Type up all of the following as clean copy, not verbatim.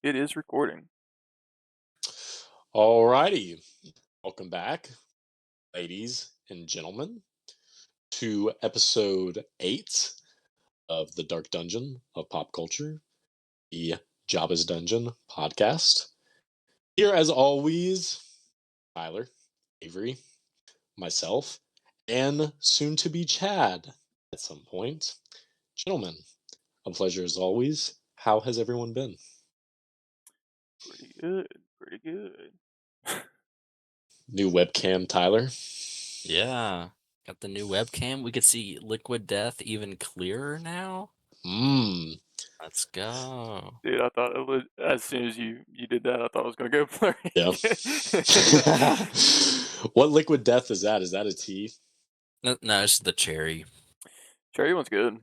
It is recording. Alrighty, welcome back, ladies and gentlemen, to episode 8 of the Dark Dungeon of Pop Culture, the Jabbas Dungeon podcast. Here, as always, Tyler, Avery, myself, and soon to be Chad at some point. Gentlemen, a pleasure as always. How has everyone been? Pretty good. Pretty good. New webcam, Tyler. Yeah. Got the new webcam. We could see Liquid Death even clearer now. Mmm. Let's go. Dude, I thought it was, as soon as you did that, I thought it was gonna go blurry. Yeah. What liquid death is that? Is that a tea? No, it's the cherry. Cherry one's good.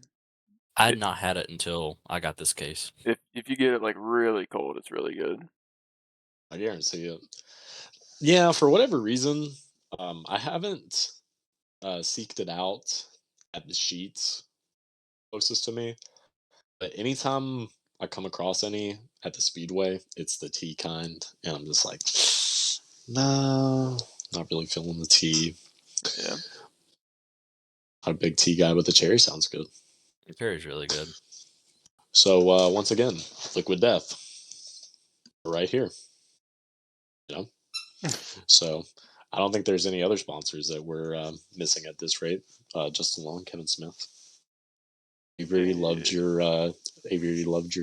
I had It, not had it until I got this case. if you get it like really cold, it's really good. I guarantee it. Yeah, for whatever reason, I haven't seeked it out at the sheets closest to me. But anytime I come across any at the Speedway, it's the tea kind, and I'm just like, no, not really feeling the tea. Yeah. Not a big tea guy, but the cherry sounds good. The cherry's really good. So once again, liquid death, right here. You know, so I don't think there's any other sponsors that we're missing at this rate. Justin Long, Kevin Smith. Avery loved your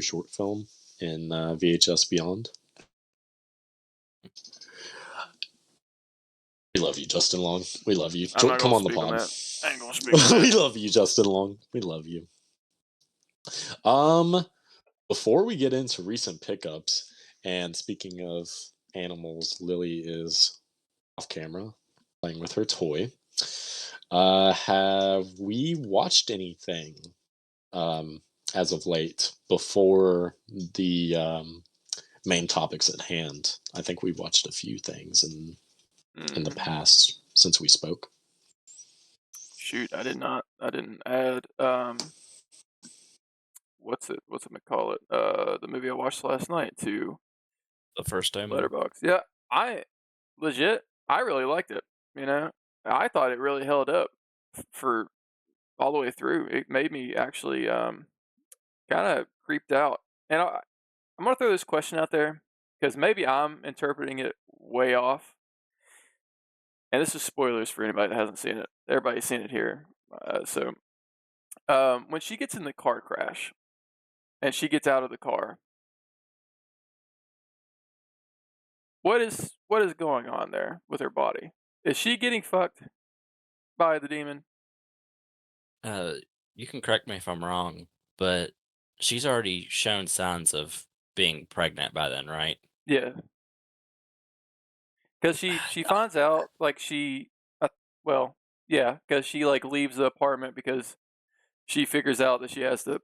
short film in VHS Beyond. We love you, Justin Long. We love you. I'm not Come gonna on the speak on pod. that. I ain't gonna speak on We that. love you, Justin Long. We love you. Before we get into recent pickups, and speaking of animals, Lily is off camera playing with her toy. Have we watched anything as of late before the main topics at hand? I think we've watched a few things in the past since we spoke. Shoot, I did not. I didn't add. What's it call it? The movie I watched last night to The first time. Letterboxd. Yeah, I really liked it. You know, I thought it really held up for all the way through. It made me actually kind of creeped out. And I'm gonna throw this question out there because maybe I'm interpreting it way off. And this is spoilers for anybody that hasn't seen it. Everybody's seen it here. When she gets in the car crash and she gets out of the car, what is going on there with her body? Is she getting fucked by the demon? You can correct me if I'm wrong, but she's already shown signs of being pregnant by then, right? Yeah, because she finds out like well, yeah, because she like leaves the apartment because she figures out that she has the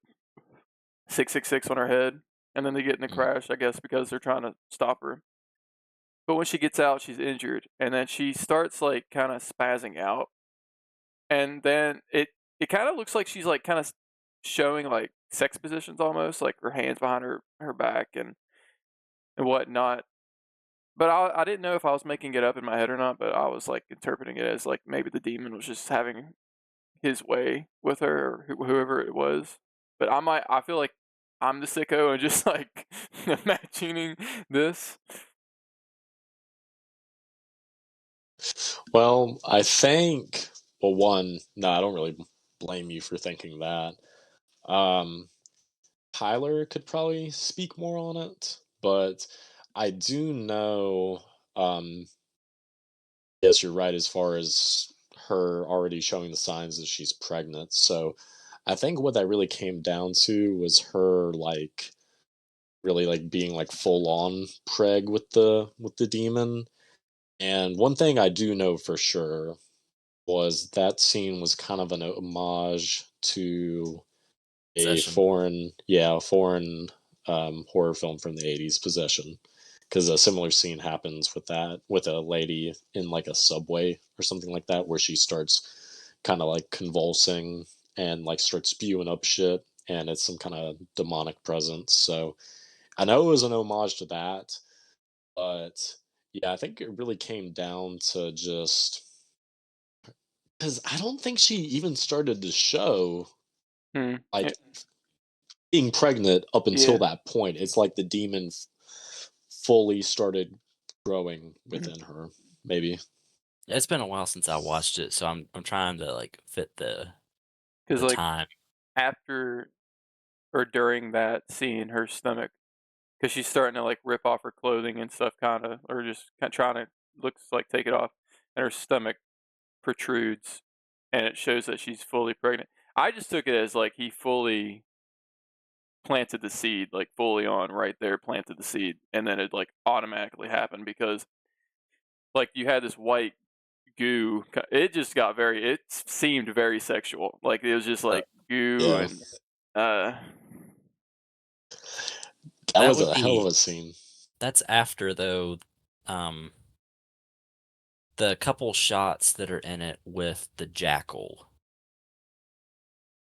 666 on her head, and then they get in a crash, I guess, because they're trying to stop her. But when she gets out, she's injured, and then she starts like kind of spazzing out, and then it kind of looks like she's like kind of showing like sex positions almost, like her hands behind her back and whatnot. But I didn't know if I was making it up in my head or not, but I was like interpreting it as like maybe the demon was just having his way with her or whoever it was. But I feel like I'm the sicko and just like imagining this. Well, I think, well, one, no, I don't really blame you for thinking that. Um, Tyler could probably speak more on it, but I do know, um, yes, you're right as far as her already showing the signs that she's pregnant. So I think what that really came down to was her like really like being like full on preg with the demon. And one thing I do know for sure was that scene was kind of an homage to a Possession. foreign horror film from the 80s, Possession, because a similar scene happens with that with a lady in like a subway or something like that, where she starts kind of like convulsing and like starts spewing up shit, and it's some kind of demonic presence. So I know it was an homage to that, but yeah, I think it really came down to just because I don't think she even started the show Hmm. like being pregnant up until Yeah. that point. It's like the demon fully started growing within her. Maybe. It's been a while since I watched it, so I'm trying to like fit Because the like time. after or during that scene, her stomach, because she's starting to like rip off her clothing and stuff, kind of, or just kind of trying to looks like take it off, and her stomach protrudes, and it shows that she's fully pregnant. I just took it as like he fully planted the seed, like fully on right there, planted the seed, and then it like automatically happened because like you had this white goo. It just got very. It seemed very sexual. Like it was just Uh, like goo yeah, and uh. that That was would a hell of be a scene. that's after though, um, the couple shots that are in it with the jackal,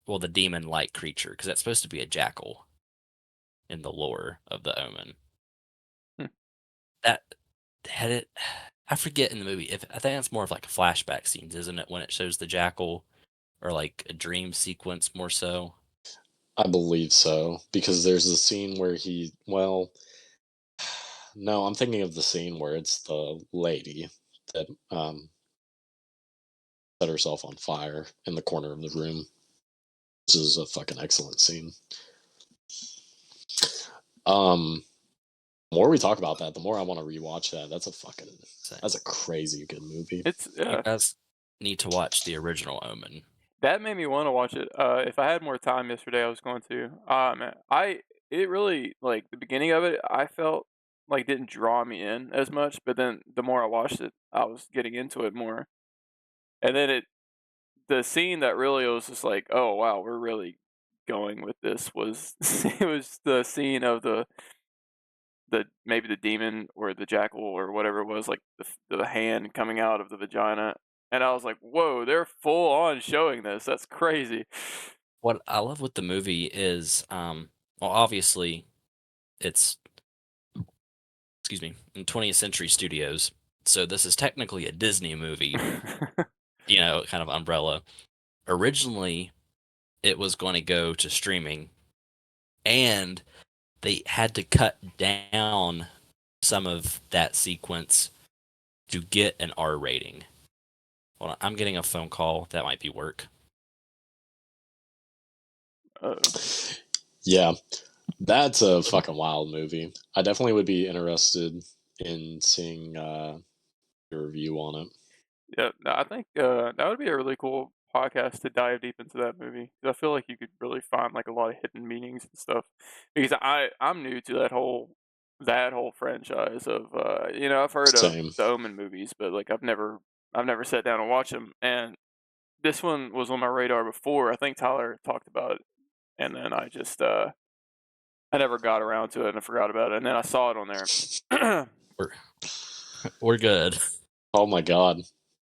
well, the demon-like creature, because that's supposed to be a jackal in the lore of the Omen. Hmm. That had it. I forget in the movie if I think it's more of like flashback scenes, isn't it? When it shows the jackal or like a dream sequence more so. I believe so because there's a scene where well, no, I'm thinking of the scene where it's the lady that set herself on fire in the corner of the room. This is a fucking excellent scene. Um, the more we talk about that, the more I want to rewatch that. So That's a crazy good movie. It's you yeah. guys need to watch the original Omen. That made me want to watch it. If I had more time yesterday, I was going to. Man, it really like the beginning of it. I felt like didn't draw me in as much, but then the more I watched it, I was getting into it more. And then the scene that really was just like, oh wow, we're really going with this was it was the scene of the maybe the demon or the jackal or whatever it was, like the hand coming out of the vagina, and I was like, whoa, they're full on showing this. That's crazy. What I love with the movie is, well, obviously it's excuse me, in 20th Century Studios, so this is technically a Disney movie, kind of umbrella. Originally, it was going to go to streaming, and they had to cut down some of that sequence to get an R rating. Hold on, I'm getting a phone call. That might be work. Uh-oh. Yeah, that's a fucking wild movie. I definitely would be interested in seeing your review on it. Yeah, no, I think that would be a really cool podcast to dive deep into that movie. 'Cause I feel like you could really find like a lot of hidden meanings and stuff. Because I'm new to that whole franchise of I've heard of Same. the Omen movies, but like I've never sat down and watched them. And this one was on my radar before. I think Tyler talked about it, and then I never got around to it and I forgot about it. And then I saw it on there. We're we're good. Oh my god.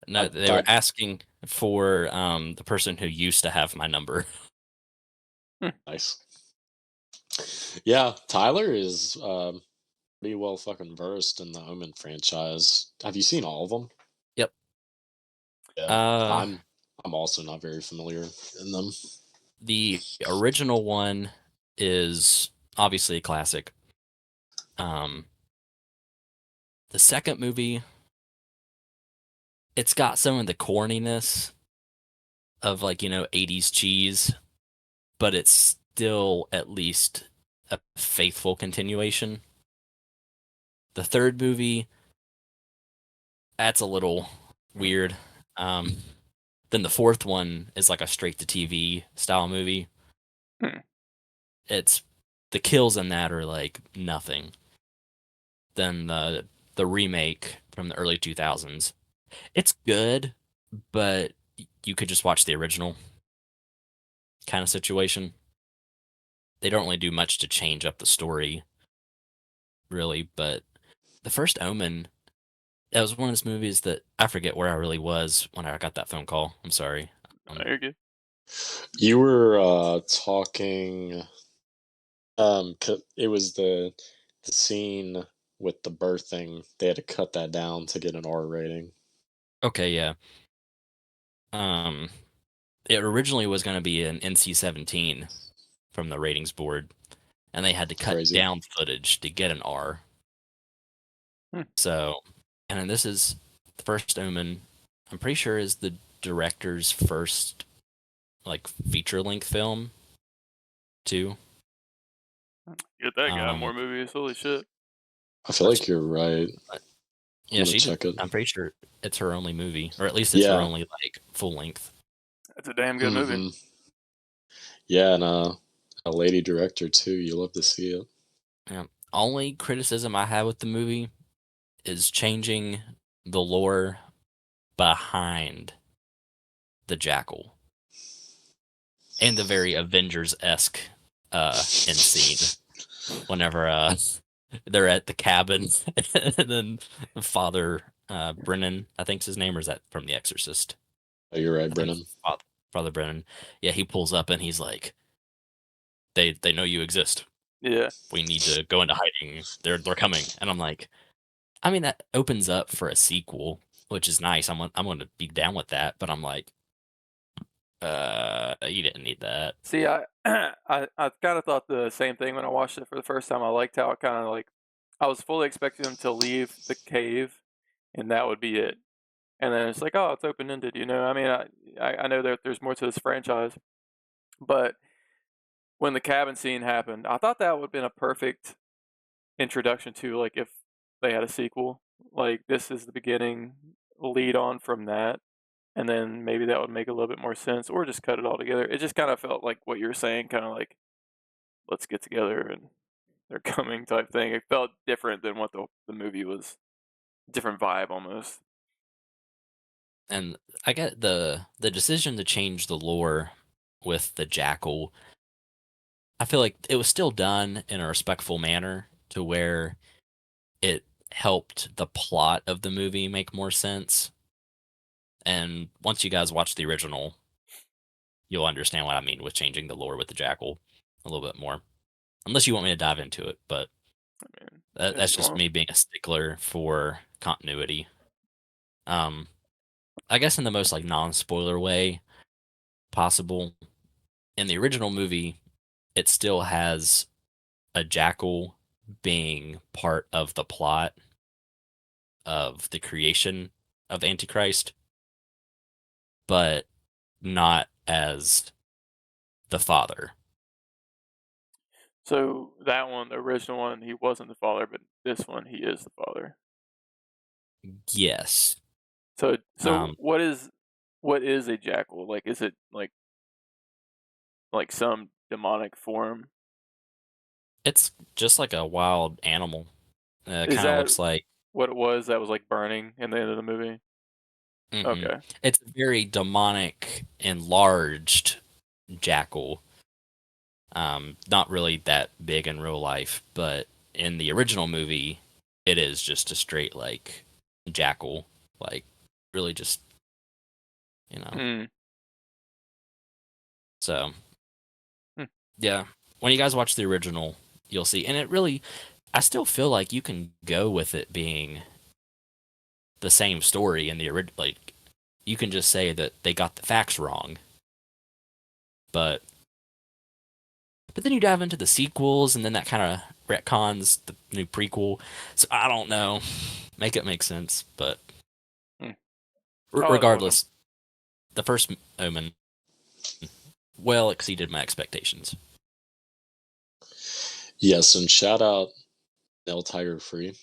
No, they were That asking for the person who used to have my number. nice. Yeah, Tyler is pretty well fucking versed in the Omen franchise. Have you seen all of them? Yep. Yeah, Uh, I'm also not very familiar in them. the original one is obviously a classic. The second movie, it's got some of the corniness of like 80s cheese, but it's still at least a faithful continuation. The third movie, that's a little weird. Um, then the fourth one is like a straight to TV style movie. Hmm. It's the kills in that are like nothing. Then the remake from the early 2000s, it's good, but you could just watch the original kind of situation. They don't really do much to change up the story, really. But the first Omen, that was one of those movies that I forget where I really was when I got that phone call. I'm sorry. No, you're good. You were talking. It was the scene with the birthing. They had to cut that down to get an R rating. Okay, yeah. Um, it originally was going to be an NC-17 from the ratings board, and they had to It's cut crazy. down footage to get an R. Hmm. So, and then this is the first Omen. I'm pretty sure is the director's first like feature length film too. Get that guy Um, more movies. Holy shit. I feel let's like you're right. I'm yeah, gonna she did. check it. I'm pretty sure it's her only movie, or at least it's her Yeah. only like full length. That's a damn good movie. hmm Yeah, and a lady director too. You love to see it. Yeah. Only criticism I have with the movie is changing the lore behind the Jackal and the very Avengers esque end scene whenever they're at the cabin and then Father Brennan, I think's his name, or is that from The Exorcist? Oh, you're right, I think it's Brennan. Father Brennan. Yeah, he pulls up and he's like, they know you exist. Yeah. We need to go into hiding. They're coming. And I'm like, I mean, that opens up for a sequel, which is nice. I'm going to be down with that. But I'm like, you didn't need that. See, I kind of thought the same thing when I watched it for the first time. I liked how it kind of like I was fully expecting them to leave the cave, and that would be it. And then it's like, oh, it's open ended. I mean, I know that there's more to this franchise, but when the cabin scene happened, I thought that would have been a perfect introduction to like if they had a sequel. Like this is the beginning, lead on from that, and then maybe that would make a little bit more sense, or just cut it all together. It just kind of felt like what you were saying, kind of like let's get together and they're coming type thing. It felt different than what the movie was. Different vibe almost. And I get the decision to change the lore with the Jackal. I feel like it was still done in a respectful manner to where it helped the plot of the movie make more sense. And once you guys watch the original, you'll understand what I mean with changing the lore with the Jackal a little bit more. Unless you want me to dive into it, but I mean, if that's you just want. me being a stickler for continuity. Um, I guess in the most like non-spoiler way possible. In the original movie, it still has a jackal being part of the plot of the creation of Antichrist, but not as the father. So that one, the original one, he wasn't the father, but this one, he is the father. Yes. So Um, what is a jackal? Like, is it like some demonic form? it's just like a wild animal. It Is kind of that looks like. what it was that was like burning in the end of the movie? Mhm. Okay. It's a very demonic, enlarged jackal. Not really that big in real life, but in the original movie, it is just a straight like jackal, like really just you know. Mm. So Hmm. yeah, when you guys watch the original, you'll see, and it really, I still feel like you can go with it being the same story in the original. Like you can just say that they got the facts wrong, but then you dive into the sequels, and then that kind of retcons the new prequel. So I don't know, make it make sense, but Hmm. I'll have to look 'em. regardless, the first Omen well exceeded my expectations. Yes, and shout out Nell Tiger Free.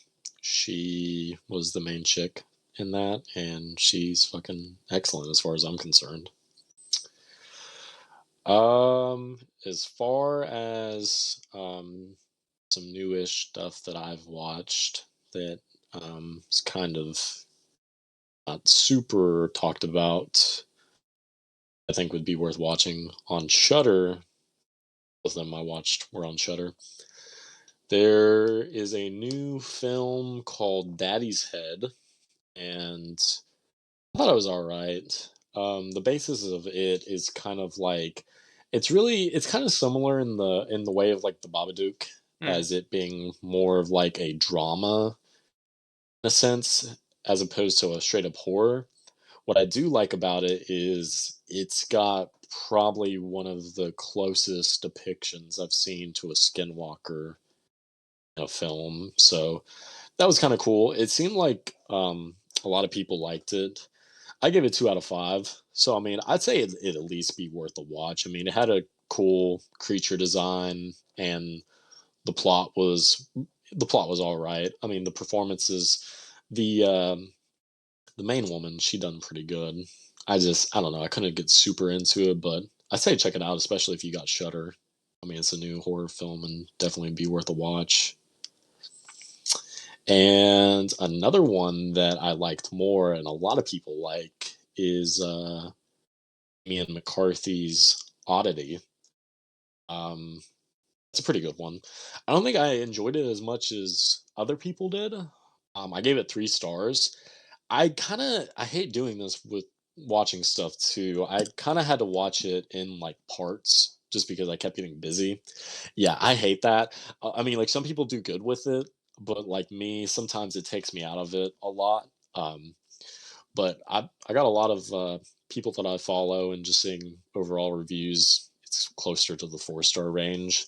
She was the main chick in that, and she's fucking excellent as far as I'm concerned. As far as some newish stuff that I've watched that is kind of not super talked about, I think would be worth watching on Shutter. Both of them I watched were on Shutter. There is a new film called Daddy's Head, and I thought it was all right. The basis of it is kind of like It's kind of similar in the way of like the Babadook, Mm. as it being more of like a drama in a sense, as opposed to a straight up horror. What I do like about it is it's got probably one of the closest depictions I've seen to a skinwalker in a film. So that was kind of cool. It seemed like a lot of people liked it. I give it 2 out of 5. So I mean, I'd say it'd at least be worth a watch. I mean, it had a cool creature design, and the plot was the plot was all right. I mean, the performances, the main woman, she done pretty good. I don't know. I couldn't get super into it, but I say check it out, especially if you got Shutter. I mean, it's a new horror film and definitely be worth a watch. And another one that I liked more, and a lot of people like, is Ian McCarthy's Oddity. Um, it's a pretty good one. I don't think I enjoyed it as much as other people did. I gave it 3 stars. I hate doing this with watching stuff too. I kind of had to watch it in like parts just because I kept getting busy. Yeah, I hate that. I mean, like some people do good with it, but like me, sometimes it takes me out of it a lot. Um, but I got a lot of people that I follow, and just seeing overall reviews, it's closer to the 4 star range,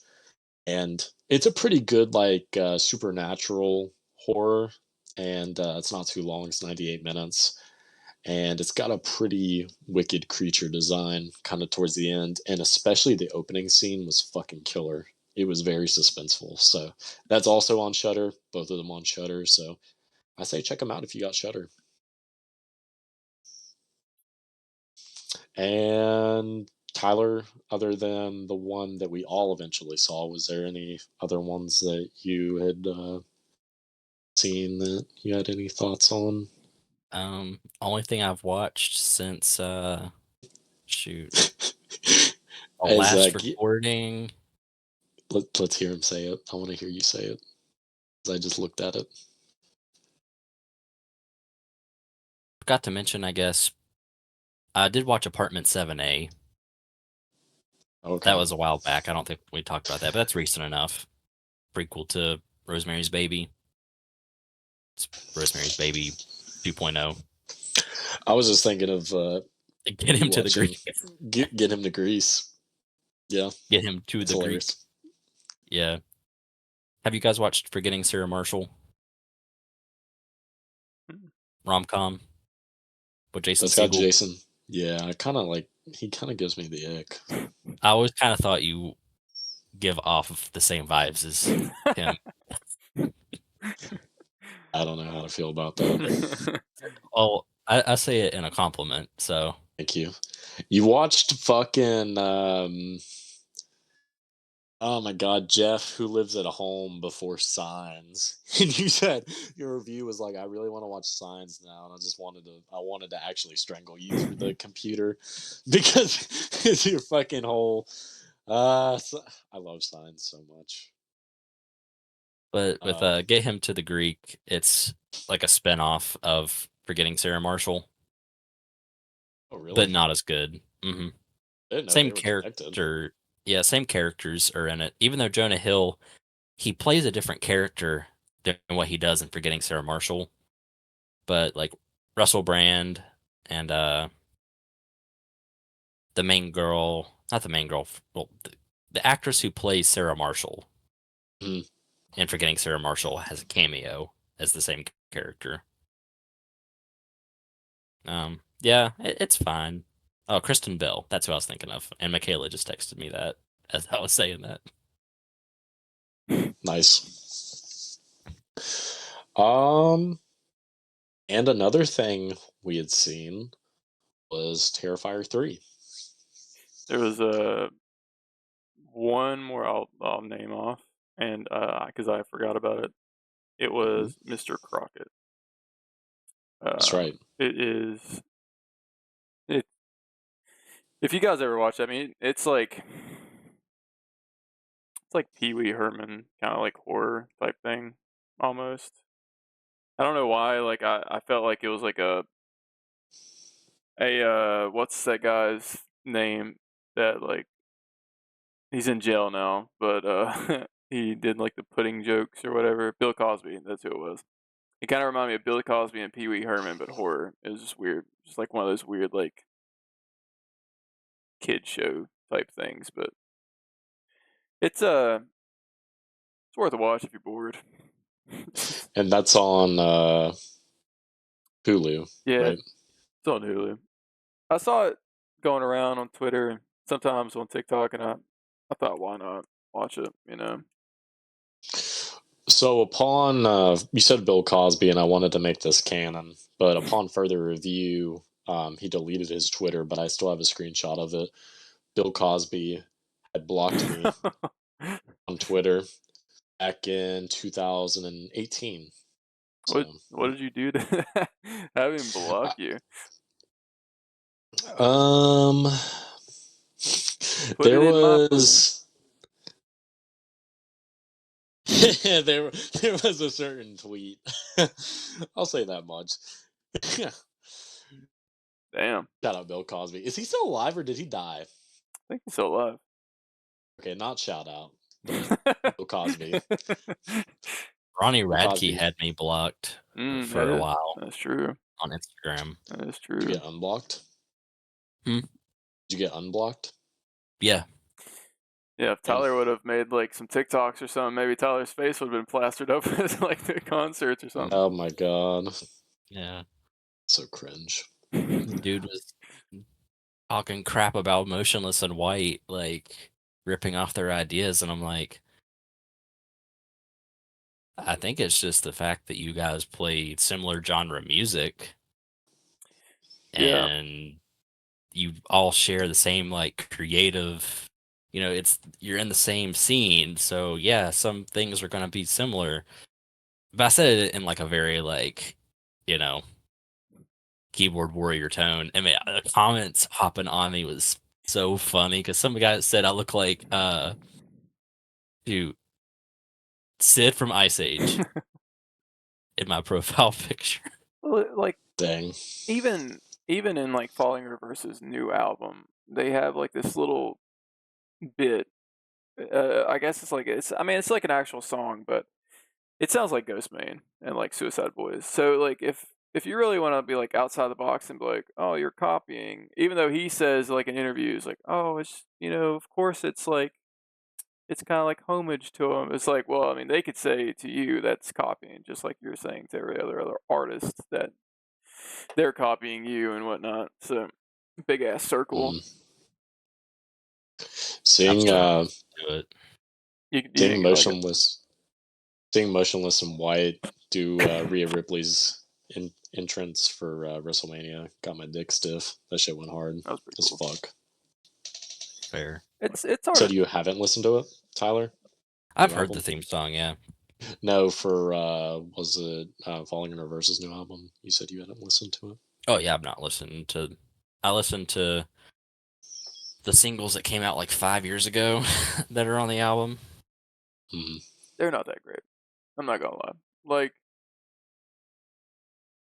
and it's a pretty good like supernatural horror, and it's not too long. It's 98 minutes, and it's got a pretty wicked creature design kind of towards the end, and especially the opening scene was fucking killer. It was very suspenseful. So that's also on Shutter. Both of them on Shutter. So I say check them out if you got Shutter. And Tyler, other than the one that we all eventually saw, was there any other ones that you had seen that you had any thoughts on? Only thing I've watched since shoot, the As last recording. let's hear him say it. I want to hear you say it. 'Cause I just looked at it. Forgot to mention, I guess, I did watch Apartment 7A. Okay. That was a while back. I don't think we talked about that, but that's recent enough. Prequel to Rosemary's Baby. It's Rosemary's Baby 2.0. I was just thinking of Get him to the rewatching Greek. Get Him to Grease. Yeah, Get him to it's the Greek. hilarious. Yeah. Have you guys watched Forgetting Sarah Marshall? Mm. Rom-com with Jason That's got Segel. Jason. Yeah, I kind of like. He kind of gives me the ick. I always kind of thought you give off of the same vibes as him. I don't know how to feel about that. Well, I say it in a compliment, so Thank you. You watched fucking oh my god, Jeff, Who Lives at Home Before Signs. And you said your review was like, I really want to watch Signs now, and I wanted to actually strangle you through the computer because it's your fucking whole I love Signs so much. but with Um Get Him to the Greek, it's like a spin-off of Forgetting Sarah Marshall, oh but really? not as good. Hmm. I didn't know Same they were connected. character, yeah, same characters are in it. Even though Jonah Hill, he plays a different character than what he does in Forgetting Sarah Marshall. But like Russell Brand and the main girl, not the main girl, well, the actress who plays Sarah Marshall Mhm. in Forgetting Sarah Marshall has a cameo as the same character. Yeah, it's fine. Oh, Kristen Bell, that's who I was thinking of, and Michaela just texted me that as I was saying that. Nice. Um and another thing we had seen was Terrifier 3. There was one more I'll name off, and because I forgot about it. It Mhm. was Mr. Crockett. That's right. It is. It, if you guys ever watch, I mean, it's like Pee Wee Herman kind of like horror type thing, almost. I don't know why. Like I felt like it was like a what's that guy's name that like He's in jail now, but he did like the pudding jokes or whatever. Bill Cosby, that's who it was. It kind of reminded me of Billy Cosby and Pee Wee Herman, but horror. It was just weird, just like one of those weird like kid show type things. But it's worth a watch if you're bored. And that's on Hulu, Yeah, right? it's on Hulu. I saw it going around on Twitter and sometimes on TikTok, and I thought, why not watch it? You know? So upon you said Bill Cosby, and I wanted to make this canon, but upon further review, he deleted his Twitter, but I still have a screenshot of it. Bill Cosby had blocked me on Twitter back in 2018. What So, what did you do to have him block I- you? um, Put there it in my pudding. was there was a certain tweet. I'll say that much. Damn, Shout out Bill Cosby. Is he still alive or did he die? I think he's still alive. Okay, not shout out, but Bill Cosby. Ronnie Bill Radke Cosby. had me blocked for that a is while that's true. on Instagram. That is Did you true. get unblocked? Hmm? Did you get unblocked? Yeah. Yeah, if And Tyler would have made like some TikToks or something, maybe Tyler's face would have been plastered up at like the concerts or something. oh my god, Yeah. so cringe. The dude was talking crap about Motionless in White, like ripping off their ideas, and I'm like, I think it's just the fact that you guys play similar genre music Yeah, and you all share the same like creative, you're in the same scene, so yeah, some things are gonna be similar. But I said it in like a very like, you know, keyboard warrior tone. I mean, the comments hopping on me was so funny because some guy said I look like dude, Sid from Ice Age in my profile picture. well, like Dang. even in like Falling Reverse's new album, they have like this little bit. I guess I mean it's like an actual song, but it sounds like Ghostman and like Suicide Boys. So like if you really want to be like outside the box and be like, oh, you're copying, even though he says like in interviews like, oh, it's of course it's like it's kind of like homage to him. It's like, well, I mean, they could say to you that's copying, just like you're saying to every other artist that they're copying you and whatnot. So big ass circle. Mm. I'm Seeing still not do it. You seeing didn't like it. Motionless in White do Rhea Ripley's entrance for WrestleMania got my dick stiff. That shit went hard That was pretty as cool. fuck. Fair. It's hard. So you haven't listened to it, Tyler? I've New heard album? the theme song, yeah. No, for was it Falling in Reverse's new album? You said you hadn't listened to it. Oh yeah, I listened to the singles that came out like 5 years ago that are on the album. Mm. They're not that great. I'm not gonna lie. Like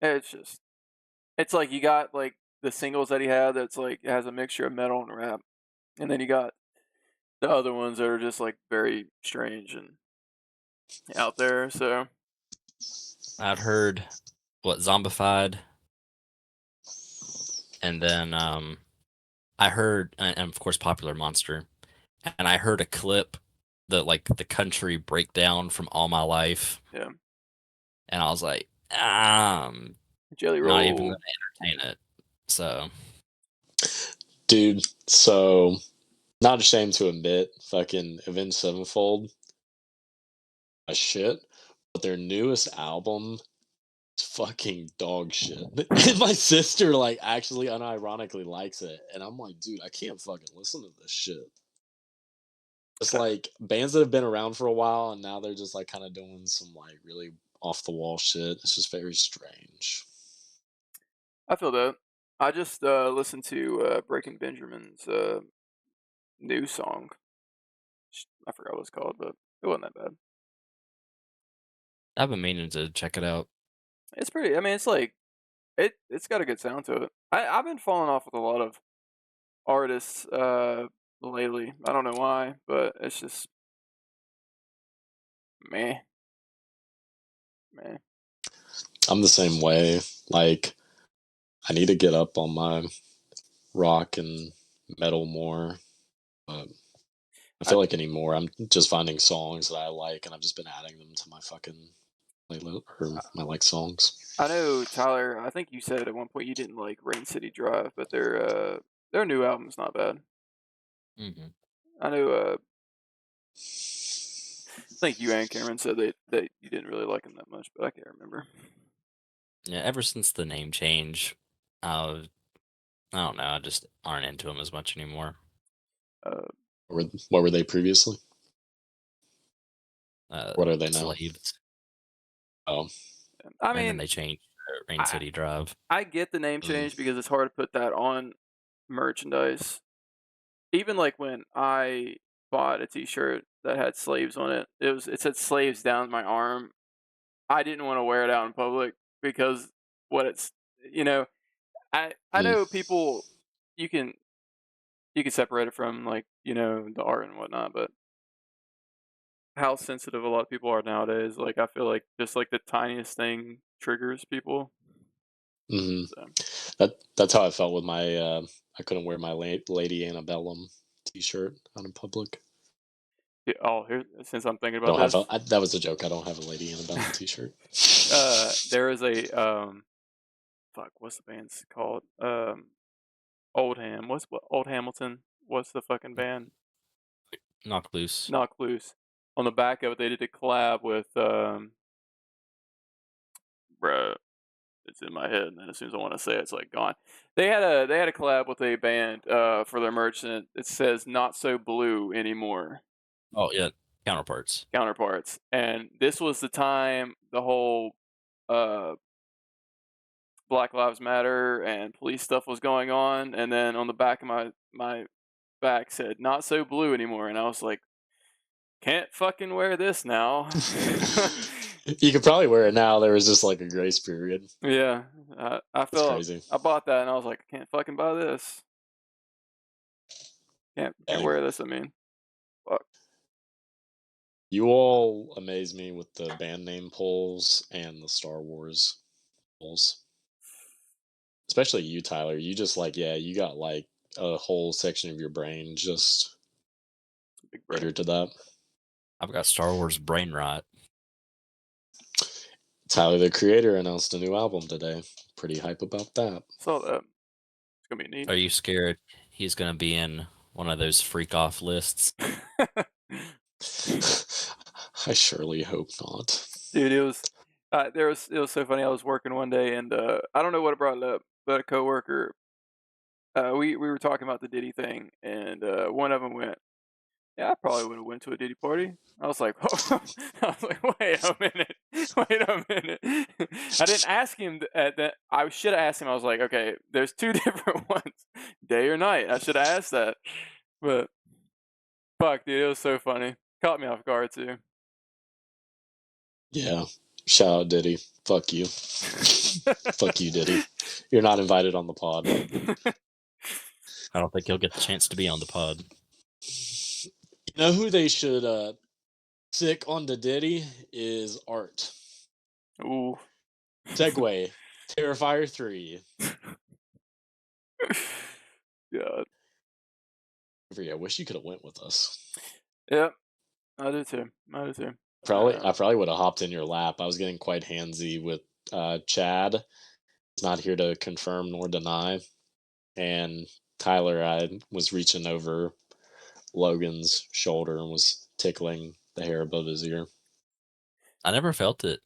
it's like you got like the singles that he had that's like has a mixture of metal and rap, and then you got the other ones that are just like very strange and out there. So I'd heard Zombified, and then I heard, and of course Popular Monster, and I heard a clip the country breakdown from All My Life, yeah, and I was like, Jelly not even Roll. gonna entertain it. So Dude, so not ashamed to admit, fucking Avenged Sevenfold, a shit, but their newest album is fucking dog shit. And my sister, like, actually unironically likes it. And I'm like, dude, I can't fucking listen to this shit. It's like bands that have been around for a while and now they're just like kind of doing some like really off the wall shit. It's just very strange. I feel that. I just listened to Breaking Benjamin's new song. I forgot what it's called, but it wasn't that bad. I've been meaning to check it out. It's pretty. I mean, it's like it's got a good sound to it. I've been falling off with a lot of artists lately. I don't know why, but it's just meh, meh. I'm the same way. Like, I need to get up on my rock and metal more, but I I feel like anymore I'm just finding songs that I like, and I've just been adding them to my fucking playlist or my like songs. I know Tyler. I think you said at one point you didn't like Rain City Drive, but their new album's not bad. Hmm. I know. I think you and Cameron said that you didn't really like them that much, but I can't remember. Yeah, ever since the name change, uh, I don't know. I just aren't into them as much anymore. Uh, What were they previously? What are they now? Slaves, Oh, I and then mean, they changed Rain I City Drive. I get the name mm, change because it's hard to put that on merchandise. Even like when I bought a T-shirt that had slaves on it, it said slaves down my arm. I didn't want to wear it out in public because what it's you know I mm, know people you can you can separate it from like the art and whatnot, but how sensitive a lot of people are nowadays. Like I feel like just like the tiniest thing triggers people. mm. So That's how I felt with my. I couldn't wear my Lady Antebellum T-shirt out in public. yeah, oh, here since I'm thinking about Don't have a. this, That was a joke. I don't have a Lady Antebellum T-shirt. there is a fuck, what's the band's called? Old Ham. What Old Hamilton? What's the fucking band? Knock loose. Knock Loose. On the back of it, they did a collab with bruh, it's in my head, and then as soon as I want to say it, it's like gone. They had a collab with a band for their merch, and it says "Not So Blue Anymore." Oh yeah, counterparts. Counterparts, and this was the time the whole uh, Black Lives Matter and police stuff was going on, and then on the back of my back said "Not So Blue Anymore," and I was like, can't fucking wear this now. You could probably wear it now. There was just like a grace period. Yeah, I That's felt crazy. I bought that and I was like, I can't fucking buy this. Can't Dang. wear this. I mean, fuck. You all amaze me with the band name polls and the Star Wars polls. Especially you, Tyler. You just like, yeah, you got like a whole section of your brain just Big brain. catered to that. I've got Star Wars brain rot. Tyler, the creator, announced a new album today. Pretty hype about that. Saw that. It's gonna be neat. Are you scared he's gonna be in one of those freak off lists? I surely hope not. Dude, it was so funny. I was working one day and I don't know what it brought it up, but a coworker we were talking about the Diddy thing and one of them went, yeah, I probably would have went to a Diddy party. I was like, I was like, wait a minute, wait a minute. I didn't ask him at that. I should have asked him. I was like, okay, there's two different ones, day or night. I should have asked that, but fuck, dude, it was so funny. Caught me off guard too. Yeah. Shout out Diddy. Fuck you. Fuck you, Diddy. You're not invited on the pod. I don't think he'll get the chance to be on the pod. You know who they should sick on the Diddy is Art. Ooh. Segway. Terrifier 3. God. I wish you could have went with us. Yep. I do too. I do too. I probably would have hopped in your lap. I was getting quite handsy with Chad. He's not here to confirm nor deny. And Tyler, I was reaching over Logan's shoulder and was tickling the hair above his ear. I never felt it.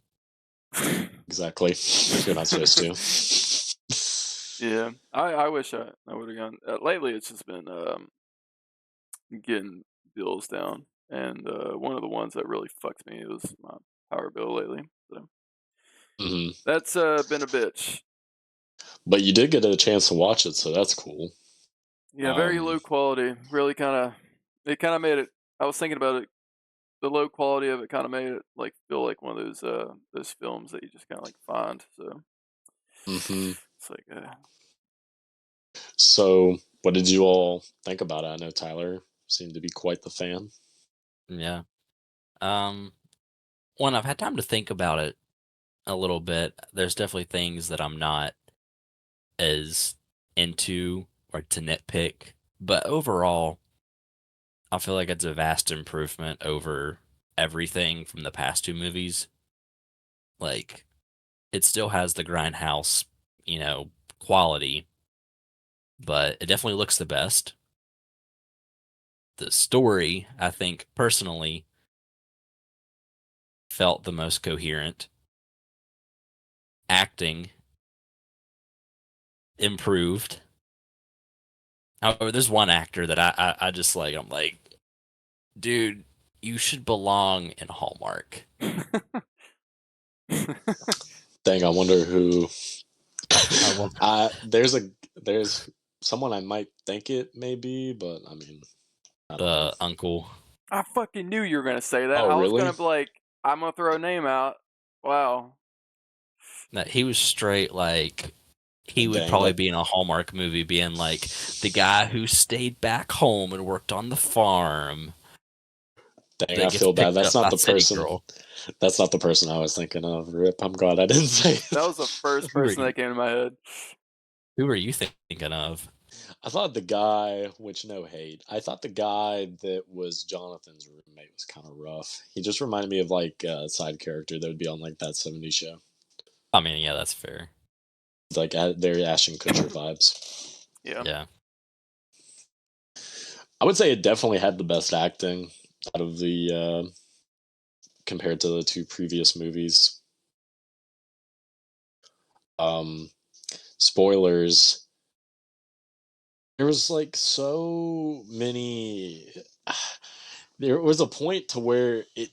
Exactly. You're not supposed to. Yeah. I wish I would have gone. Lately, it's just been getting bills down, and one of the ones that really fucked me was my power bill lately. So Hmm. that's been a bitch. But you did get a chance to watch it, so that's cool. Yeah, very low quality. Really it kind of made it. I was thinking about it. The low quality of it kind of made it like feel like one of those films that you just kind of like find. So Hmm. it's like So What did you all think about it? I know Tyler seemed to be quite the fan. Yeah. Um, One, I've had time to think about it a little bit. There's definitely things that I'm not as into or to nitpick, but overall, I feel like it's a vast improvement over everything from the past two movies. Like, it still has the grindhouse, quality, but it definitely looks the best. The story, I think, personally, felt the most coherent. Acting improved. However, there's one actor that I just like. I'm like, dude, you should belong in Hallmark. Dang, I wonder who. I will. There's someone I might think it may be, but I mean, I don't know. The uncle. I fucking knew you were gonna say that. Oh, I was really? gonna be like, I'm gonna throw a name out. Wow. That he was straight like he would Dang probably that. be in a Hallmark movie, being like the guy who stayed back home and worked on the farm Dang, that I gets feel bad. picked That's up not by the City person. Girl. That's not the person I was thinking of. Rip. I'm glad I didn't say That it. was the first Who are person you? that came to my head. Who are you thinking of? I thought the guy, which no hate, I thought the guy that was Jonathan's roommate was kind of rough. He just reminded me of like a side character that would be on like that '70s show. I mean, yeah, that's fair. It's like very Ashton Kutcher vibes. Yeah. Yeah. I would say it definitely had the best acting out of the compared to the two previous movies. Um, Spoilers. There was like so many. There was a point to where it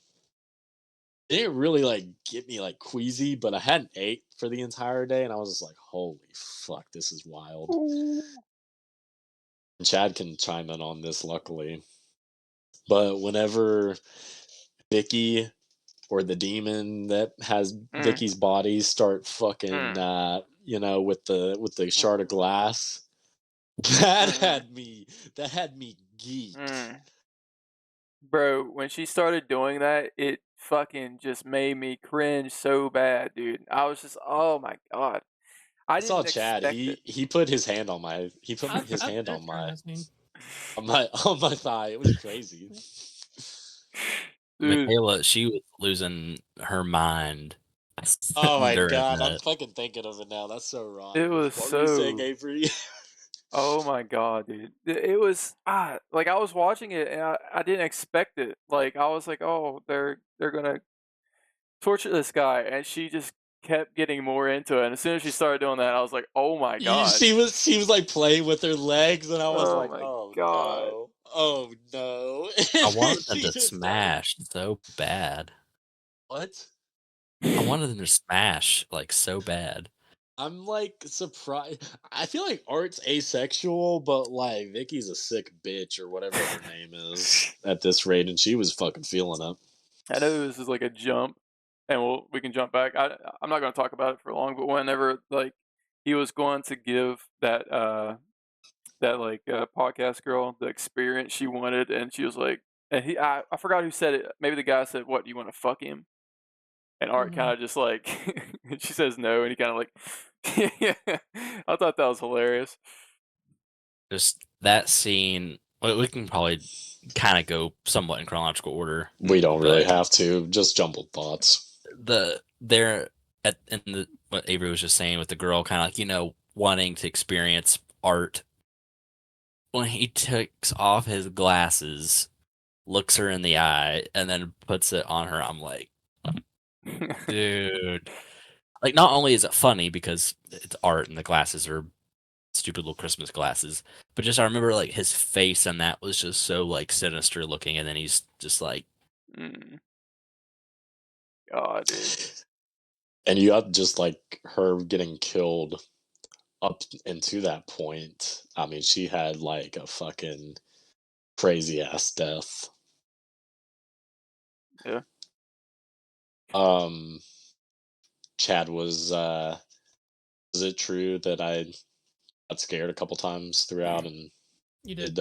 didn't really like get me like queasy, but I hadn't ate for the entire day, and I was just like, "Holy fuck, this is wild." And Chad can chime in on this, luckily. But whenever Vicky or the demon that has Mm, Vicky's body start fucking, mm, with the shard of mm, glass, that mm, had me geeked. mm. Bro, when she started doing that, it fucking just made me cringe so bad, dude. I was just, oh my god. I I saw didn't Chad. expect it. He put his hand on my he put his That's hand interesting. on my thigh. It was crazy. Dude, Michaela, she was losing her mind Oh my during god, I'm that. fucking thinking of it now. That's so it rotten. was What were you saying, so, Avery? oh my god, dude. It was, like I was watching it and I didn't expect it. Like I was like, oh, they're gonna torture this guy, and she just kept getting more into it. And as soon as she started doing that, I was like, oh my god. She was like playing with her legs, and I was Oh like, my oh god. no, oh no. I And then wanted them she to just started. smash so bad. What? I wanted them to smash like so bad. I'm like surprised. I feel like Art's asexual, but like Vicky's a sick bitch or whatever her name is at this rate, and she was fucking feeling it. I know this is like a jump, and we can jump back. I'm not going to talk about it for long, but whenever like he was going to give that podcast girl the experience she wanted, and she was like, and I forgot who said it. Maybe the guy said, "What, do you want to fuck him?" And Art kind of just like she says no, and he kind of like yeah. I thought that was hilarious. Just that scene. We can probably kind of go somewhat in chronological order, We don't really but have to. Just jumbled thoughts. they're at in the what Avery was just saying with the girl, kind of like wanting to experience art. When he takes off his glasses, looks her in the eye, and then puts it on her, I'm like, dude. Like, not only is it funny because it's art and the glasses are stupid little Christmas glasses, but just I remember like his face and that was just so like sinister looking, and then he's just like, Mm, God, dude. And you have just like her getting killed up into that point. I mean, she had like a fucking crazy ass death. Yeah. Um, Chad was it true that I got scared a couple times throughout and You did.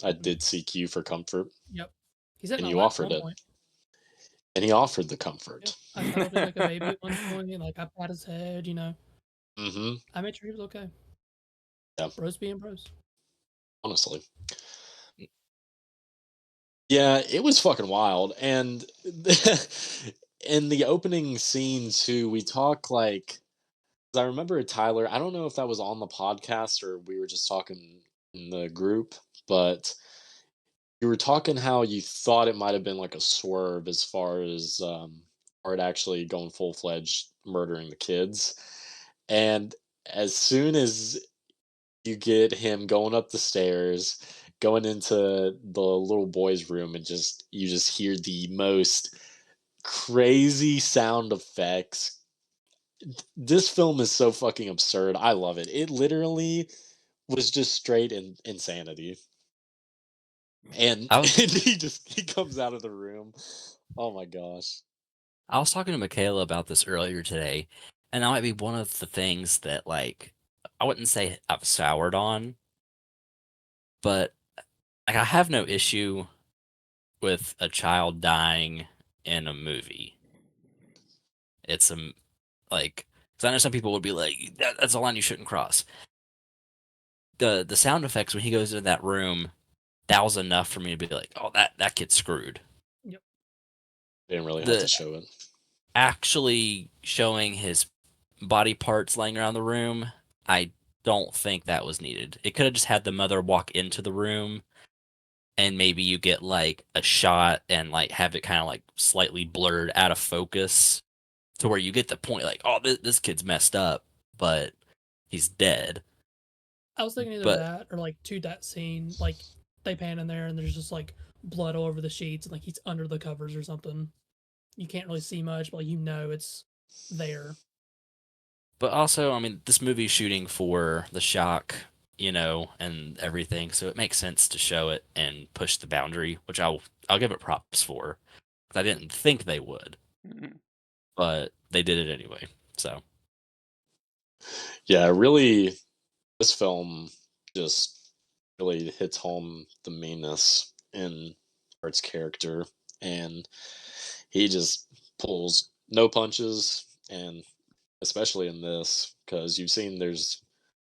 I did seek you for comfort, Yep. He said and in you at offered one it, point. and he offered the Yep. comfort. I cuddled him like a baby at one point. Like I pat his head. Mm-hmm. I made sure he was okay. Yeah, Bros being bros. honestly. Yeah, it was fucking wild, and in the opening scene too, we talk like 'cause I remember Tyler. I don't know if that was on the podcast or we were just talking in the group, but you were talking how you thought it might have been like a swerve as far as Art actually going full fledged murdering the kids, and as soon as you get him going up the stairs, going into the little boy's room, and you just hear the most crazy sound effects. This film is so fucking absurd. I love it. It literally was just straight insanity. And, I was and he comes out of the room. Oh my gosh. I was talking to Michaela about this earlier today, and that might be one of the things that like I wouldn't say I've soured on, but like I have no issue with a child dying in a movie. It's like, because I know some people would be like, that's a line you shouldn't cross. The sound effects when he goes into that room, that was enough for me to be like, oh, that kid's screwed. Yep. Didn't really have to The show it. actually showing his body parts laying around the room, I don't think that was needed. It could have just had the mother walk into the room and maybe you get like a shot and like have it kind of like slightly blurred out of focus to where you get the point like, oh, this kid's messed up, but he's dead. I was thinking either But that or like to that scene, like they pan in there and there's just like blood all over the sheets and like he's under the covers or something. You can't really see much, but it's there. also, I mean, this movie's shooting for the shock, and everything, so it makes sense to show it and push the boundary, which I'll give it props for. 'Cause I didn't think they would, Mhm. but they did it anyway. So Yeah, really, this film just really hits home the meanness in Art's character, and he just pulls no punches, and especially in this, because you've seen there's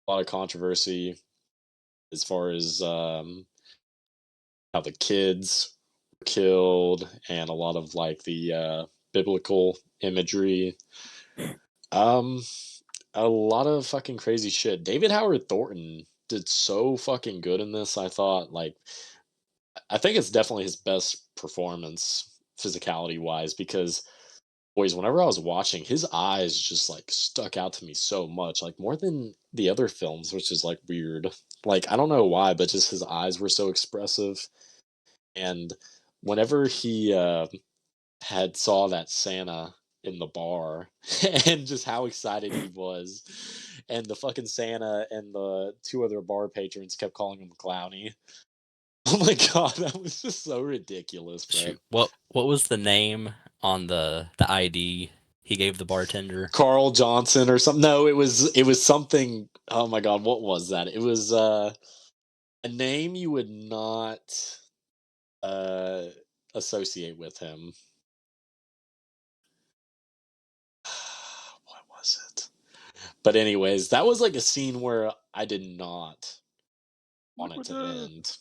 a lot of controversy as far as how the kids were killed and a lot of like the biblical imagery. Um, a lot of fucking crazy shit. David Howard Thornton did so fucking good in this. I thought like I think it's definitely his best performance physicality wise because boys, whenever I was watching, his eyes just like stuck out to me so much, like more than the other films, which is like weird. Like I don't know why, but just his eyes were so expressive. And whenever he had saw that Santa in the bar and just how excited he was, and the fucking Santa and the two other bar patrons kept calling him Clowny. Oh my god, that was just so ridiculous, bro. shoot, what was the name on the ID he gave the bartender? Carl Johnson or something. No, it was something. Oh my god, what was that? It was a name you would not uh associate with him. What was it? But anyways, that was like a scene where I did not want it to Liquid end.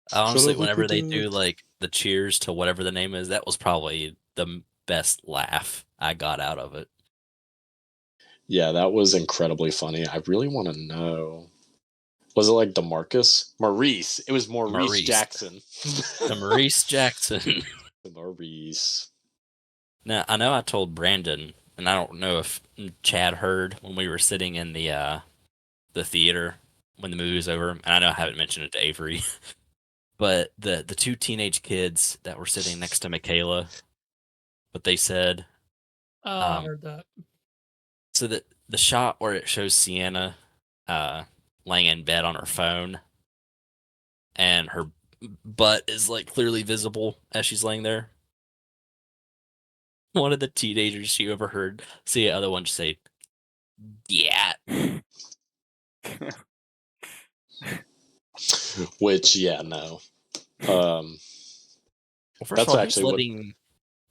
Shut Honestly, up, whenever Liquid they do Death. like the cheers to whatever the name is, that was probably the best laugh I got out of it. Yeah, that was incredibly funny. I really want to know. Was it like Demarcus? Maurice. It was Maurice Maurice, Jackson. the Maurice Jackson. Maurice. Now I know I told Brandon, and I don't know if Chad heard when we were sitting in the theater when the movie was over. And I know I haven't mentioned it to Avery, but the two teenage kids that were sitting next to Michaela, what they said. Oh, I Um, heard that. so the shot where it shows Sienna, uh, laying in bed on her phone, and her butt is like clearly visible as she's laying there. One of the teenagers she overheard see the other one just say, "Yeah." Which, yeah, no. Well, first That's of all, who's actually what. letting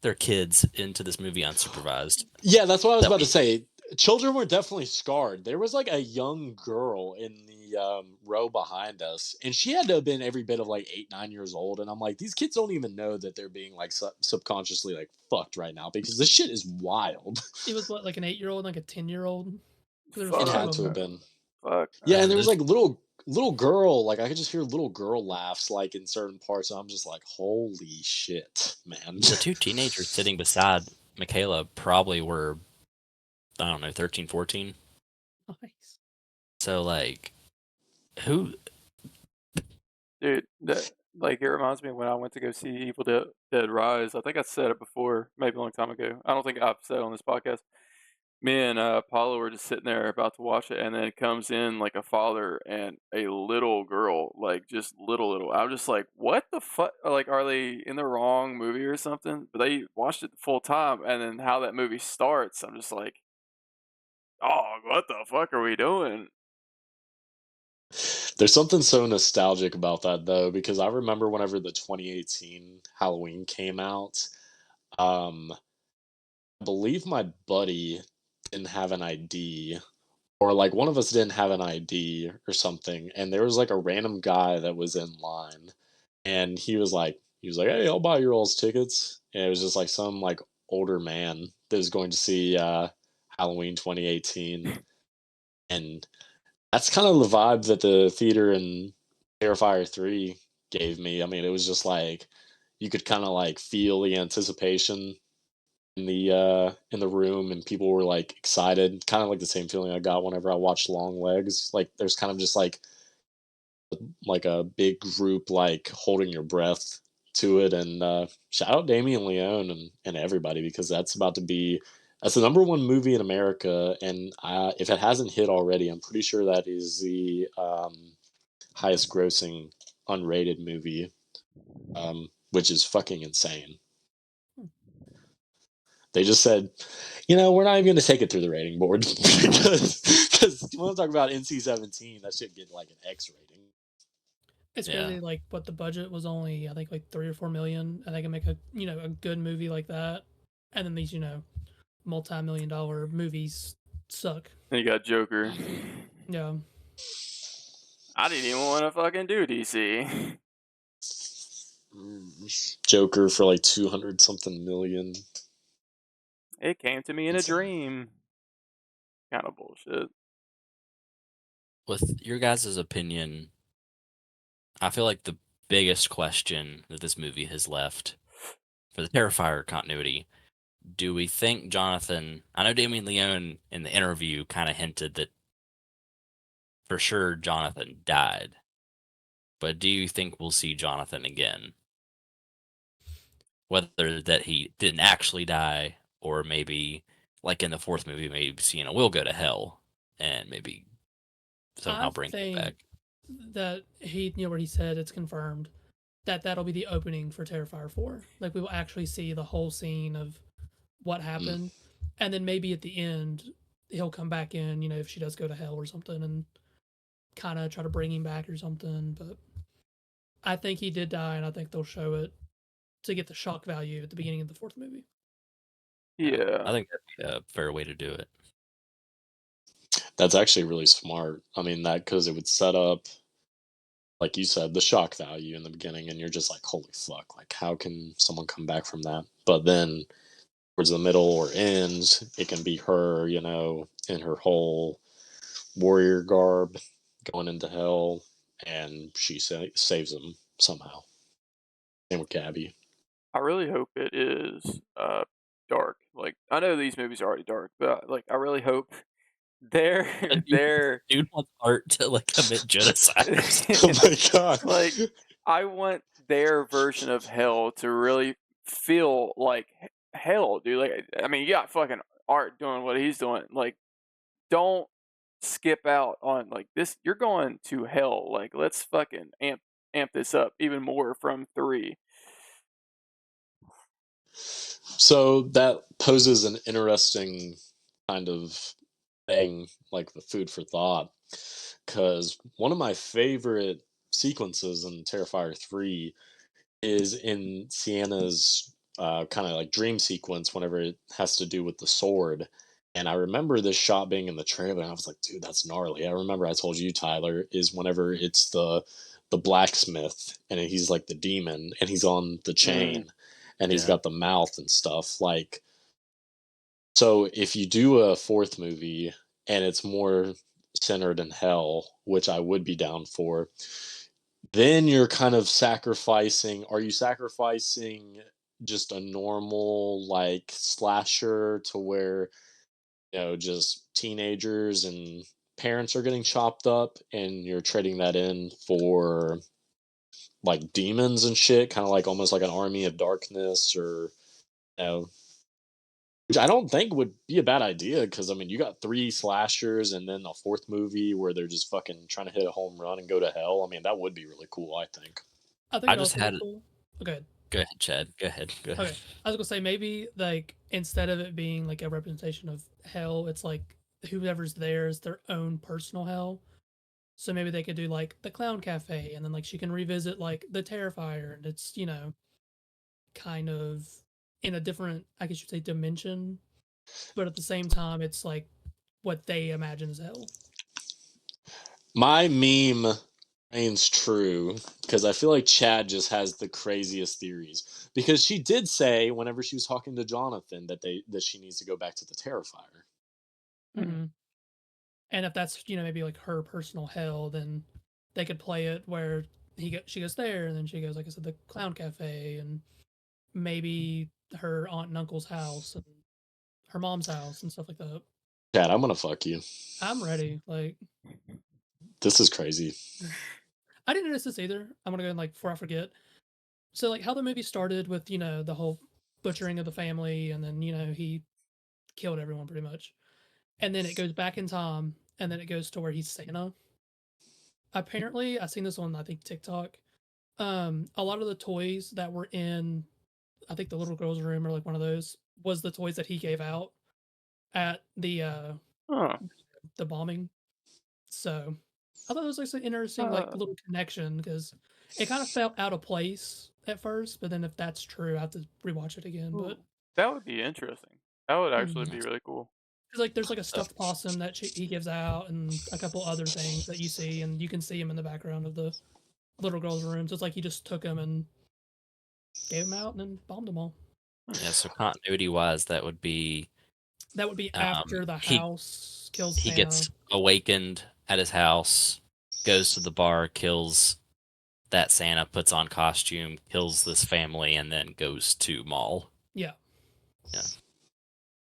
their kids into this movie unsupervised? Yeah, that's what I was That about to we say. Children were definitely scarred. There was like a young girl in the row behind us, and she had to have been every bit of like 8, 9 years old. And I'm like, these kids don't even know that they're being like subconsciously like fucked right now because this shit is wild. It was what, like an 8-year-old, like a 10-year-old. There was It two Fuck. had of to have them. been. Fuck. Yeah, and there was there's like little girl, like I could just hear little girl laughs like in certain parts, and I'm just like, holy shit, man. the two teenagers sitting beside Michaela probably were, I don't know, 13, 14. Nice. So like, who? Dude, that like it reminds me when I went to go see Evil Dead Rise. I think I said it before, maybe a long time ago. I don't think I've said it on this podcast. Me and Paulo were just sitting there about to watch it, and then it comes in like a father and a little girl, like just little. I'm just like, what the fuck? Like, are they in the wrong movie or something? But they watched it the full time, and then how that movie starts, I'm just like, oh, what the fuck are we doing? There's something so nostalgic about that though, because I remember whenever the 2018 Halloween came out, I believe my buddy didn't have an ID, or like one of us didn't have an ID or something, and there was like a random guy that was in line, and he was like, "Hey, I'll buy your all's tickets," and it was just like some like older man that was going to see Halloween 2018, and that's kind of the vibe that the theater in Terrifier 3 gave me. I mean, it was just like you could kind of like feel the anticipation in the room, and people were like excited, kind of like the same feeling I got whenever I watched Long Legs. Like there's kind of just like a big group like holding your breath to it. And shout out Damien Leone and everybody, because that's the number one movie in America, and if it hasn't hit already, I'm pretty sure that is the highest grossing unrated movie, which is fucking insane. They just said, we're not even going to take it through the rating board because you want to talk about NC-17, that should get like an X rating. It's Yeah. crazy, like what the budget was only, I think, like 3 or 4 million, and they can make a good movie like that, and then these multi-million-dollar movies suck. Then you got Joker. Yeah, I didn't even want to fucking do DC. Joker for like 200 something million. It came to me in a Insane. dream. Kind of bullshit. With your guys' opinion, I feel like the biggest question that this movie has left for the Terrifier continuity, do we think Jonathan, I know Damien Leone in the interview kind of hinted that for sure Jonathan died, but do you think we'll see Jonathan again? Whether that he didn't actually die, or maybe like in the fourth movie, maybe Sienna will go to hell and maybe somehow I bring him think back. that where he said it's confirmed that that'll be the opening for Terrifier 4. Like we will actually see the whole scene of what happened, and then maybe at the end he'll come back in, if she does go to hell or something, and kind of try to bring him back or something. But I think he did die, and I think they'll show it to get the shock value at the beginning of the fourth movie. Yeah. I think that'd be a fair way to do it. That's actually really smart. I mean, that because it would set up, like you said, the shock value in the beginning, and you're just like, holy fuck, like how can someone come back from that? But then towards the middle or ends, it can be her, in her whole warrior garb going into hell, and she saves him somehow. Same with Gabby. I really hope it is dark. Like I know these movies are already dark, but like I really hope they're Dude wants Art to like commit genocide or something. Oh my god! like I want their version of hell to really feel like hell, dude. Like I mean, you got fucking Art doing what he's doing. Like don't skip out on like this. You're going to hell. Like let's fucking amp this up even more from 3. So that poses an interesting kind of thing, like the food for thought, because one of my favorite sequences in Terrifier 3 is in Sienna's kind of like dream sequence whenever it has to do with the sword. And I remember this shot being in the trailer, and I was like, dude, that's gnarly. I remember I told you, Tyler, is whenever it's the blacksmith and he's like the demon and he's on the chain and he's Yeah. got the mouth and stuff. Like, so if you do a fourth movie and it's more centered in hell, which I would be down for, then you're kind of sacrificing. Are you sacrificing just a normal like slasher to where, just teenagers and parents are getting chopped up and you're trading that in for like demons and shit, kind of like almost like an army of darkness or, you know, which I don't think would be a bad idea because I mean you got three slashers and then a fourth movie where they're just fucking trying to hit a home run and go to hell. I mean that would be really cool. I think. I think I it just also had be cool. Oh, go ahead. Go ahead, Chad. Go ahead. Go ahead. Okay, I was gonna say maybe like instead of it being like a representation of hell, it's like whoever's there is their own personal hell. So maybe they could do like the clown cafe, and then like she can revisit like the Terrifier, and it's kind of in a different, I guess you'd say, dimension, but at the same time, it's like what they imagine as hell. My meme remains true because I feel like Chad just has the craziest theories. Because she did say whenever she was talking to Jonathan that she needs to go back to the Terrifier. Mm-hmm. And if that's maybe like her personal hell, then they could play it where she goes there, and then she goes, like I said, the clown cafe, and maybe her aunt and uncle's house, and her mom's house, and stuff like that. Chad, I'm gonna fuck you. I'm ready. Like, This is crazy. I didn't notice this either. I'm gonna go like before I forget. So like how the movie started with the whole butchering of the family, and then he killed everyone pretty much, and then it goes back in time, and then it goes to where he's Santa. Apparently, I seen this on, I think, TikTok. A lot of the toys that were in, I think, the little girl's room, or like one of those, was the toys that he gave out at the bombing. So I thought it was like an interesting like little connection, because it kind of felt out of place at first, but then if that's true, I have to rewatch it again. But that would be interesting. That would actually be really cool. because like there's like a stuffed possum that he gives out, and a couple other things that you see, and you can see him in the background of the little girl's room. So it's like he just took him and gave him out and then bombed them all. Yeah, so continuity wise, that would be after the house kills he Santa. gets awakened at his house, goes to the bar, kills that Santa, puts on costume, kills this family, and then goes to mall. Yeah.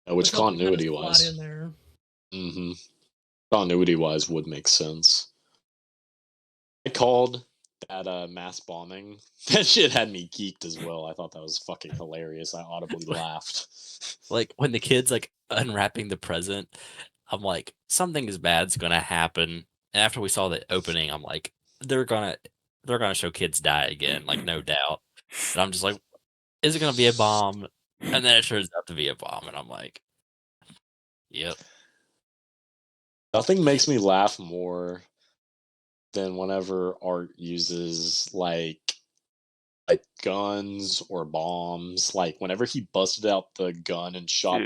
Which continuity slide wise, in there. Continuity wise would make sense. I called that mass bombing. That shit had me geeked as well. I thought that was fucking hilarious. I audibly laughed. Like when the kid's like unwrapping the present, I'm like, something is bad's gonna happen. And after we saw the opening, I'm like, they're gonna show kids die again, like no doubt. And I'm just like, is it gonna be a bomb? And then it turns out to be a bomb, and I'm like, yep. Nothing makes me laugh more than whenever art uses like guns or bombs. Like whenever he busted out the gun and shot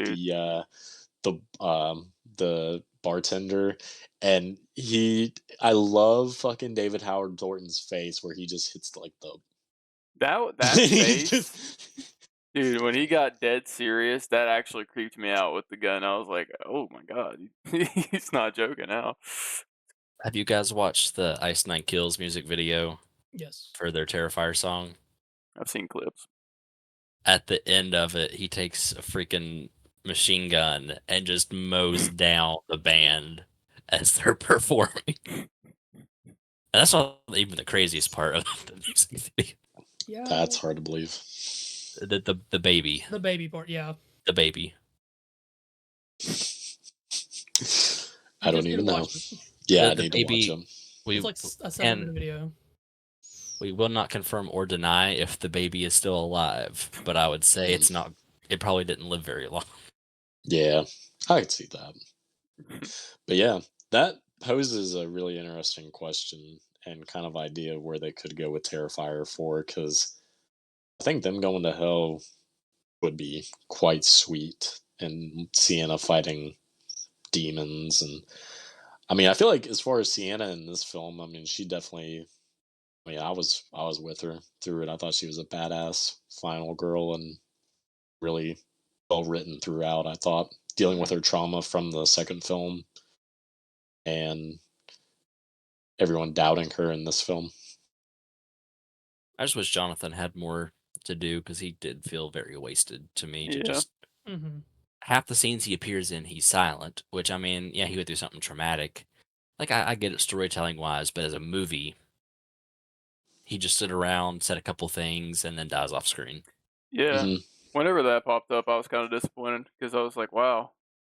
the bartender, and I love fucking David Howard Thornton's face where he just hits like the that face. Dude, when he got dead serious, that actually creeped me out with the gun. I was like, oh my god, he's not joking now. Have you guys watched the Ice Nine Kills music video? Yes. For their Terrifier song? I've seen clips. At the end of it, he takes a freaking machine gun and just mows down the band as they're performing. And that's not even the craziest part of the music video. Yeah. That's hard to believe. The baby. The baby part, yeah. The baby. I don't even know. Yeah, I need to watch them. It's like a 7-minute video. We will not confirm or deny if the baby is still alive, but I would say it's not. It probably didn't live very long. Yeah, I could see that. But yeah, that poses a really interesting question. and kind of idea where they could go with Terrifier 4, because I think them going to hell would be quite sweet, and Sienna fighting demons. And I mean, I feel like as far as Sienna in this film, I mean, she definitely. I mean, I was with her through it. I thought she was a badass final girl and really well written throughout. I thought dealing with her trauma from the second film and everyone doubting her in this film. I just wish Jonathan had more to do because he did feel very wasted to me. To Yeah. just Mm-hmm. half the scenes he appears in, he's silent. Which I mean, yeah, he went through something traumatic. Like I get it storytelling wise, but as a movie, he just stood around, said a couple things, and then dies off screen. Yeah. hmm Whenever that popped up, I was kind of disappointed because I was like, wow.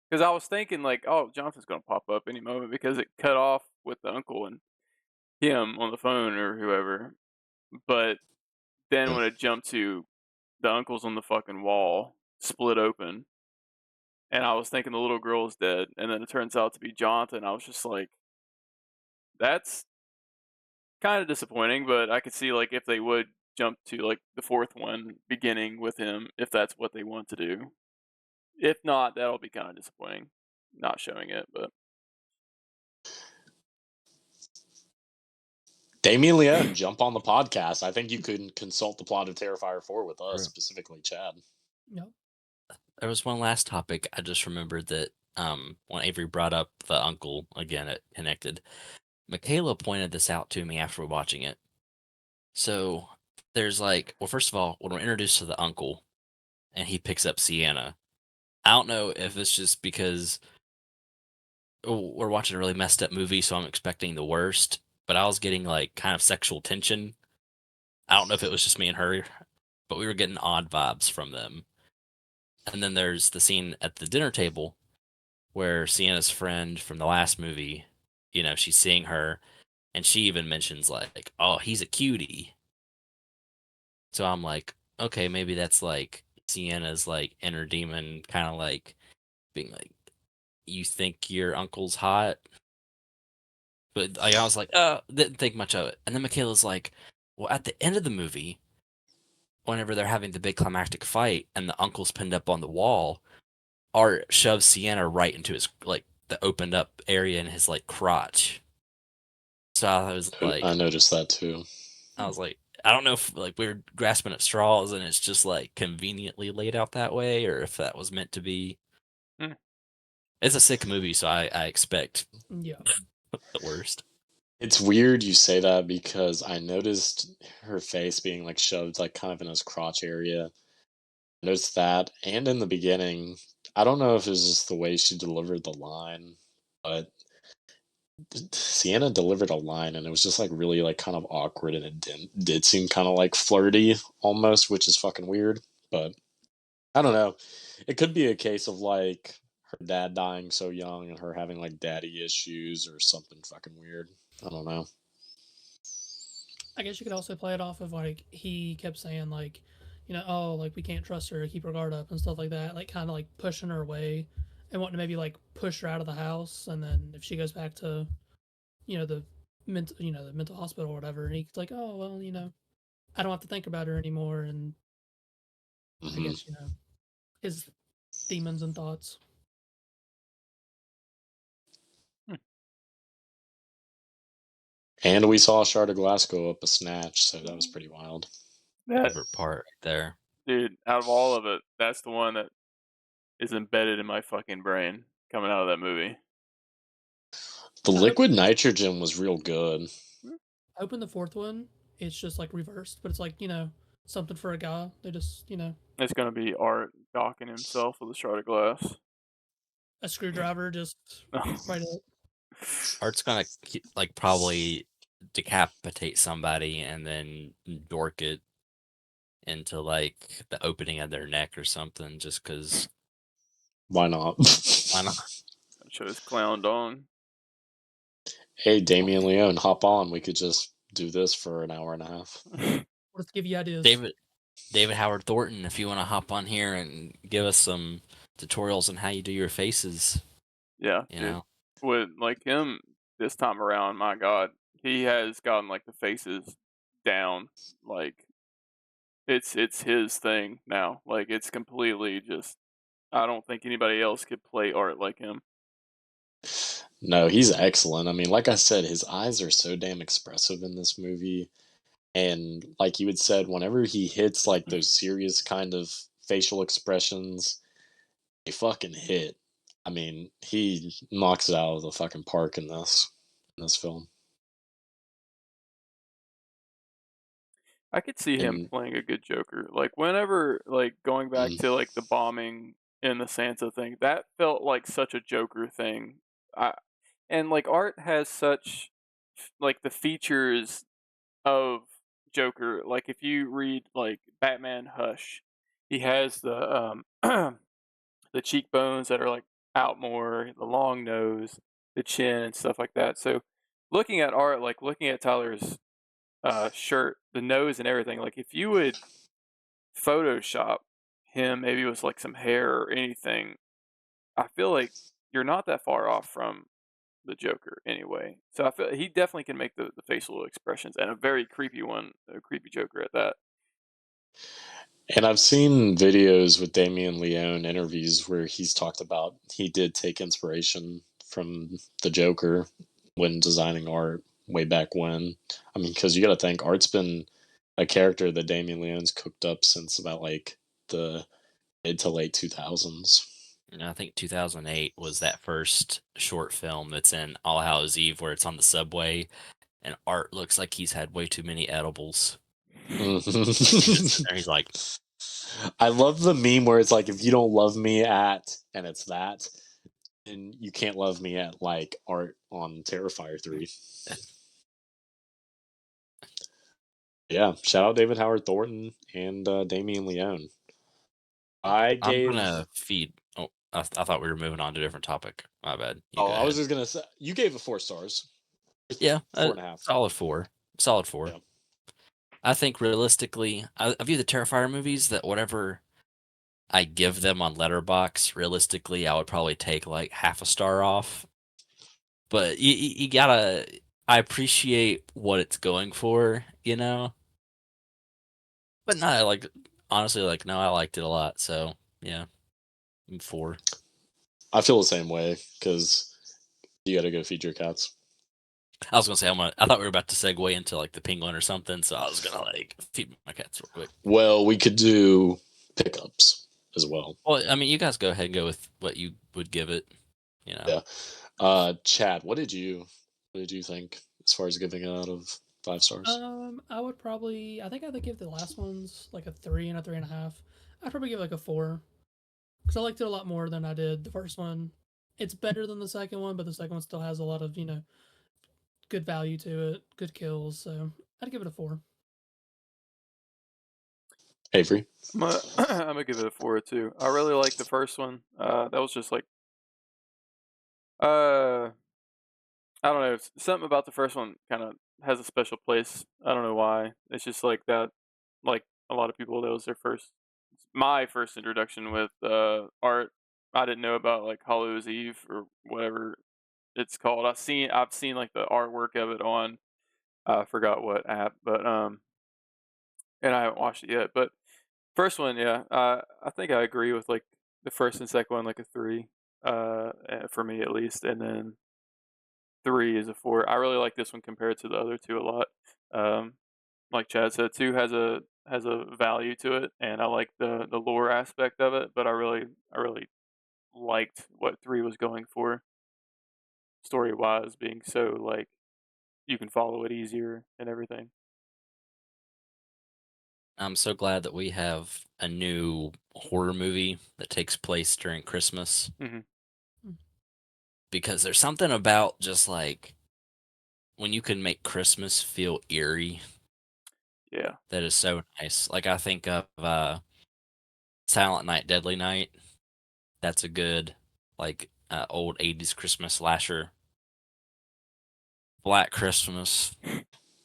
Because I was thinking, like, oh, Jonathan's going to pop up any moment because it cut off with the uncle and him on the phone or whoever. But then when it jumped to the uncle's on the fucking wall, split open, and I was thinking the little girl's dead, and then it turns out to be Jonathan, I was just like, that's kind of disappointing, but I could see, like, if they would jump to, like, the fourth one beginning with him, if that's what they want to do. If not, that'll be kind of disappointing, not showing it, but Damien Leone, jump on the podcast. I think you could consult the plot of Terrifier 4 with us, True. specifically Chad. No. There was one last topic I just remembered that when Avery brought up the uncle again, it connected. Michaela pointed this out to me after watching it. So there's like, well, first of all, when we're introduced to the uncle and he picks up Sienna, I don't know if it's just because we're watching a really messed up movie, so I'm expecting the worst, but I was getting like kind of sexual tension. I don't know if it was just me and her, but we were getting odd vibes from them. And then there's the scene at the dinner table where Sienna's friend from the last movie, she's seeing her and she even mentions like, "Oh, he's a cutie." So I'm like, okay, maybe that's like Sienna's like inner demon kind of like being like, "You think your uncle's hot?" But I was like, didn't think much of it. And then Michaela's like, well, at the end of the movie, whenever they're having the big climactic fight and the uncle's pinned up on the wall, Art shoves Sienna right into his like the opened up area in his like crotch. So I was I like, noticed that too. I don't know if like we're grasping at straws and it's just like conveniently laid out that way, or if that was meant to be. Hmm. It's a sick movie, so I expect Yeah. the worst. It's weird you say that because I noticed her face being like shoved like kind of in his crotch area. I noticed that, and in the beginning, I don't know if it was just the way she delivered the line, but Sienna delivered a line and it was just like really like kind of awkward, and it did seem kind of like flirty almost, which is fucking weird. But I don't know. It could be a case of like her dad dying so young and her having like daddy issues or something fucking weird. I don't know. I guess you could also play it off of like he kept saying like, oh, like we can't trust her, keep her guard up and stuff like that, like kind of like pushing her away and wanting to maybe like push her out of the house, and then if she goes back to, the the mental hospital or whatever, and he's like, oh well, I don't have to think about her anymore, and I hmm guess his demons and thoughts. And we saw a shard of glass go up a snatch, so that was pretty wild. that Favorite part right there. dude, out of all of it, that's the one that is embedded in my fucking brain coming out of that movie. The I hope liquid nitrogen was real good. I hope in the fourth one it's just like reversed, but it's like something for a guy. They just It's gonna be Art docking himself with a shard of glass. a screwdriver just right up. Art's gonna like probably decapitate somebody and then dork it into like the opening of their neck or something, just because. Why not? Why not? Show his clown dong. Hey, Damien Leone, hop on. We could just do this for an hour and a half. Let's give you ideas. David Howard Thornton, if you want to hop on here and give us some tutorials on how you do your faces, Yeah, you dude. know. With like him this time around, my God, he has gotten like the faces down. Like it's his thing now. Like it's completely just. I don't think anybody else could play art like him. No, he's excellent. I mean, like I said, his eyes are so damn expressive in this movie. And like you had said, whenever he hits like those serious kind of facial expressions, they fucking hit. I mean, he knocks it out of the fucking park in this film. I could see him And playing a good Joker. Like whenever, like going back mm, to like the bombing in the Santa thing, that felt like such a Joker thing. I and like art has such like the features of Joker. Like if you read like Batman Hush, he has the cheekbones that are like out more, the long nose, the chin and stuff like that. So looking at art, like looking at Tyler's shirt, the nose and everything, like if you would Photoshop him maybe with like some hair or anything, I feel like you're not that far off from the Joker anyway. So I feel he definitely can make the facial expressions and a very creepy one, a creepy Joker at that. and I've seen videos with Damien Leone interviews where he's talked about he did take inspiration from the Joker when designing art way back when. I mean, because you got to think art's been a character that Damien Leone's cooked up since about like the mid to late 2000s. And I think 2008 was that first short film that's in All Hallows Eve where it's on the subway and Art looks like he's had way too many edibles. He's just sitting there, he's like, I love the meme where it's like, if you don't love me at, and it's that, and you can't love me at like art on Terrifier 3. Yeah, shout out David Howard Thornton and Damien Leone. I I'm gave. gonna feed. Oh, I thought we were moving on to a different topic. My bad. You Oh, go I was ahead. just gonna say you gave it 4 stars. Yeah, 4.5. solid four. Solid four. Yeah. I think realistically, I view the Terrifier movies that whatever I give them on Letterbox, realistically, I would probably take like half a star off. But you gotta. I appreciate what it's going for, you know. But no, like honestly, like no, I liked it a lot. So yeah, I'm 4. I feel the same way because you got to go feed your cats. I was gonna say I thought we were about to segue into like the penguin or something, so I was gonna like feed my cats real quick. Well, we could do pickups as well. Well, I mean, you guys go ahead and go with what you would give it. You know, Yeah. Chad, what did you think as far as giving it out of 5 stars? I would probably. I think I'd give the last ones like a 3 and a 3.5. I'd probably give it like a 4 because I liked it a lot more than I did the first one. It's better than the second one, but the second one still has a lot of good value to it, good kills. So I'd give it a 4. Avery. I'm gonna give it a 4 too. I really like the first one. That was just like I don't know. Something about the first one kind of has a special place. I don't know why. It's just like that. Like a lot of people, that was their first, my first introduction with art. I didn't know about like Hollow's Eve or whatever it's called. I've seen like the artwork of it on I forgot what app, but and I haven't watched it yet. But first one, yeah, I think I agree with like the first and second one, like a 3, for me at least, and then 3 is a 4. I really like this one compared to the other two a lot. Um, like Chad said, 2 has a value to it, and I like the lore aspect of it. But I really liked what 3 was going for, story wise, being so like you can follow it easier and everything. I'm so glad that we have a new horror movie that takes place during Christmas Hmm. because there's something about just like when you can make Christmas feel eerie Yeah. that is so nice. Like I think of Silent Night, Deadly Night. That's a good like old 80s Christmas slasher. Black Christmas.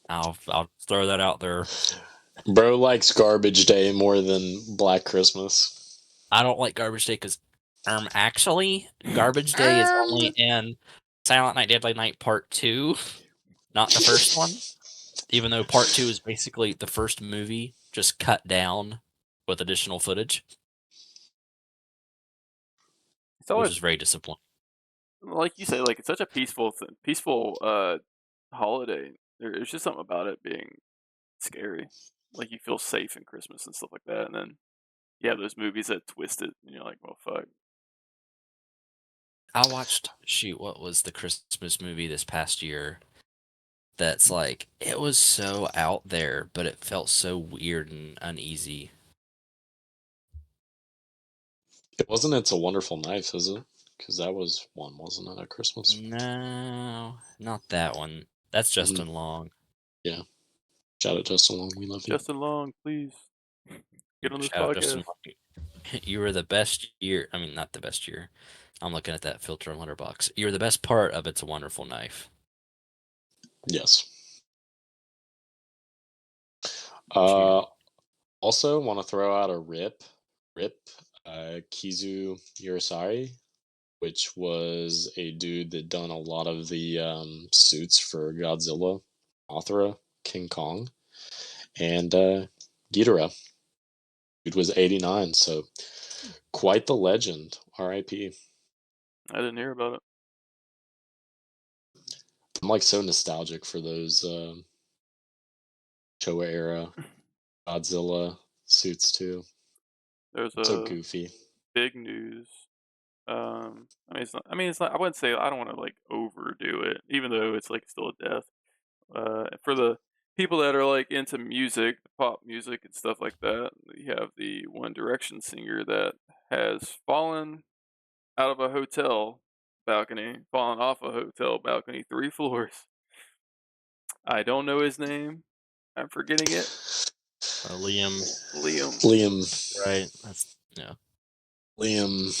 I'll throw that out there. Bro likes Garbage Day more than Black Christmas. I don't like Garbage Day because actually Garbage Day is only in Silent Night, Deadly Night Part 2. not the first one. Even though part 2 is basically the first movie, just cut down with additional footage, It's which always is very disappointing. like you say, like it's such a peaceful holiday. There's just something about it being scary. Like you feel safe in Christmas and stuff like that, and then those movies that twist it, and you're like, well, fuck. I watched, shoot, what was the Christmas movie this past year? That's like, it was so out there, but it felt so weird and uneasy. It wasn't It's a Wonderful Knife, is it? Because that was one, wasn't it, at Christmas? No, not that one. That's Justin Long. Yeah. Shout out Justin Long, we love you. Justin Long, please get on this Shout out Justin podcast. Long. You were the best year. I mean, not the best year. I'm looking at that filter on Letterboxd. You were the best part of It's a Wonderful Knife. Yes. Also, want to throw out a rip, Kizu Urasari, which was a dude that done a lot of the suits for Godzilla, Mothra, King Kong, and Ghidorah. Dude was 89, so quite the legend. R.I.P. I didn't hear about it. I'm like so nostalgic for those Showa era Godzilla suits too. There's So a goofy. big news. It's not. I wouldn't say. I don't want to like overdo it, even though it's like still a death. For the people that are like into music, pop music and stuff like that, you have the One Direction singer that has fallen out of a hotel balcony, fallen off a hotel balcony, 3 floors. I don't know his name. I'm forgetting it. Liam. Liam. Right. That's Liam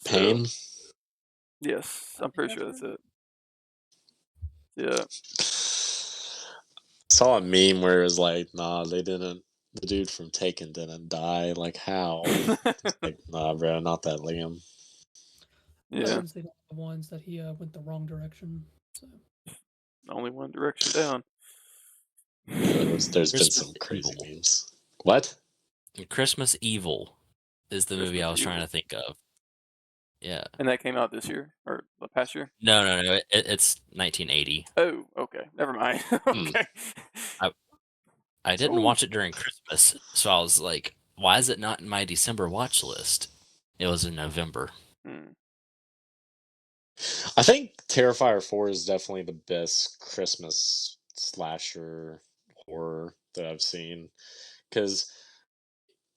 Payne. Yes, I'm pretty sure that's it. Yeah. Saw a meme where it was like, nah, the dude from Taken didn't die. Like, how? Like, nah, bro, not that Liam. Yeah. The ones that he went the wrong direction. So Only one direction down. There's been some crazy memes. What? Christmas Evil is the movie I was trying Evil. to think of. Yeah. And that came out this year or the past year? No. It's 1980. Oh, okay. Never mind. Okay. I didn't watch it during Christmas, so I was like, why is it not in my December watch list? It was in November. I think Terrifier 4 is definitely the best Christmas slasher horror that I've seen. Because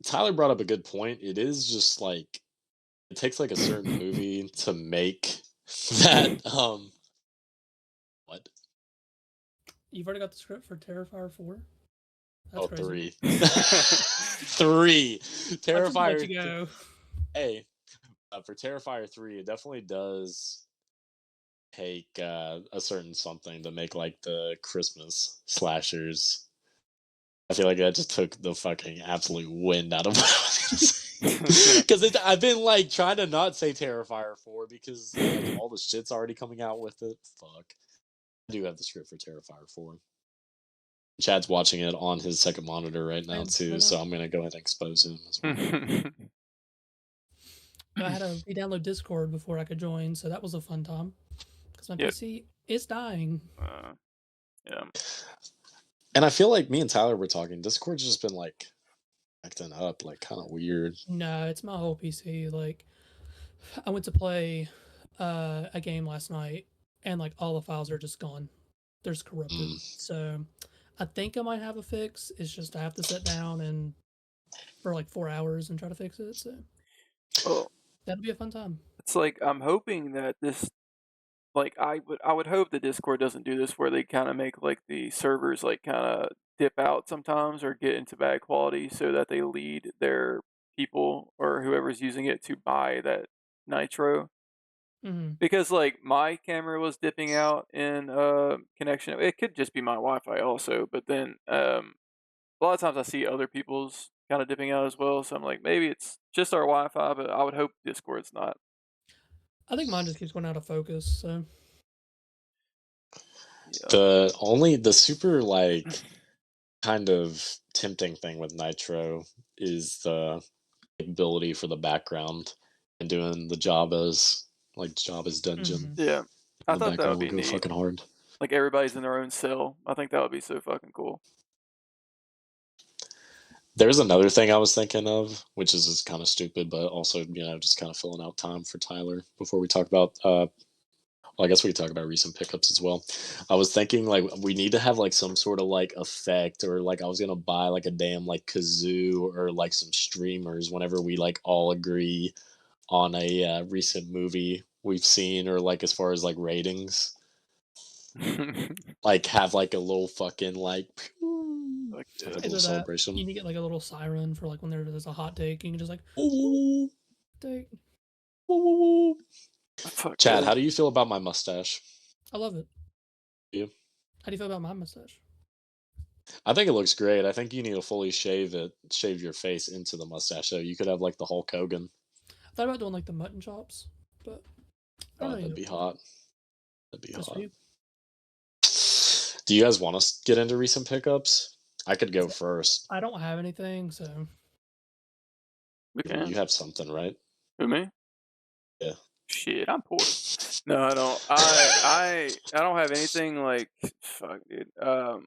Tyler brought up a good point. It is just like, it takes like a certain movie to make that. What? You've already got the script for Terrifier 4? That's crazy. 3. Terrifier. Let you go. Hey, for Terrifier 3, it definitely does take a certain something to make like the Christmas slashers. I feel like that just took the fucking absolute wind out of because I've been like trying to not say Terrifier 4 because like all the shit's already coming out with it. Fuck. I do have the script for Terrifier 4. Chad's watching it on his second monitor right now too, so I'm gonna go ahead and expose him as well. I had to re-download Discord before I could join, so that was a fun time. Because my PC is dying. Yeah. And I feel like me and Tyler were talking. Discord's just been like acting up, like kind of weird. No, it's my whole PC. Like, I went to play a game last night, and like all the files are just gone. They're just corrupted. So I think I might have a fix. It's just I have to sit down and for like 4 hours and try to fix it. So that'll be a fun time. It's like I'm hoping that this, like I would hope that Discord doesn't do this where they kind of make like the servers like kind of dip out sometimes or get into bad quality so that they lead their people or whoever's using it to buy that nitro. Because like my camera was dipping out in connection. It could just be my Wi-Fi also, but then a lot of times I see other people's kind of dipping out as well. So I'm like, maybe it's just our Wi-Fi, but I would hope Discord's not. I think mine just keeps going out of focus. So The super like kind of tempting thing with Nitro is the ability for the background and doing the Jabba's dungeon. Yeah. I The thought that would background will be go neat. fucking hard. Like everybody's in their own cell. I think that would be so fucking cool. There's another thing I was thinking of, which is just kind of stupid, but also, just kind of filling out time for Tyler before we talk about, I guess we could talk about recent pickups as well. I was thinking, like, we need to have, like, some sort of, like, effect, or, like, I was going to buy, like, a damn, like, kazoo or, like, some streamers whenever we, like, all agree on a recent movie we've seen, or, like, as far as, like, ratings. Like, have, like, a little fucking, like, Like, have, like, a Either little that, celebration. you need to get like a little siren for like when there's a hot take. You can just like Ooh, take. ooh. fuck Chad, yeah. how do you feel about my mustache? I love it. You? How do you feel about my mustache? I think it looks great. I think you need to fully shave your face into the mustache. So you could have like the Hulk Hogan. I thought about doing like the mutton chops, but I don't know. That'd be hot. That'd be Just for hot. you. Do you guys want to get into recent pickups? I could go first. I don't have anything, so We can. You have something, right? Who, me? Yeah. Shit, I'm poor. No, I don't. I don't have anything like fuck, dude. No,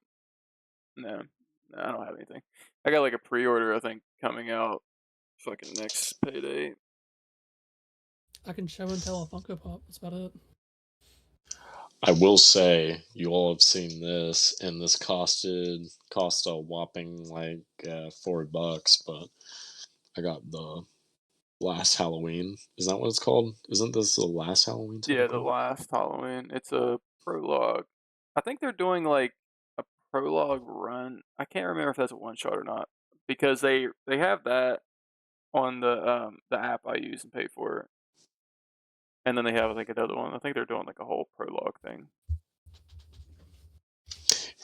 I don't have anything. I got like a pre-order, I think, coming out fucking next payday. I can show and tell a Funko Pop. That's about it. I will say you all have seen this, and this cost a whopping like $4, but I got the last Halloween. Is that what it's called? Isn't this the last Halloween? Yeah, the Technically? last Halloween. It's a prologue. I think they're doing like a prologue run. I can't remember if that's a one shot or not because they have that on the app I use and pay for, and then they have like another one. I think they're doing like a whole prologue thing.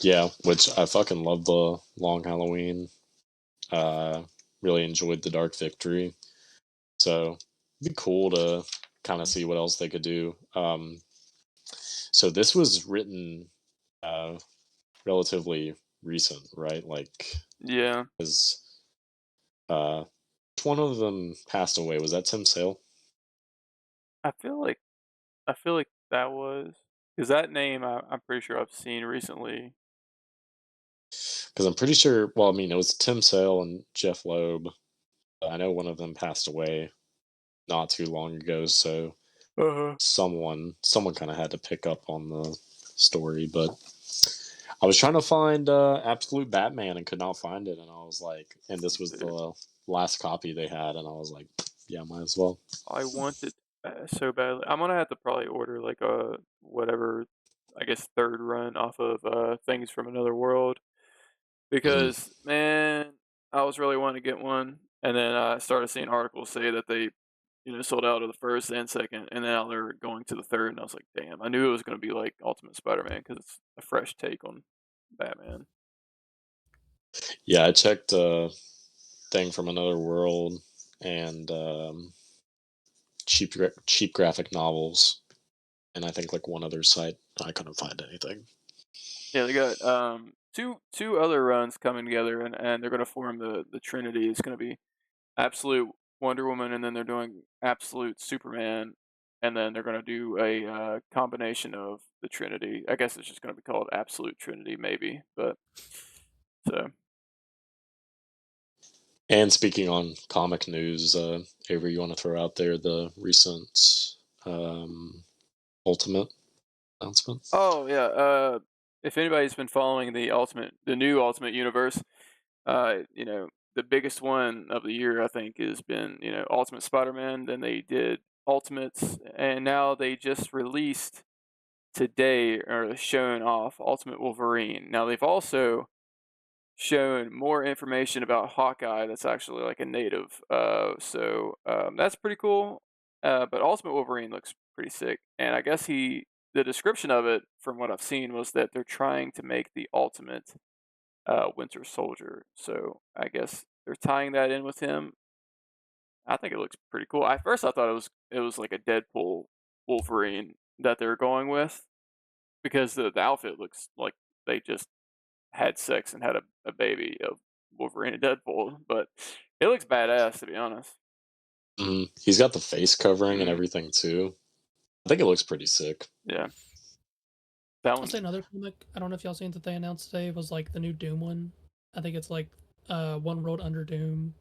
Yeah, which I fucking love the Long Halloween. Really enjoyed the Dark Victory. So it'd be cool to kind of see what else they could do. So this was written relatively recent, right? Like, Yeah, is which one of them passed away? Was that Tim Sale? I feel like that was because that name I'm pretty sure I've seen recently. Because I'm pretty sure. Well, I mean, it was Tim Sale and Jeff Loeb. I know one of them passed away not too long ago, so someone kind of had to pick up on the story. But I was trying to find Absolute Batman and could not find it, and I was like, and this was Dude, the last copy they had, and I was like, yeah, might as well. I want it so badly. I'm gonna have to probably order like a whatever, I guess third run off of Things from Another World Mhm. because man, I was really wanting to get one, and then I started seeing articles say that they, sold out of the first and second, and now they're going to the third, and I was like, damn, I knew it was gonna be like Ultimate Spider-Man because it's a fresh take on Batman. Yeah, I checked Thing from Another World and cheap graphic novels, and I think like one other site. I couldn't find anything. Yeah, they got two other runs coming together, and they're gonna form the Trinity. It's gonna be Absolute Wonder Woman, and then they're doing Absolute Superman, and then they're gonna do a combination of the Trinity. I guess it's just gonna be called Absolute Trinity, maybe. But so And speaking on comic news, Avery, you want to throw out there the recent Ultimate announcement? oh yeah, if anybody's been following the new Ultimate Universe, the biggest one of the year I think has been Ultimate Spider-Man. Then they did Ultimates, and now they just released today or shown off Ultimate Wolverine. Now they've also shown more information about Hawkeye that's actually like a native. So that's pretty cool. But Ultimate Wolverine looks pretty sick, and I guess the description of it, from what I've seen, was that they're trying to make the ultimate Winter Soldier. So I guess they're tying that in with him. I think it looks pretty cool. At first, I thought it was like a Deadpool Wolverine that they're going with, because the outfit looks like they just had sex and had a baby of Wolverine and Deadpool, but it looks badass, to be honest. He's got the face covering and Mm, everything too. I think it looks pretty sick. yeah, that I'll say one's another comic. I don't know if y'all seen that they announced today was like the new Doom one. I think it's like One World Under Doom.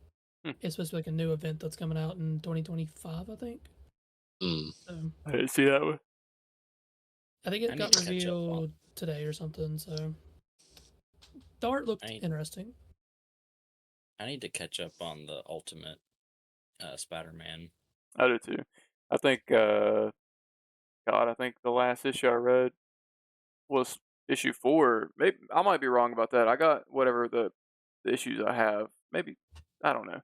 hmm, It's supposed to be like a new event that's coming out in 2025, I think. Mm. So I didn't see that one. I think I it need got to catch up on. revealed today or something. So the art looked I need, interesting. I need to catch up on the Ultimate Spider-Man. I do too. I think, God, I think the last issue I read was issue 4. Maybe I might be wrong about that. I got whatever the issues I have. Maybe I don't know.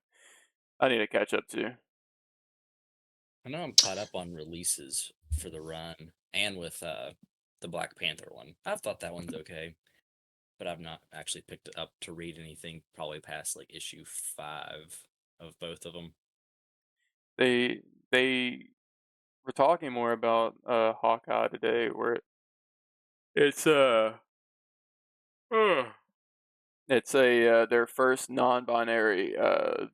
I need to catch up too. I know I'm caught up on releases for the run and with the Black Panther one. I've thought that one's okay, but I've not actually picked it up to read anything probably past like issue 5 of both of them. They were talking more about Hawkeye today, where it's uh, it's a their first non-binary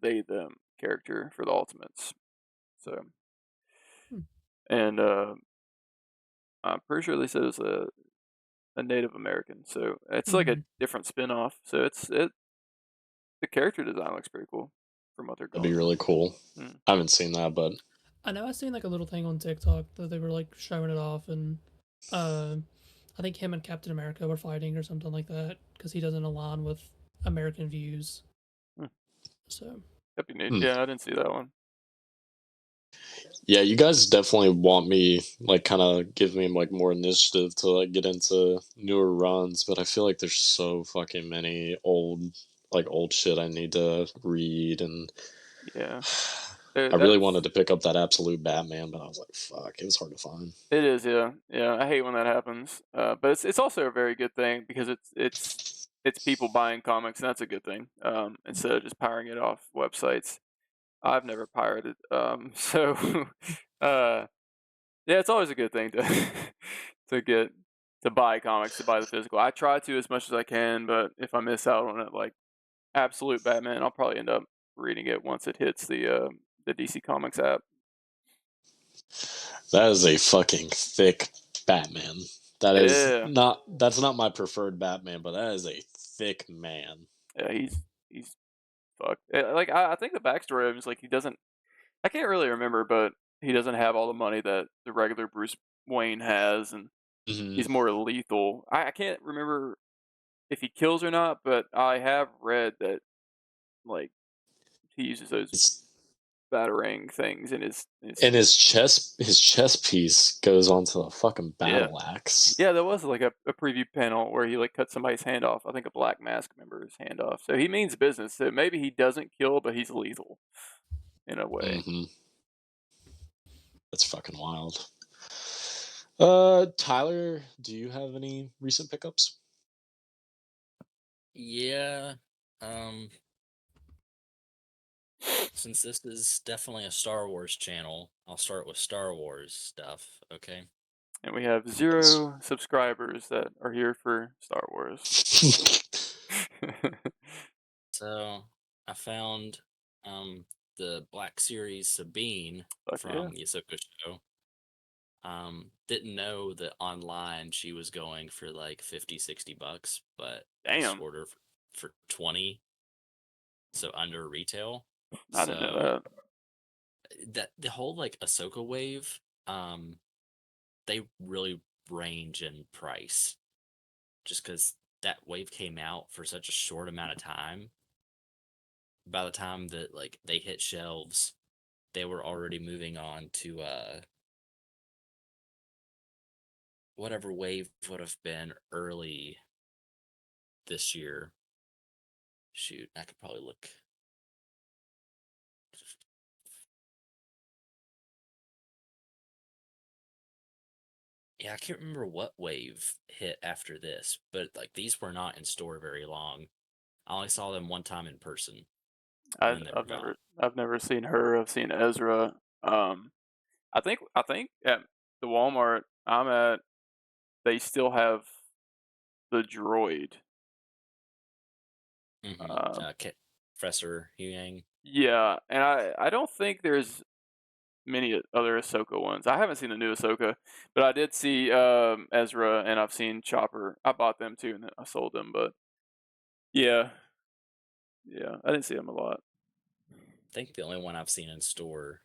they them character for the Ultimates. So Hmm. and I'm pretty sure they said it was a Native American. So it's like a different spin-off. So the character design looks pretty cool from what they're That'd be going really cool. for. Mm. I haven't seen that, but I know I seen like a little thing on TikTok that they were like showing it off, and uh, I think him and Captain America were fighting or something like that because he doesn't align with American views. Hmm. So That'd be neat. Hmm. Yeah, I didn't see that one. yeah, you guys definitely want me like kind of give me like more initiative to like get into newer runs, but I feel like there's so fucking many old shit I need to read, and Yeah, I really that's wanted to pick up that Absolute Batman, but I was like, fuck, it was hard to find. it is. Yeah, yeah. I hate when that happens. But it's also a very good thing because it's people buying comics, and that's a good thing. Instead of just pirating it off websites. I've never pirated. So yeah, it's always a good thing to to buy comics, to buy the physical. I try to as much as I can, but if I miss out on it, like Absolute Batman, I'll probably end up reading it once it hits the DC Comics app. That is a fucking thick Batman. Yeah, That's not my preferred Batman, but that is a thick man. yeah, he's fucked. Like I think the backstory of him is like he doesn't. I can't really remember, but he doesn't have all the money that the regular Bruce Wayne has, and Hmm. he's more lethal. I can't remember if he kills or not, but I have read that like he uses those It's, batarang things in his and his chest piece goes onto a fucking yeah. battle axe. Yeah, there was like a preview panel where he like cut somebody's hand off. I think a Black Mask member's hand off. So he means business. So maybe he doesn't kill, but he's lethal in a way. Hmm. That's fucking wild. Tyler, do you have any recent pickups? Yeah. Um, since this is definitely a Star Wars channel, I'll start with Star Wars stuff, okay? And we have Yes. 0 subscribers that are here for Star Wars. So I found the Black Series Sabine Fuck yeah. from the Ahsoka show. Didn't know that online she was going for like 50, $60, but I Damn. scored her for 20, so under retail. I didn't know So that. the whole like Ahsoka wave, they really range in price just because that wave came out for such a short amount of time. By the time that like they hit shelves, they were already moving on to whatever wave would have been early this year. Shoot, I could probably look. Yeah, I can't remember what wave hit after this, but like these were not in store very long. I only saw them one time in person, and then they were gone. I've never seen her. I've seen Ezra. I think at the Walmart I'm at, they still have the droid. Mm-hmm. Um, Professor Huyang. yeah, and I don't think there's many other Ahsoka ones. I haven't seen the new Ahsoka, but I did see Ezra, and I've seen Chopper. I bought them too, and then I sold them. But yeah, yeah, I didn't see them a lot. I think the only one I've seen in store.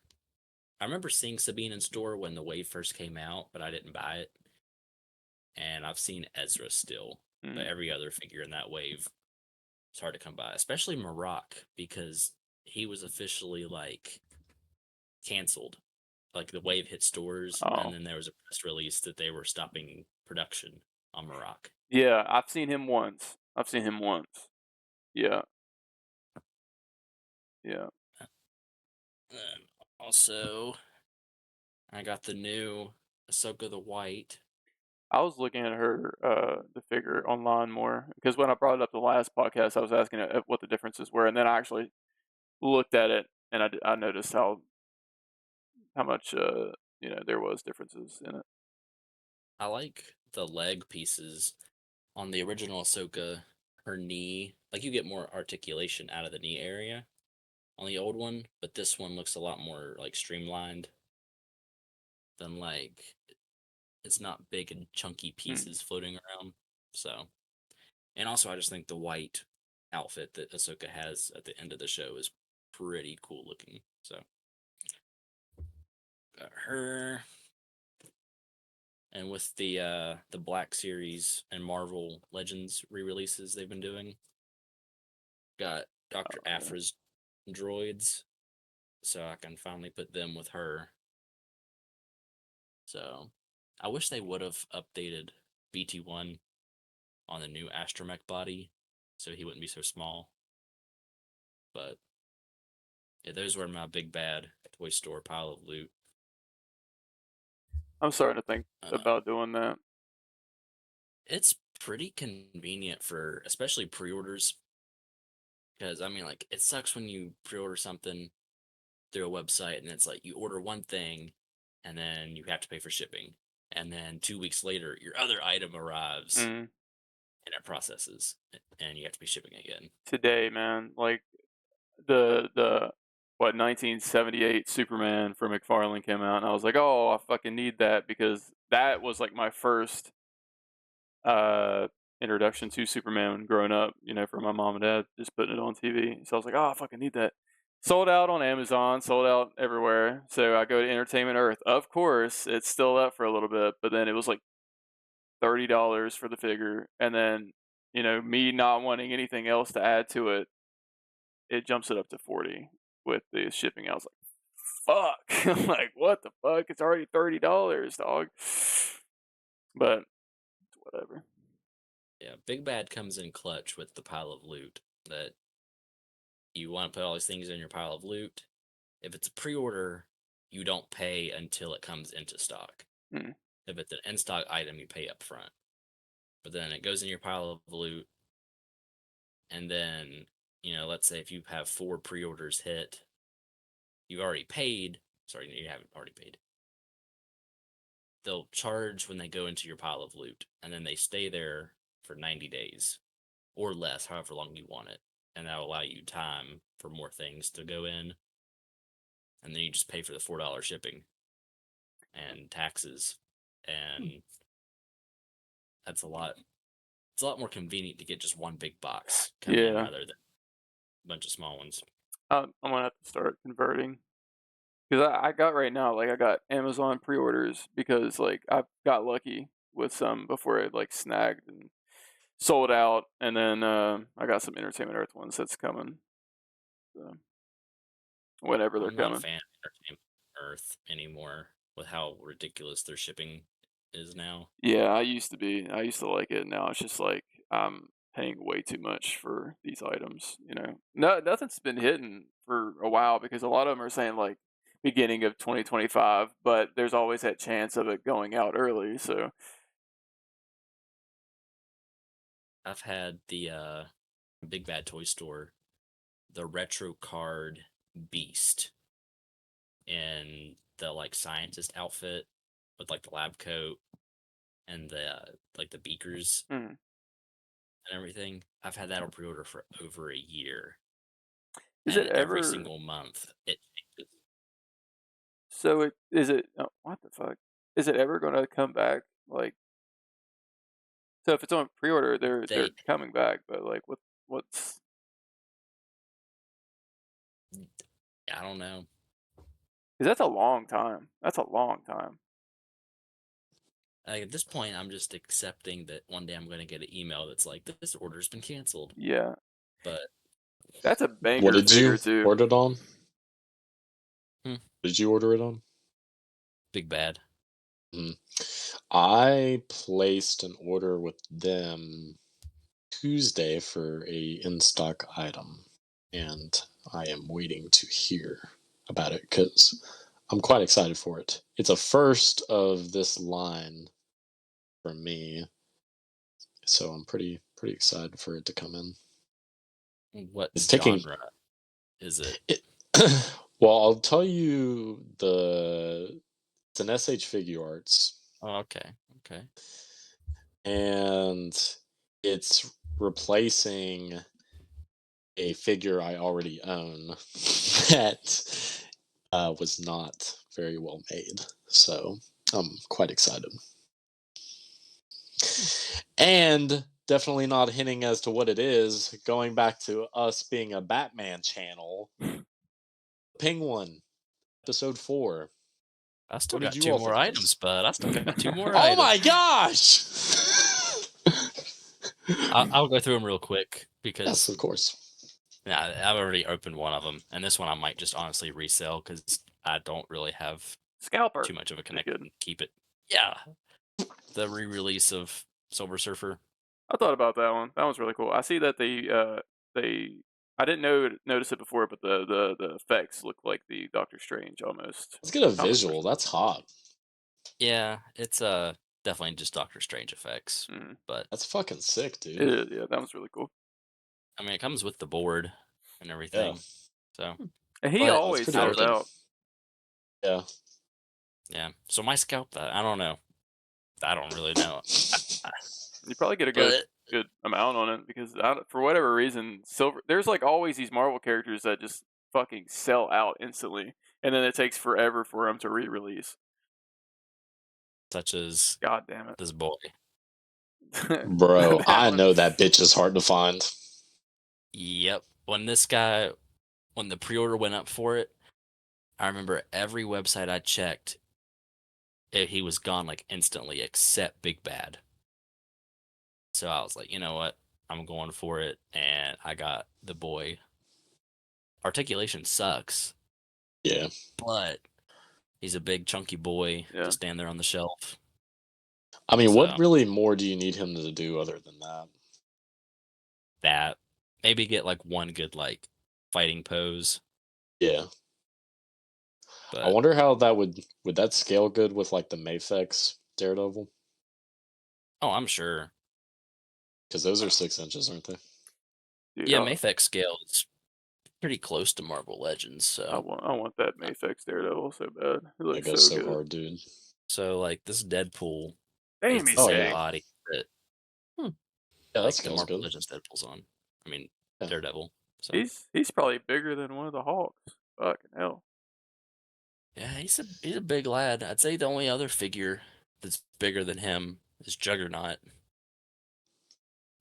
I remember seeing Sabine in store when the wave first came out, but I didn't buy it. And I've seen Ezra still, but Mm. every other figure in that wave, it's hard to come by, especially Maroc, because he was officially like canceled. Like the wave hit stores, and Oh, then there was a press release that they were stopping production on Maroc. yeah, I've seen him once. I've seen him once. Yeah, yeah. And also, I got the new Ahsoka the White. I was looking at her the figure online more because when I brought it up the last podcast, I was asking what the differences were, and then I actually looked at it and I noticed how much there was differences in it. I like the leg pieces on the original Ahsoka. Her knee, like you get more articulation out of the knee area on the old one, but this one looks a lot more like streamlined than like it's not big and chunky Mm. pieces floating around. So, and also I just think the white outfit that Ahsoka has at the end of the show is pretty cool looking. So, got her. And with the Black Series and Marvel Legends re-releases they've been doing, got Dr. Oh, yeah. Aphra's droids, so I can finally put them with her. So I wish they would have updated BT1 on the new astromech body so he wouldn't be so small. But yeah, those were my big bad toy store pile of loot. I'm starting to think Uh, about doing that. it's pretty convenient for especially pre-orders because I mean like it sucks when you pre-order something through a website and it's like you order one thing and then you have to pay for shipping and then 2 weeks later your other item arrives Mm. and it processes and you have to be shipping again. Today, man, like the what 1978 Superman from McFarlane came out, and I was like, oh, I fucking need that because that was like my first uh introduction to Superman growing up, from my mom and dad just putting it on TV. So I was like, oh, I fucking need that. Sold out on Amazon, sold out everywhere. So I go to Entertainment Earth. Of course, it's still up for a little bit, but then it was like $30 for the figure, and then me not wanting anything else to add to it, it jumps it up to 40 with the shipping. I was like, fuck. I'm like, what the fuck? It's already $30, dog. But whatever. Yeah, Big Bad comes in clutch with the pile of loot that you want to put all these things in your pile of loot. If it's a pre-order, you don't pay until it comes into stock. Mm. If it's an in-stock item, you pay up front. But then it goes in your pile of loot, and then, let's say if you have 4 pre-orders hit, you've already paid. Sorry, you haven't already paid. They'll charge when they go into your pile of loot, and then they stay there for 90 days or less, however long you want it. And that'll allow you time for more things to go in. And then you just pay for the $4 shipping and taxes. And that's a lot. It's a lot more convenient to get just one big box come in Yeah. rather than a bunch of small ones. I'm gonna have to start converting because I got right now, like I got Amazon pre-orders because like I got lucky with some before it like snagged and sold out, and then I got some Entertainment Earth ones that's coming. So whenever they're I'm not a coming. fan of Entertainment Earth anymore with how ridiculous their shipping is now. Yeah, I used to be. I used to like it. Now it's just like I'm paying way too much for these items. No, nothing's been hidden for a while because a lot of them are saying like beginning of 2025, but there's always that chance of it going out early. So I've had the Big Bad Toy Store, the retro card Beast in the like scientist outfit with like the lab coat and the like the beakers Mm. and everything. I've had that on pre-order for over a year, Is and it every ever single month it changes. so it is it oh, what the fuck? Is it ever gonna come back? Like so if it's on pre-order, they're They, coming back, but like what's I don't know. 'cause that's a long time. That's a long time. Like, at this point, I'm just accepting that one day I'm going to get an email that's like, this order's been canceled. Yeah. But That's a What banger did you figure too. order it on? Hmm. Did you order it on? Big Bad. I placed an order with them Tuesday for a in-stock item, and I am waiting to hear about it because I'm quite excited for it. It's a first of this line for me, so I'm pretty excited for it to come in. What It's taking genre is it? it. Well, I'll tell you it's an SH Figure Arts, Oh, okay. Okay. and it's replacing a figure I already own that was not very well made. So I'm quite excited. And definitely not hinting as to what it is, going back to us being a Batman channel, Penguin, episode 4. I still What did got you 2 all more think of items, this? bud. I still got 2 more Oh items. my gosh! I'll go through them real quick Yes, because of course. yeah, I've already opened one of them, and this one I might just honestly resell because I don't really have Scalper. too much of a Is connection good. to keep it. Yeah, the re-release of Silver Surfer. I thought about that one. That one's really cool. I see that they I didn't notice it before, but the effects look like the Doctor Strange almost. Let's get a comic visual. version. That's hot. Yeah, it's definitely just Doctor Strange effects, Mm. but That's fucking sick, dude. It is, yeah, that one's really cool. I mean it comes with the board and everything. So, And he but That's always pretty sells wicked. out. Yeah. yeah, so my scalp that I don't know. I don't really know. You probably get a But good amount on it because for whatever reason, there's like always these Marvel characters that just fucking sell out instantly, and then it takes forever for them to re-release. such as God damn this boy. it, Bro, that I one. know that bitch is hard to find. Yep. When the pre-order went up for it, I remember every website I checked, he was gone like instantly, except Big Bad. So I was like, you know what? I'm going for it, and I got the boy. Articulation sucks, Yeah. but he's a big chunky boy Yeah. to stand there on the shelf. I mean, what So- really more do you need him to do other than that? That maybe get like one good like fighting pose. Yeah. But I wonder how that would that scale good with like the Mafex Daredevil? oh, I'm sure. Because those are 6 inches, aren't they? Dude, Yeah, I, Mafex scale is pretty close to Marvel Legends. So I want that Mafex Daredevil so bad. It It looks goes so so good. hard, dude. So like this Deadpool Damn, is the he's Oh, same yeah. body that Yeah, that like the scale's Marvel good. Legends Deadpool's on. I mean Yeah. Daredevil. So He's probably bigger than one of the Hawks. Fucking hell. yeah, he's a big lad. I'd say the only other figure that's bigger than him is Juggernaut.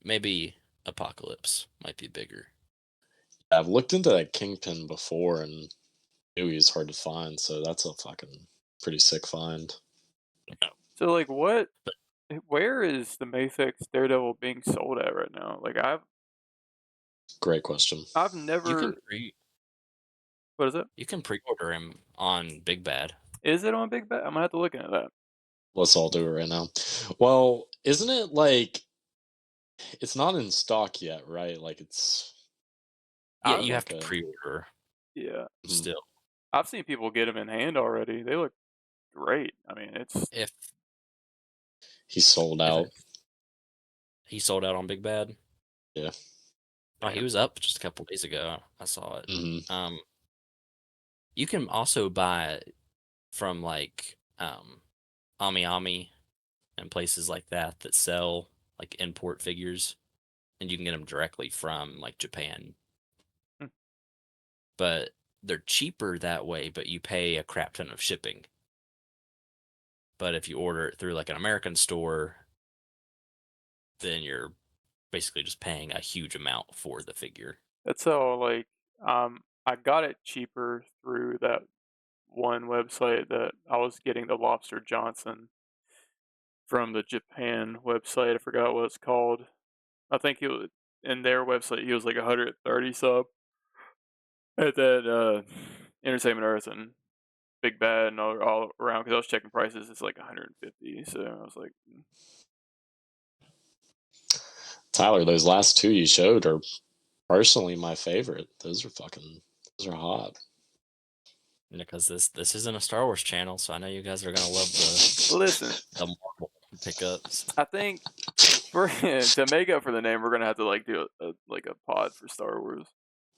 Maybe Apocalypse might be bigger. I've looked into that Kingpin before and knew he was hard to find, so that's a fucking pretty sick find. So like, where is the Mafex Daredevil being sold at right now? Like Great question. I've You can never. What is it? you can pre-order him on Big Bad. Is it on Big Bet? I'm gonna have to look into that. Let's all do it right now. Well, isn't it like it's not in stock yet, right? Like it's Yeah, I- you have to like a- pre-order Yeah, Mhm. still. I've seen people get them in hand already. They look great. I mean, it's If he's sold if out. he sold out on Big Bad. Yeah. Oh, he was up just a couple days ago. I saw it. hmm You can also buy from like Ami and places like that that sell like import figures, and you can get them directly from like Japan. Hmm. But they're cheaper that way, but you pay a crap ton of shipping. But if you order it through like an American store, then you're basically just paying a huge amount for the figure. That's how like I got it cheaper through that one website that I was getting the Lobster Johnson from the Japan website. I forgot what it's called. I think it was in their website. He was like 130 sub, and then Entertainment Earth and Big Bad and all around because I was checking prices. It's like 150. So I was like, Tyler, those last two you showed are personally my favorite. Those are hot. Because this isn't a Star Wars channel, so I know you guys are gonna love the listen, Marvel pickups. I think for to make up for the name, we're gonna have to like do a pod for Star Wars.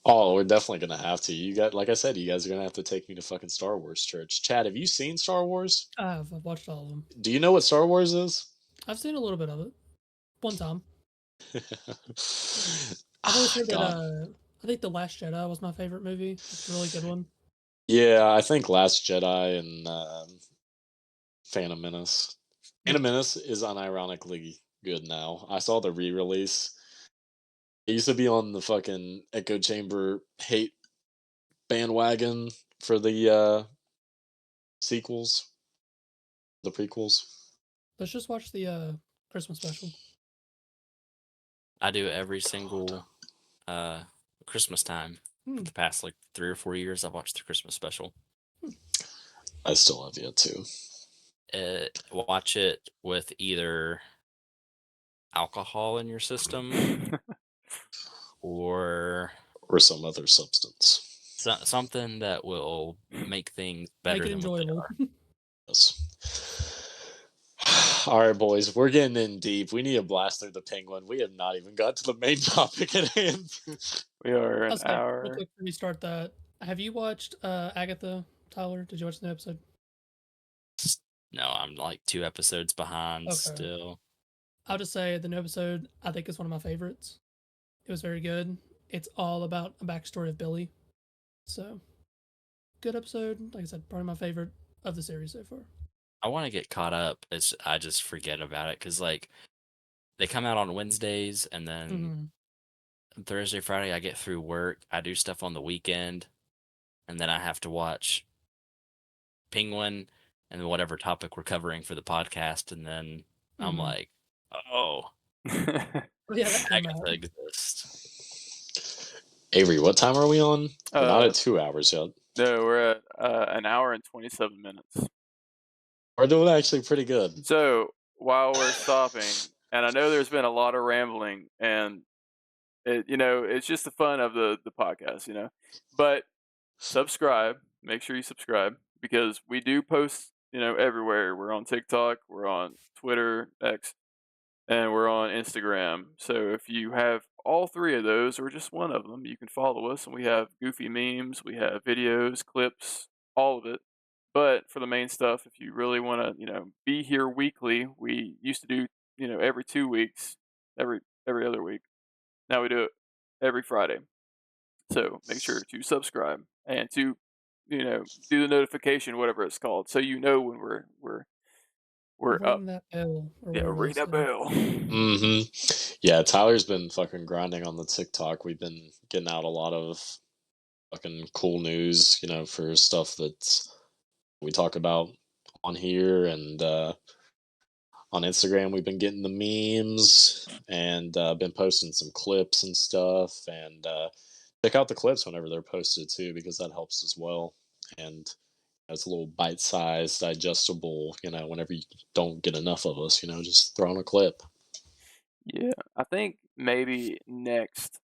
Oh, we're definitely gonna have to. You got, like I said, you guys are gonna have to take me to fucking Star Wars church. Chad, have you seen Star Wars? I've watched all of them. Do you know what Star Wars is? I've seen a little bit of it. One time. I've always Ah, heard that. God. I think The Last Jedi was my favorite movie. It's a really good one. Yeah, I think Last Jedi and Phantom Menace. Phantom Menace is unironically good now. I saw the re-release. It used to be on the fucking echo chamber hate bandwagon for the sequels, the prequels. Let's just watch the Christmas special. I do every single Christmas time. For the past like 3 or 4 years, I've watched the Christmas special. I still have yet to. Watch it with either alcohol in your system or some other substance. something that will make things better Make it than what they enjoyable. are. Yes. All right, boys, we're getting in deep. We need to blast through the penguin. We have not even got to the main topic at hand. We are an I'll say real hour. quick before we start that. Have you watched Agatha, Tyler? Did you watch the episode? No, I'm like 2 episodes behind Okay. still. I'll just say the new episode, I think, is one of my favorites. It was very good. It's all about a backstory of Billy. So, good episode. Like I said, probably my favorite of the series so far. I want to get caught up. I just forget about it because like they come out on Wednesdays and then Thursday, Friday I get through work. I do stuff on the weekend, and then I have to watch Penguin and whatever topic we're covering for the podcast, and then I'm like, oh, Yeah, that came Agatha out. exists. Avery, what time are we on? We're not at 2 hours yet. No, we're at an hour and 27 minutes. We're doing actually pretty good. So while we're stopping, and I know there's been a lot of rambling, and it's just the fun of the podcast, But subscribe. Make sure you subscribe because we do post, everywhere. We're on TikTok, we're on Twitter, X, and we're on Instagram. So if you have all three of those or just one of them, you can follow us. And we have goofy memes, we have videos, clips, all of it. But for the main stuff, if you really want to, be here weekly, we used to do, every 2 weeks, every other week. Now we do it every Friday. So make sure to subscribe and to, do the notification, whatever it's called, so when we're up. Ring that bell. Or Yeah, whatever ring they that say. bell. Yeah, Tyler's been fucking grinding on the TikTok. We've been getting out a lot of fucking cool news, for stuff that we talk about on here, and on Instagram we've been getting the memes and been posting some clips and stuff, and check out the clips whenever they're posted too, because that helps as well. And it's a little bite-sized, digestible, whenever you don't get enough of us, just throw on a clip. Yeah, I think maybe next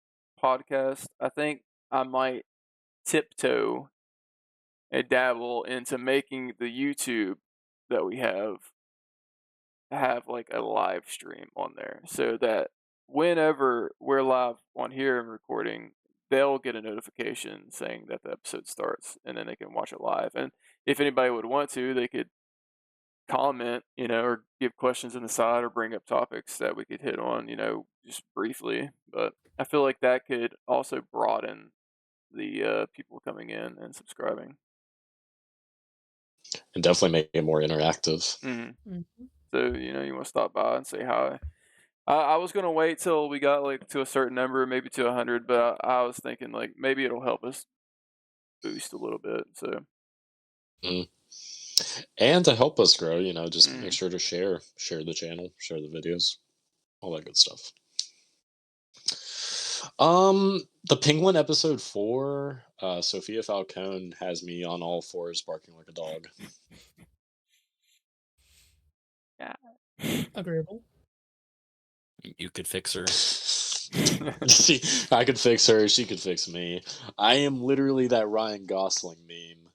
podcast, I think I might tiptoe and dabble into making the YouTube that we have like a live stream on there so that whenever we're live on here and recording, they'll get a notification saying that the episode starts and then they can watch it live. And if anybody would want to, they could comment, or give questions in the side or bring up topics that we could hit on, just briefly. But I feel like that could also broaden the people coming in and subscribing. And definitely make it more interactive. Hmm. So you want to stop by and say hi. I was gonna wait till we got like to a certain number, maybe to 100, but I was thinking like maybe it'll help us boost a little bit. So Mm. And to help us grow, just make mm. sure to share the channel, share the videos, all that good stuff. The Penguin episode 4, Sophia Falcone has me on all fours barking like a dog. Yeah. Agreeable. You could fix her. I could fix her, she could fix me. I am literally that Ryan Gosling meme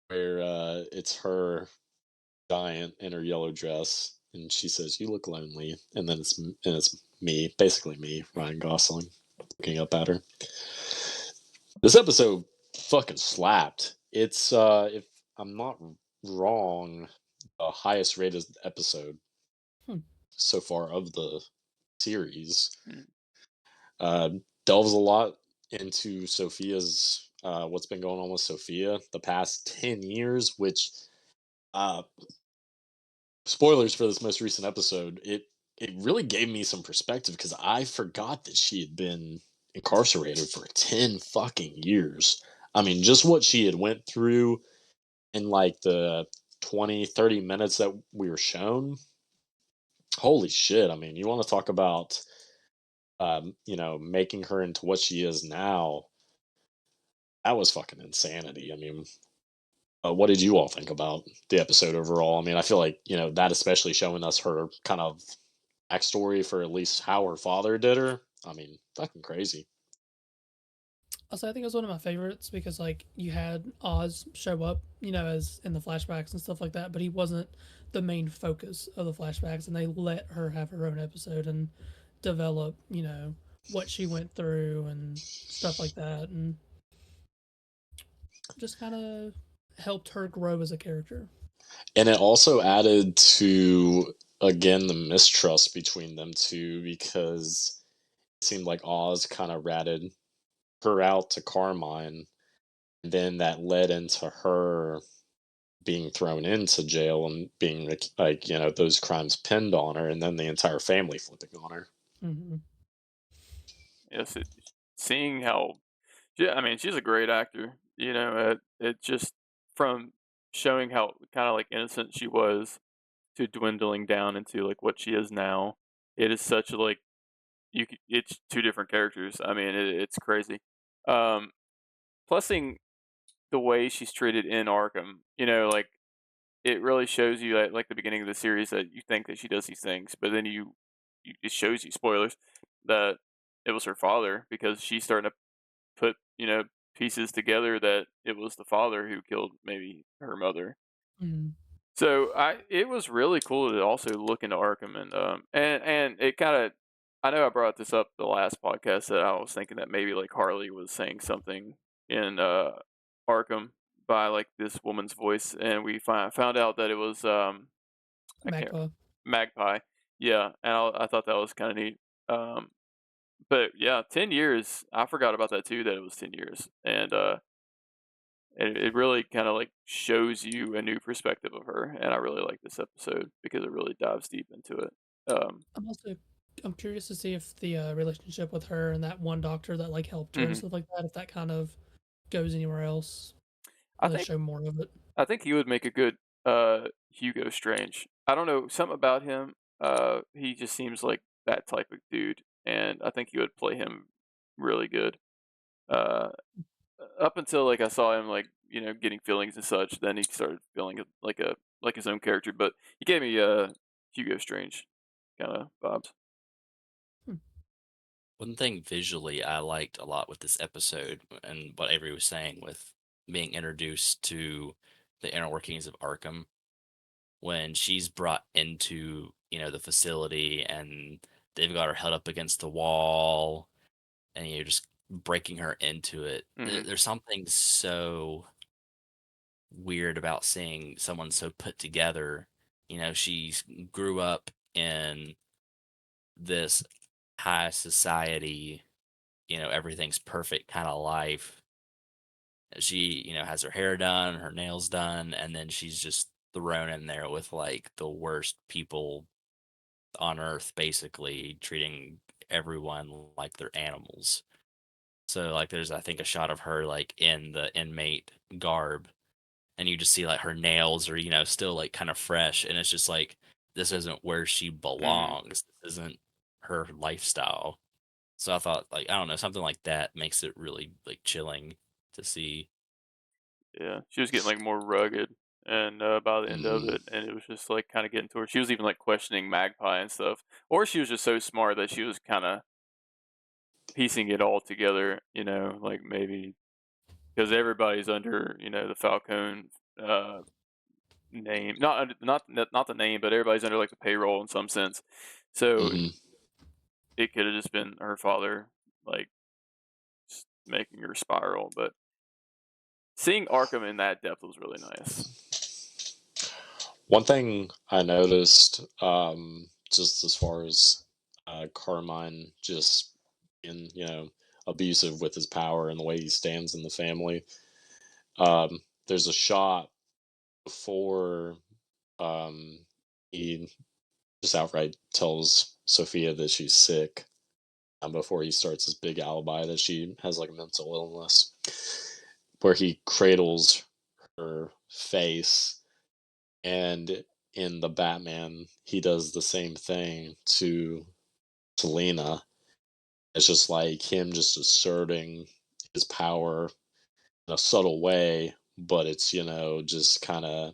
where it's her giant in her yellow dress and she says, "You look lonely," and then it's me, basically me, Ryan Gosling, looking up at her. This episode fucking slapped. It's if I'm not wrong, the highest rated episode Hmm. so far of the series. Mm. Delves a lot into Sophia's what's been going on with Sophia the past 10 years, which uh spoilers for this most recent episode, it really gave me some perspective because I forgot that she had been incarcerated for 10 fucking years. I mean, just what she had went through in like the 20-30 minutes that we were shown. Holy shit. I mean, you want to talk about making her into what she is now. That was fucking insanity. I mean, what did you all think about the episode overall? I mean, I feel like, that especially showing us her kind of backstory for at least how her father did her. I mean, fucking crazy. Also, I think it was one of my favorites because like you had Oz show up, as in the flashbacks and stuff like that, but he wasn't the main focus of the flashbacks, and they let her have her own episode and develop, what she went through and stuff like that, and just kind of helped her grow as a character. And it also added to, again, the mistrust between them two because it seemed like Oz kind of ratted her out to Carmine. And then that led into her being thrown into jail and being like, those crimes pinned on her, and then the entire family flipping on her. Mm-hmm. Yes, seeing how, yeah, I mean, she's a great actor. It just from showing how kind of like innocent she was to dwindling down into like what she is now. It is such a like it's two different characters. I mean, it's crazy. Um, Plusing the way she's treated in Arkham, like it really shows you at like the beginning of the series that you think that she does these things, but then it shows you, spoilers, that it was her father because she's starting to put pieces together that it was the father who killed maybe her mother. Mm-hmm. So it was really cool to also look into Arkham and it kind of, I know I brought this up the last podcast that I was thinking that maybe like Harley was saying something in Arkham by like this woman's voice, and we found out that it was I can't Magpie. Magpie, yeah, and I thought that was kind of neat. Um, but yeah, 10 years, I forgot about that too, that it was 10 years, and it really kind of like shows you a new perspective of her, and I really like this episode because it really dives deep into it. I'm also I'm curious to see if the relationship with her and that one doctor that like helped her and Mhm. stuff like that, if that kind of goes anywhere else, I if they think show more of it. I think he would make a good Hugo Strange. I don't know, something about him. He just seems like that type of dude, and I think he would play him really good. Uh, Up until like I saw him like getting feelings and such, then he started feeling like his own character. But he gave me Hugo Strange kind of vibes. Hmm. One thing visually I liked a lot with this episode, and what Avery was saying with being introduced to the inner workings of Arkham, when she's brought into, the facility and they've got her held up against the wall and you're just breaking her into it. Hmm. There's something so weird about seeing someone so put together she grew up in this high society, everything's perfect kind of life. She, has her hair done, her nails done, and then she's just thrown in there with like the worst people on earth, basically treating everyone like they're animals. So like there's I think a shot of her like in the inmate garb, and you just see like her nails are, still like kind of fresh, and it's just like this isn't where she Mm, belongs. This isn't her lifestyle. So I thought, like, I don't know, something like that makes it really like chilling to see. yeah, she was getting like more rugged, and by the end of Mm, it, and it was just like kind of getting to her. She was even like questioning Magpie and stuff, or she was just so smart that she was kind of piecing it all together. Like maybe because everybody's under the Falcone name, not not the name, but everybody's under like the payroll in some sense. So hmm. it could have just been her father, like just making her spiral. But seeing Arkham in that depth was really nice. One thing I noticed, just as far as Carmine just being, abusive with his power and the way he stands in the family. There's a shot before he just outright tells Sophia that she's sick, before he starts his big alibi that she has like a mental illness, where he cradles her face. And in the Batman, he does the same thing to Selena. It's just like him just asserting his power in a subtle way, but it's, just kind of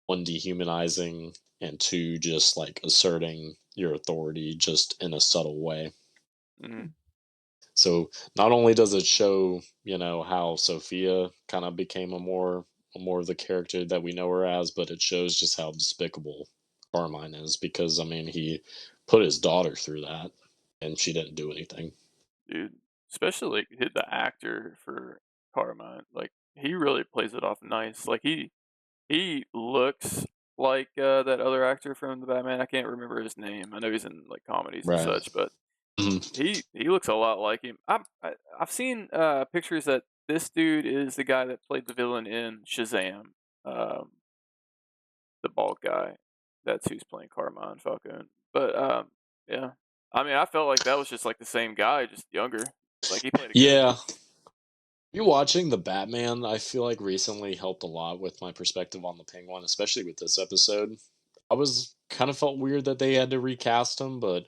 one, dehumanizing, and two, just like asserting your authority just in a subtle way. Mm, So not only does it show, how Sophia kind of became a more of the character that we know her as, but it shows just how despicable Carmine is, because I mean he put his daughter through that and she didn't do anything. dude, especially like the actor for Carmine, like he really plays it off nice. Like he looks like that other actor from the Batman. I can't remember his name. I know he's in like comedies and Right. such, but Mhm. he looks a lot like him. I've seen pictures that this dude is the guy that played the villain in Shazam, um, the bald guy. That's who's playing Carmine Falcone. But yeah, I mean, I felt like that was just like the same guy, just younger. Like he played it good. Yeah. You watching the Batman, I feel like recently helped a lot with my perspective on the Penguin, especially with this episode. I was kind of felt weird that they had to recast him, but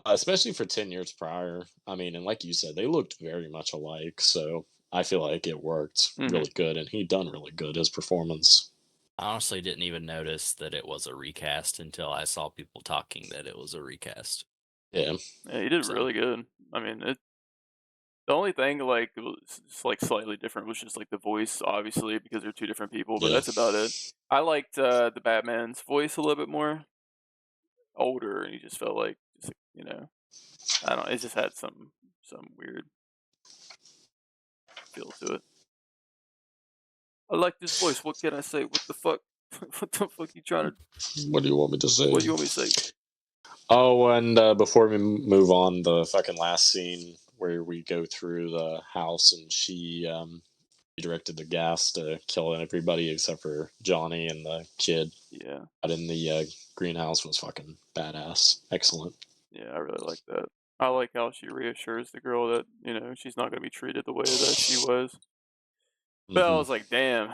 especially for 10 years prior. I mean, and like you said, they looked very much alike. So I feel like it worked Hmm. really good, and he done really good his performance. I honestly didn't even notice that it was a recast until I saw people talking that it was a recast. Yeah. Yeah, he did So really good. I mean, the only thing like was just, like slightly different was just like the voice, obviously, because they're two different people. But Yeah. that's about it. I liked the Batman's voice a little bit more older, and he just felt like just, I don't. It just had some weird feel to it. I like this voice. What can I say? What the fuck? What the fuck you trying to? What do you want me to say? What do you want me to say? Oh, and before we move on, the fucking last scene where we go through the house and she redirected the gas to kill everybody except for Johnny and the kid Yeah, out in the greenhouse was fucking badass. Excellent. yeah, I really like that. I like how she reassures the girl that she's not gonna be treated the way that she was. But I Hmm. was like, damn,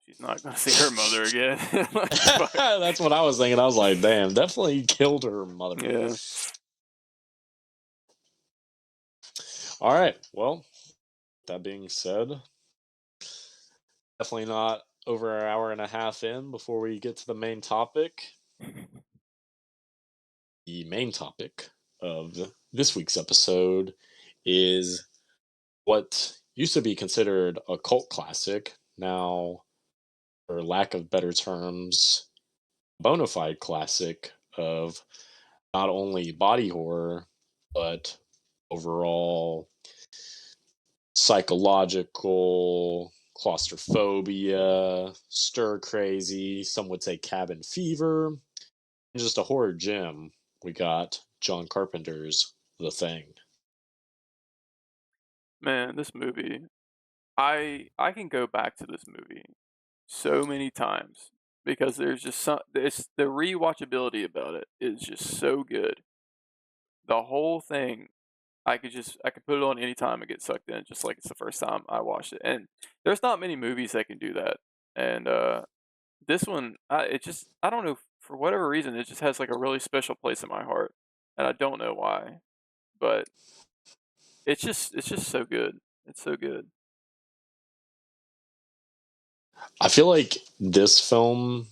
she's not gonna see her mother again. Like, fuck. That's what I was thinking. I was like, damn, definitely killed her mother. Yeah. All right. Well, that being said, definitely not over an hour and a half in before we get to the main topic. The main topic of this week's episode is what used to be considered a cult classic, now, for lack of better terms, bona fide classic of not only body horror, but overall psychological claustrophobia, stir crazy, some would say cabin fever, and just a horror gem. We got John Carpenter's The Thing. Man, this movie, I can go back to this movie so many times because there's just it's the rewatchability about it is just so good. The whole thing, I could put it on anytime and get sucked in, just like it's the first time I watched it. And there's not many movies that can do that. And this one, I don't know, for whatever reason, it just has like a really special place in my heart, and I don't know why, but it's just so good. It's so good. I feel like this film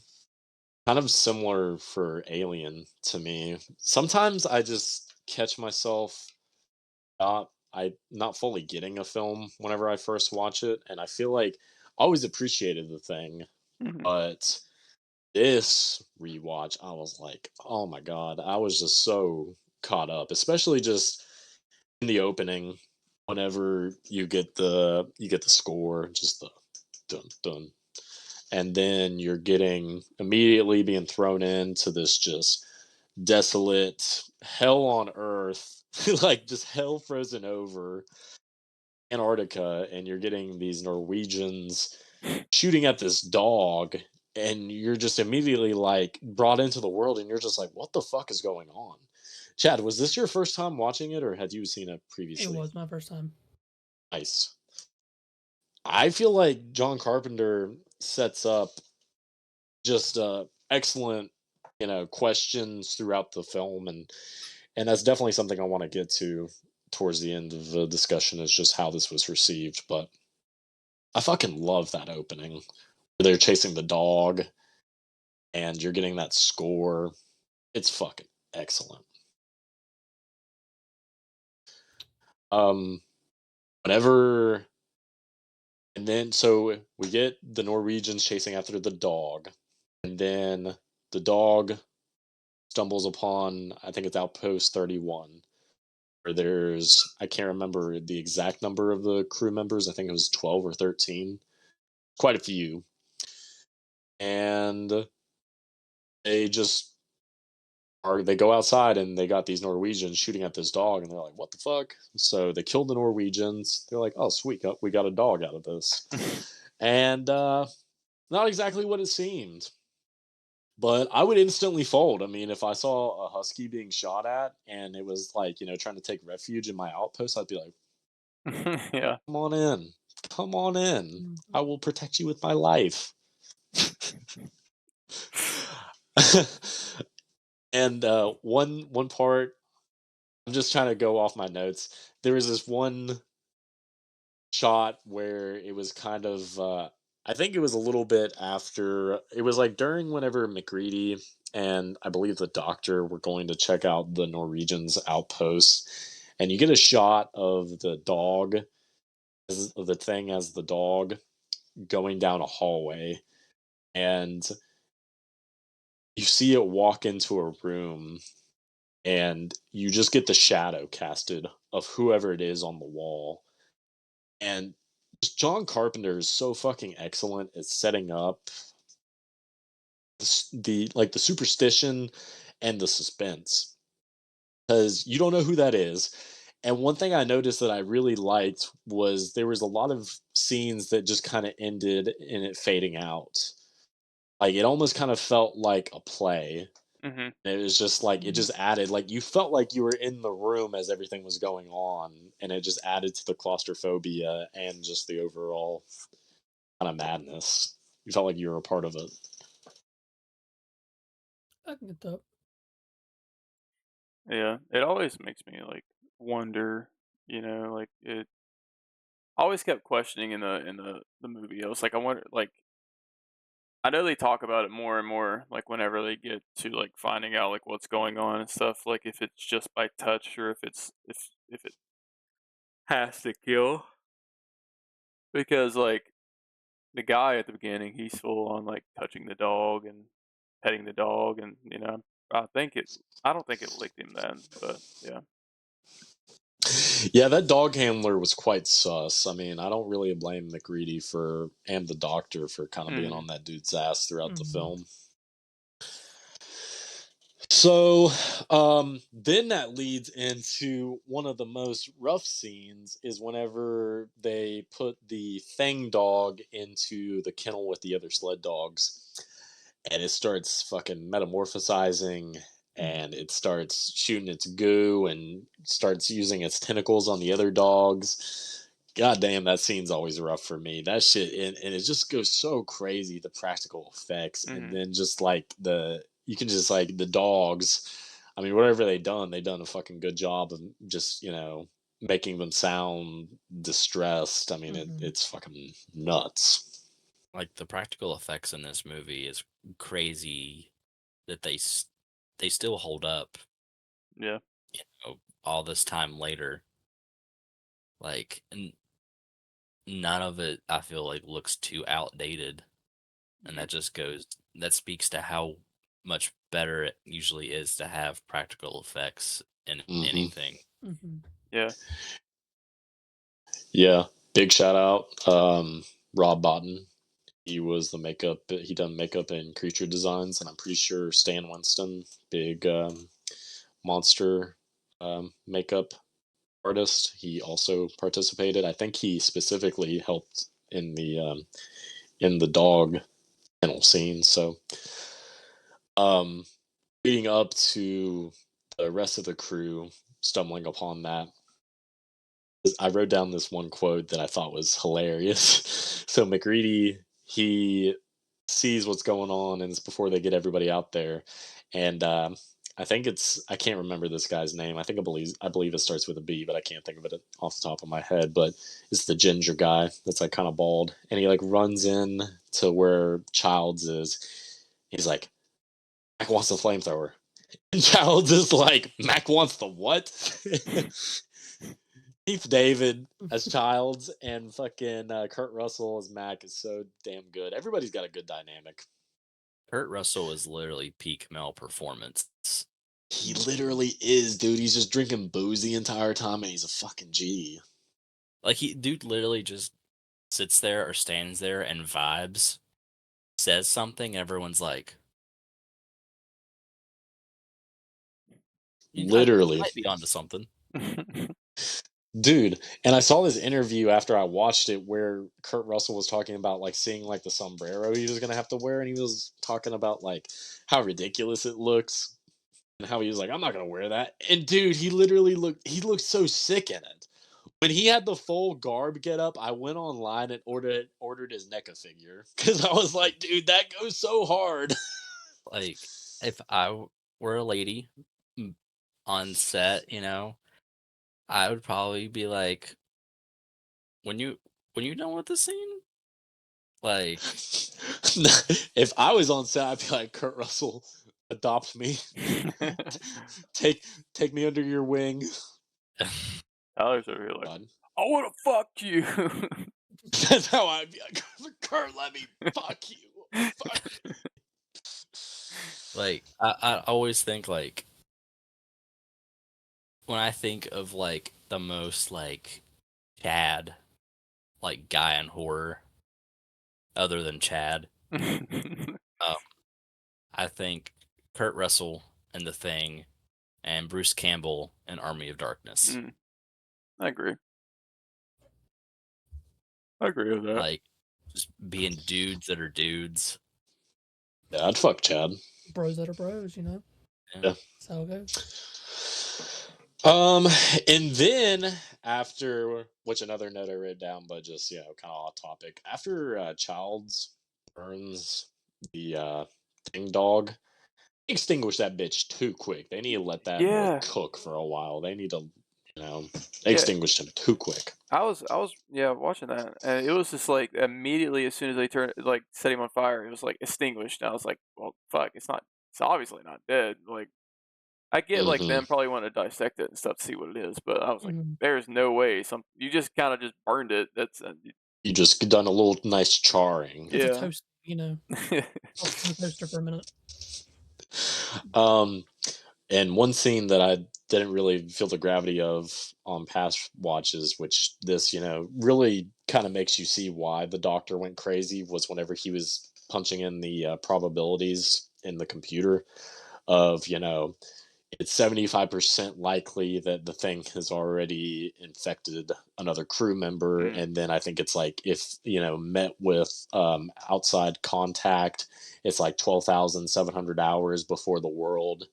kind of similar for Alien to me. Sometimes I just catch myself not fully getting a film whenever I first watch it, and I feel like I always appreciated The Thing, Hmm. but this rewatch, I was like, oh my god, I was just so caught up, especially just in the opening. Whenever you get the score, just the dun dun, and then you're getting immediately being thrown into this just desolate hell on earth, like just hell frozen over Antarctica, and you're getting these Norwegians shooting at this dog, and you're just immediately like brought into the world, and you're just like, what the fuck is going on? Chad, was this your first time watching it, or had you seen it It previously? was my first time. Nice. I feel like John Carpenter sets up just excellent, questions throughout the film, and that's definitely something I want to get to towards the end of the discussion, is just how this was received. But I fucking love that opening where they're chasing the dog and you're getting that score. It's fucking excellent. Um, whenever and then so we get the Norwegians chasing after the dog, and then the dog stumbles upon, I think it's Outpost 31, where there's, I can't remember the exact number of the crew members. I think it was 12 or 13, quite a few, and they just they go outside and they got these Norwegians shooting at this dog, and they're like, "What the fuck?" So they killed the Norwegians. They're like, "Oh, sweet, we got a dog out of this," and not exactly what it seemed. But I would instantly fold. I mean, if I saw a husky being shot at and it was like, trying to take refuge in my outpost, I'd be like, Yeah. "Come on in, come on in. Mhm. I will protect you with my life." And one part, I'm just trying to go off my notes. There was this one shot where it was kind of I think it was a little bit after, it was like during whenever McGreedy and I believe the doctor were going to check out the Norwegians outpost, and you get a shot of the dog, the thing as the dog going down a hallway, and you see it walk into a room, and you just get the shadow casted of whoever it is on the wall. And just John Carpenter is so fucking excellent at setting up the superstition and the suspense, because you don't know who that is. And one thing I noticed that I really liked was there was a lot of scenes that just kind of ended in it fading out. Like it almost kind of felt like a play. Hmm. It was just like it Mhm. just added, like you felt like you were in the room as everything was going on, and it just added to the claustrophobia and just the overall kind of madness. You felt like you were a part of it. I can get that. Yeah. It always makes me like wonder, like it I always kept questioning in the movie. I was like, I wonder, like, I know they talk about it more and more, like whenever they get to like finding out like what's going on and stuff, like if it's just by touch or if it has to kill. Because like the guy at the beginning, he's full on like touching the dog and petting the dog, and I think it. I don't think it licked him then, but yeah. Yeah, that dog handler was quite sus. I mean, I don't really blame McReady and the doctor for kind of being Mhm. on that dude's ass throughout the Mhm. film. So, then that leads into one of the most rough scenes is whenever they put the Fang dog into the kennel with the other sled dogs, and it starts fucking metamorphosizing, and it starts shooting its goo and starts using its tentacles on the other dogs. God damn, that scene's always rough for me. That shit, and it just goes so crazy, the practical effects, and Mhm. then just like you can just like the dogs. I mean, whatever they done a fucking good job of just making them sound distressed. I mean, Mhm. it's fucking nuts. Like the practical effects in this movie is crazy that they still hold up, Yeah. all this time later. Like none of it I feel like looks too outdated, and that speaks to how much better it usually is to have practical effects in Hmm. anything. Mhm. Yeah. Yeah, big shout out, Rob Botton. He done makeup and creature designs, and I'm pretty sure Stan Winston, big monster makeup artist, he also participated. I think he specifically helped in the dog kennel scene. So, um, leading up to the rest of the crew stumbling upon that, I wrote down this one quote that I thought was hilarious. So McReady, he sees what's going on, and it's before they get everybody out there. And I can't remember this guy's name. I believe it starts with a B, but I can't think of it off the top of my head. But it's the ginger guy that's like kind of bald, and he like runs in to where Childs is. He's like, Mac wants the flamethrower. And Childs is like, Mac wants the what? Keith David as Childs and fucking Kurt Russell as Mac is so damn good. Everybody's got a good dynamic. Kurt Russell is literally peak male performance. He literally is, dude. He's just drinking booze the entire time, and he's a fucking G. Like dude literally just sits there or stands there and vibes, says something, and everyone's like, "You Literally, might be onto something." dude. And I saw this interview after I watched it where Kurt Russell was talking about like seeing like the sombrero he was gonna have to wear, and he was talking about like how ridiculous it looks and how he was like, I'm not gonna wear that. And dude, he looked so sick in it. When he had the full garb get up, I went online and ordered his NECA figure because I was like, dude, that goes so hard. Like if were a lady on set, I would probably be like, when you done with the scene, like, If I was on set, I'd be like, Kurt Russell, adopt me, take me under your wing. Tyler's over here like, God. I want to fuck you. That's how I'd be like, Kurt, let me fuck you. Fuck me. like I always think like when I think of like the most like Chad like guy in horror other than Chad, um, I think Kurt Russell in The Thing and Bruce Campbell in Army of Darkness. I agree. I agree with that. Like just being dudes that are dudes. Yeah, I'd fuck Chad. Bros that are bros, Yeah. That's how it goes. And then after, which another note I wrote down, but just kind of off topic. After Childs burns the thing dog, extinguish that bitch too quick. They need to let that boy Yeah. cook for a while. They need to, Yeah. extinguish him too quick. I was watching that, and it was just like immediately as soon as they set him on fire, it was like extinguished. And I was like, well, fuck, it's obviously not dead. Like I get like Hmm. them probably want to dissect it and stuff to see what it is, but I was like, Mhm. there's no way you just kind of just burned it. That's You just done a little nice charring. It's a yeah. toast, toast in the toaster for a minute. And one scene that I didn't really feel the gravity of on past watches, which this, really kind of makes you see why the doctor went crazy was whenever he was punching in the probabilities in the computer of, it's 75% likely that the thing has already infected another crew member. Mm. And then I think it's like if, met with outside contact, it's like 12,700 hours before the world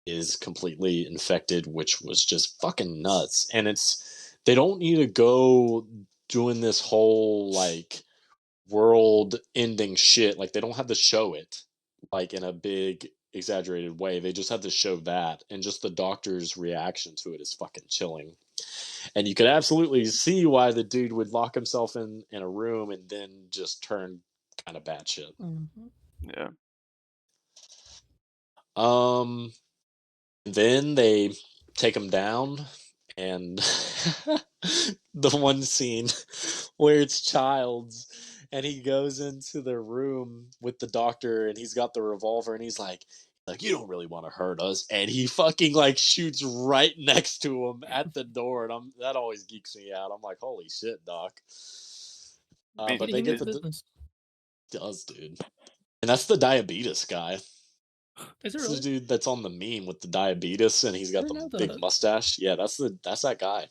is completely infected, which was just fucking nuts. And they don't need to go doing this whole like world ending shit. Like they don't have to show it like in a big exaggerated way. They just have to show that. And just the doctor's reaction to it is fucking chilling. And you could absolutely see why the dude would lock himself in a room and then just turn kind of batshit. Yeah. Then they take him down, and the one scene where it's Childs, and he goes into the room with the doctor, and he's got the revolver, and he's like, you don't really want to hurt us, and he fucking like shoots right next to him at the door, and that always geeks me out. I'm like, holy shit, doc. But they get business. Does, dude, and that's the diabetes guy. Is it This is really? the dude that's on the meme with the diabetes and he's got I the didn't know big that. mustache. Yeah, that's that guy.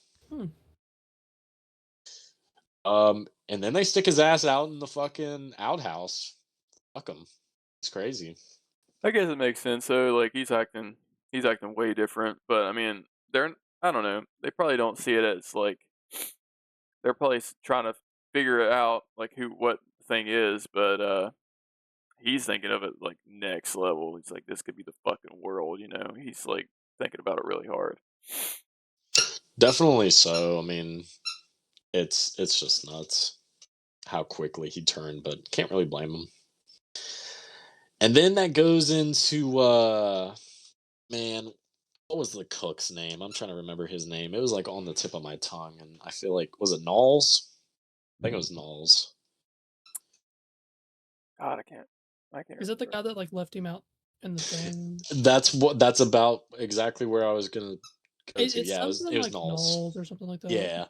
And then they stick his ass out in the fucking outhouse. Fuck him. It's crazy. I guess it makes sense. So like he's acting way different. But I mean, I don't know. They probably don't see it as like they're probably trying to figure it out like what the thing is. But he's thinking of it like next level. He's like, this could be the fucking world. He's like thinking about it really hard. Definitely so. I mean, it's just nuts how quickly he turned, but can't really blame him. And then that goes into man, what was the cook's name? I'm trying to remember his name. It was like on the tip of my tongue, and I feel like was it Knowles? I think it was Knowles. God, I can't. Is it the guy that like left him out in the thing? That's about exactly where I was gonna go to. It's Yeah, it something was like Knowles. or something like that. Yeah.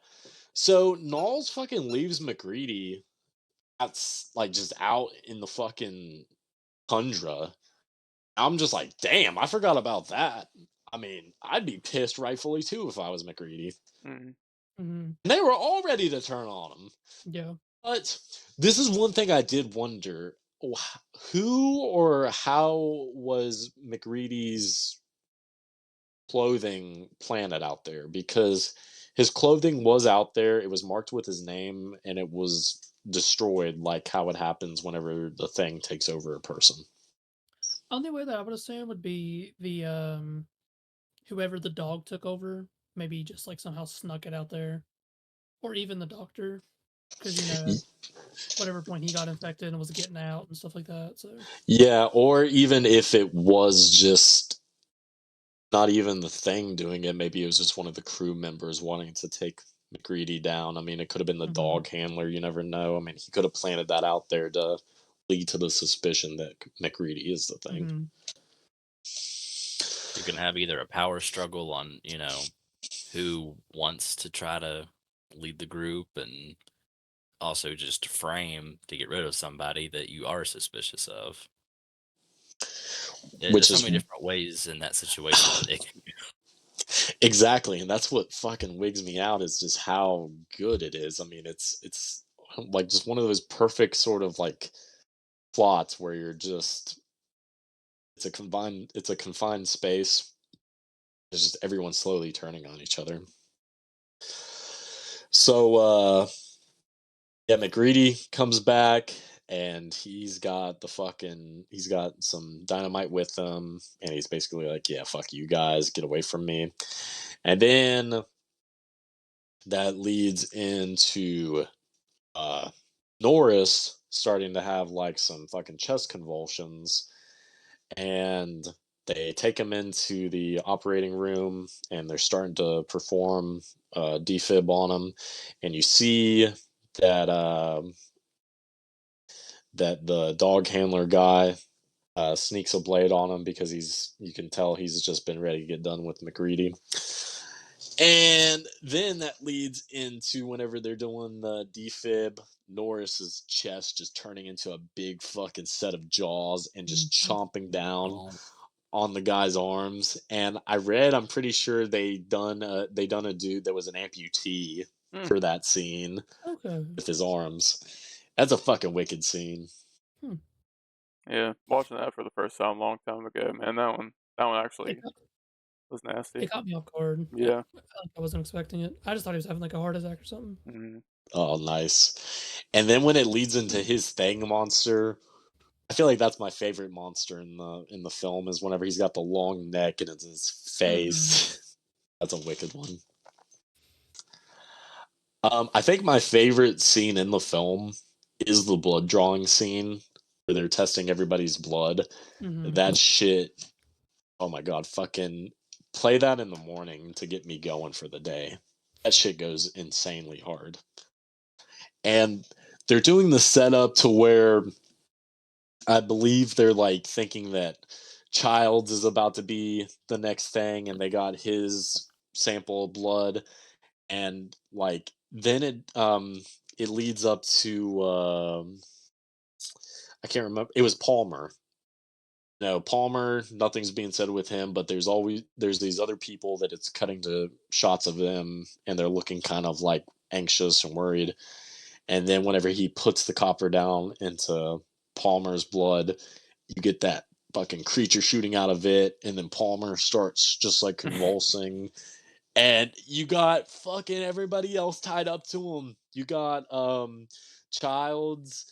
So Knowles fucking leaves McReady like just out in the fucking tundra. I'm just like, damn, I forgot about that. I mean, I'd be pissed rightfully too if I was McReady. Mm-hmm. Mm-hmm. And they were all ready to turn on him. Yeah. But this is one thing I did wonder. Who or how was McReady's clothing planted out there? Because his clothing was out there, it was marked with his name, and it was destroyed like how it happens whenever the thing takes over a person. Only way that I would assume would be the whoever the dog took over, maybe just like somehow snuck it out there, or even the doctor, because whatever point he got infected and was getting out and stuff like that. So Yeah, or even if it was just not even the thing doing it, maybe it was just one of the crew members wanting to take McReady down. I mean, it could have been the dog handler. You never know. I mean, he could have planted that out there to lead to the suspicion that McReady is the thing. You can have either a power struggle on, who wants to try to lead the group, and also just frame to get rid of somebody that you are suspicious of. Which There's so is many different ways in that situation that it can go. exactly, and that's what fucking wigs me out is just how good it is. I mean, it's like just one of those perfect sort of like plots where you're just it's a confined space. It's just everyone slowly turning on each other. So yeah, McGreedy comes back and he's got some dynamite with him, and he's basically like, yeah, fuck you guys, get away from me. And then that leads into Norris starting to have like some fucking chest convulsions, and they take him into the operating room and they're starting to perform defib on him, and you see that that the dog handler guy sneaks a blade on him because you can tell he's just been ready to get done with McReady. And then that leads into whenever they're doing the defib, Norris's chest just turning into a big fucking set of jaws and just chomping down Oh, on the guy's arms. And I'm pretty sure they done a dude that was an amputee for that scene Okay. with his arms. That's a fucking wicked scene. Yeah, watching that for the first time a long time ago, man. That one actually was nasty. It caught me off guard. Yeah. I wasn't expecting it. I just thought he was having like a heart attack or something. Mhm. Oh, nice. And then when it leads into his Thing monster, I feel like that's my favorite monster in the film is whenever he's got the long neck and it's his face. That's a wicked one. I think my favorite scene in the film is the blood drawing scene where they're testing everybody's blood. That shit, oh my god, fucking play that in the morning to get me going for the day. That shit goes insanely hard. And they're doing the setup to where I believe they're like thinking that Childs is about to be the next thing, and they got his sample of blood, and like then it leads up to I can't remember. It was Palmer. No, Palmer. Nothing's being said with him, but there's these other people that it's cutting to shots of them, and they're looking kind of like anxious and worried. And then whenever he puts the copper down into Palmer's blood, you get that fucking creature shooting out of it, and then Palmer starts just like convulsing. And you got fucking everybody else tied up to him. You got Childs,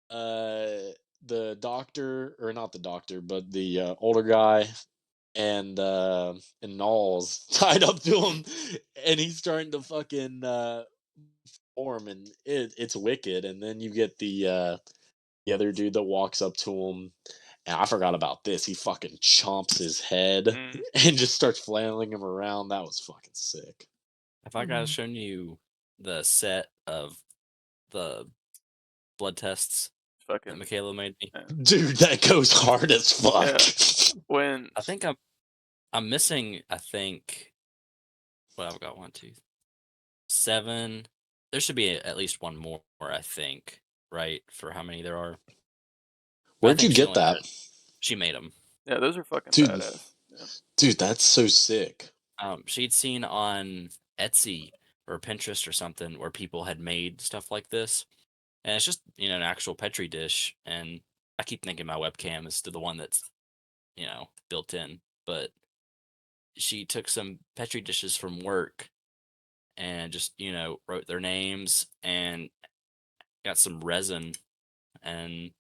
the doctor, or not the doctor, but the older guy, and Knowles tied up to him, and he's starting to fucking form, and it's wicked. And then you get the other dude that walks up to him, and I forgot about this. He fucking chomps his head and just starts flailing him around. That was fucking sick. Have I guys shown you the set of the blood tests that Fucking Michaela made me? Dude, that goes hard as fuck. Yeah. When I think I'm missing. I think. Well, I've got 1, 2, 7. There should be at least one more. I think. Right, for how many there are. But I Where'd you think she get only that? She made them. yeah, those are fucking Dude. badass. Yeah. Dude, that's so sick. She'd seen on Etsy or Pinterest or something where people had made stuff like this, and it's just an actual petri dish. And I keep thinking my webcam is to the one that's built in, but she took some petri dishes from work and just wrote their names and got some resin and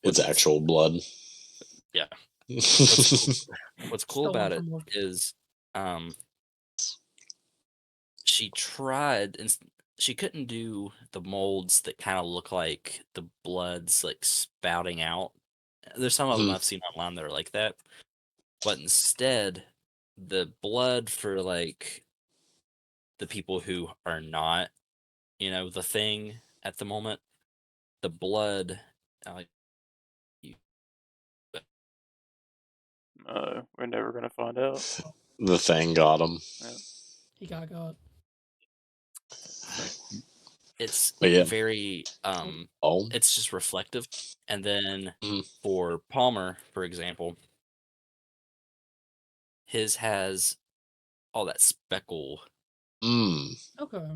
It's actual blood. Yeah. What's cool Stolen about it from work. is she tried and she couldn't do the molds that kind of look like the blood's like spouting out. There's some of them I've seen online that are like that, but instead the blood for like the people who are not the thing at the moment, the blood We're never gonna find out. The Thing got him. Yeah. He got. It's But yeah. very it's just reflective. And then for Palmer, for example, his has all that speckle Okay.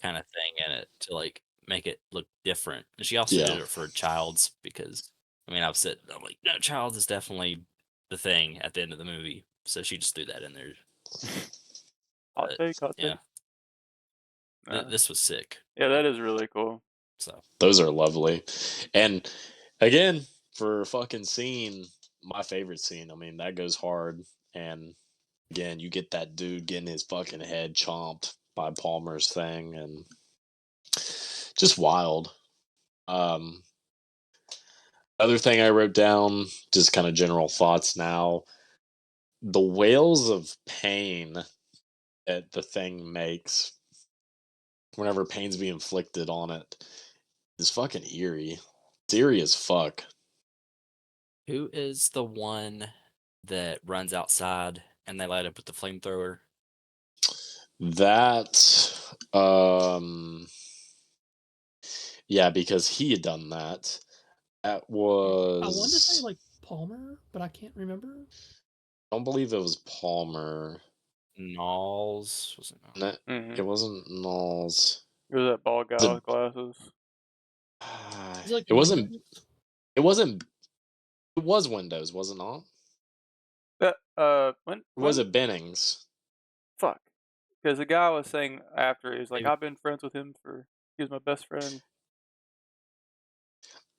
kind of thing in it to like make it look different. And she also did it for Childs because I'm like, no, Childs is definitely the Thing at the end of the movie. So she just threw that in there. Hot take. Yeah. This was sick. Yeah, that is really cool. So those are lovely. And again, for fucking scene, my favorite scene. I mean, that goes hard. And again, you get that dude getting his fucking head chomped by Palmer's Thing, and just wild. Other thing I wrote down, just kind of general thoughts now. The wails of pain that the Thing makes whenever pain's being inflicted on it is fucking eerie. Eerie as fuck. Who is the one that runs outside and they light up with the flamethrower? That, yeah, because he had done that. That I wanted to say was. like Palmer, but I can't remember. I don't believe it was Palmer. Knowles? Was it Knowles? No, Mm-hmm. it wasn't Knowles. It was that bald guy The- with glasses. Is it like it wasn't. Windows? It wasn't. It was Windows, was it not? When Was it Bennings? fuck? Because the guy was saying after he was like, Maybe. I've been friends with him he was my best friend.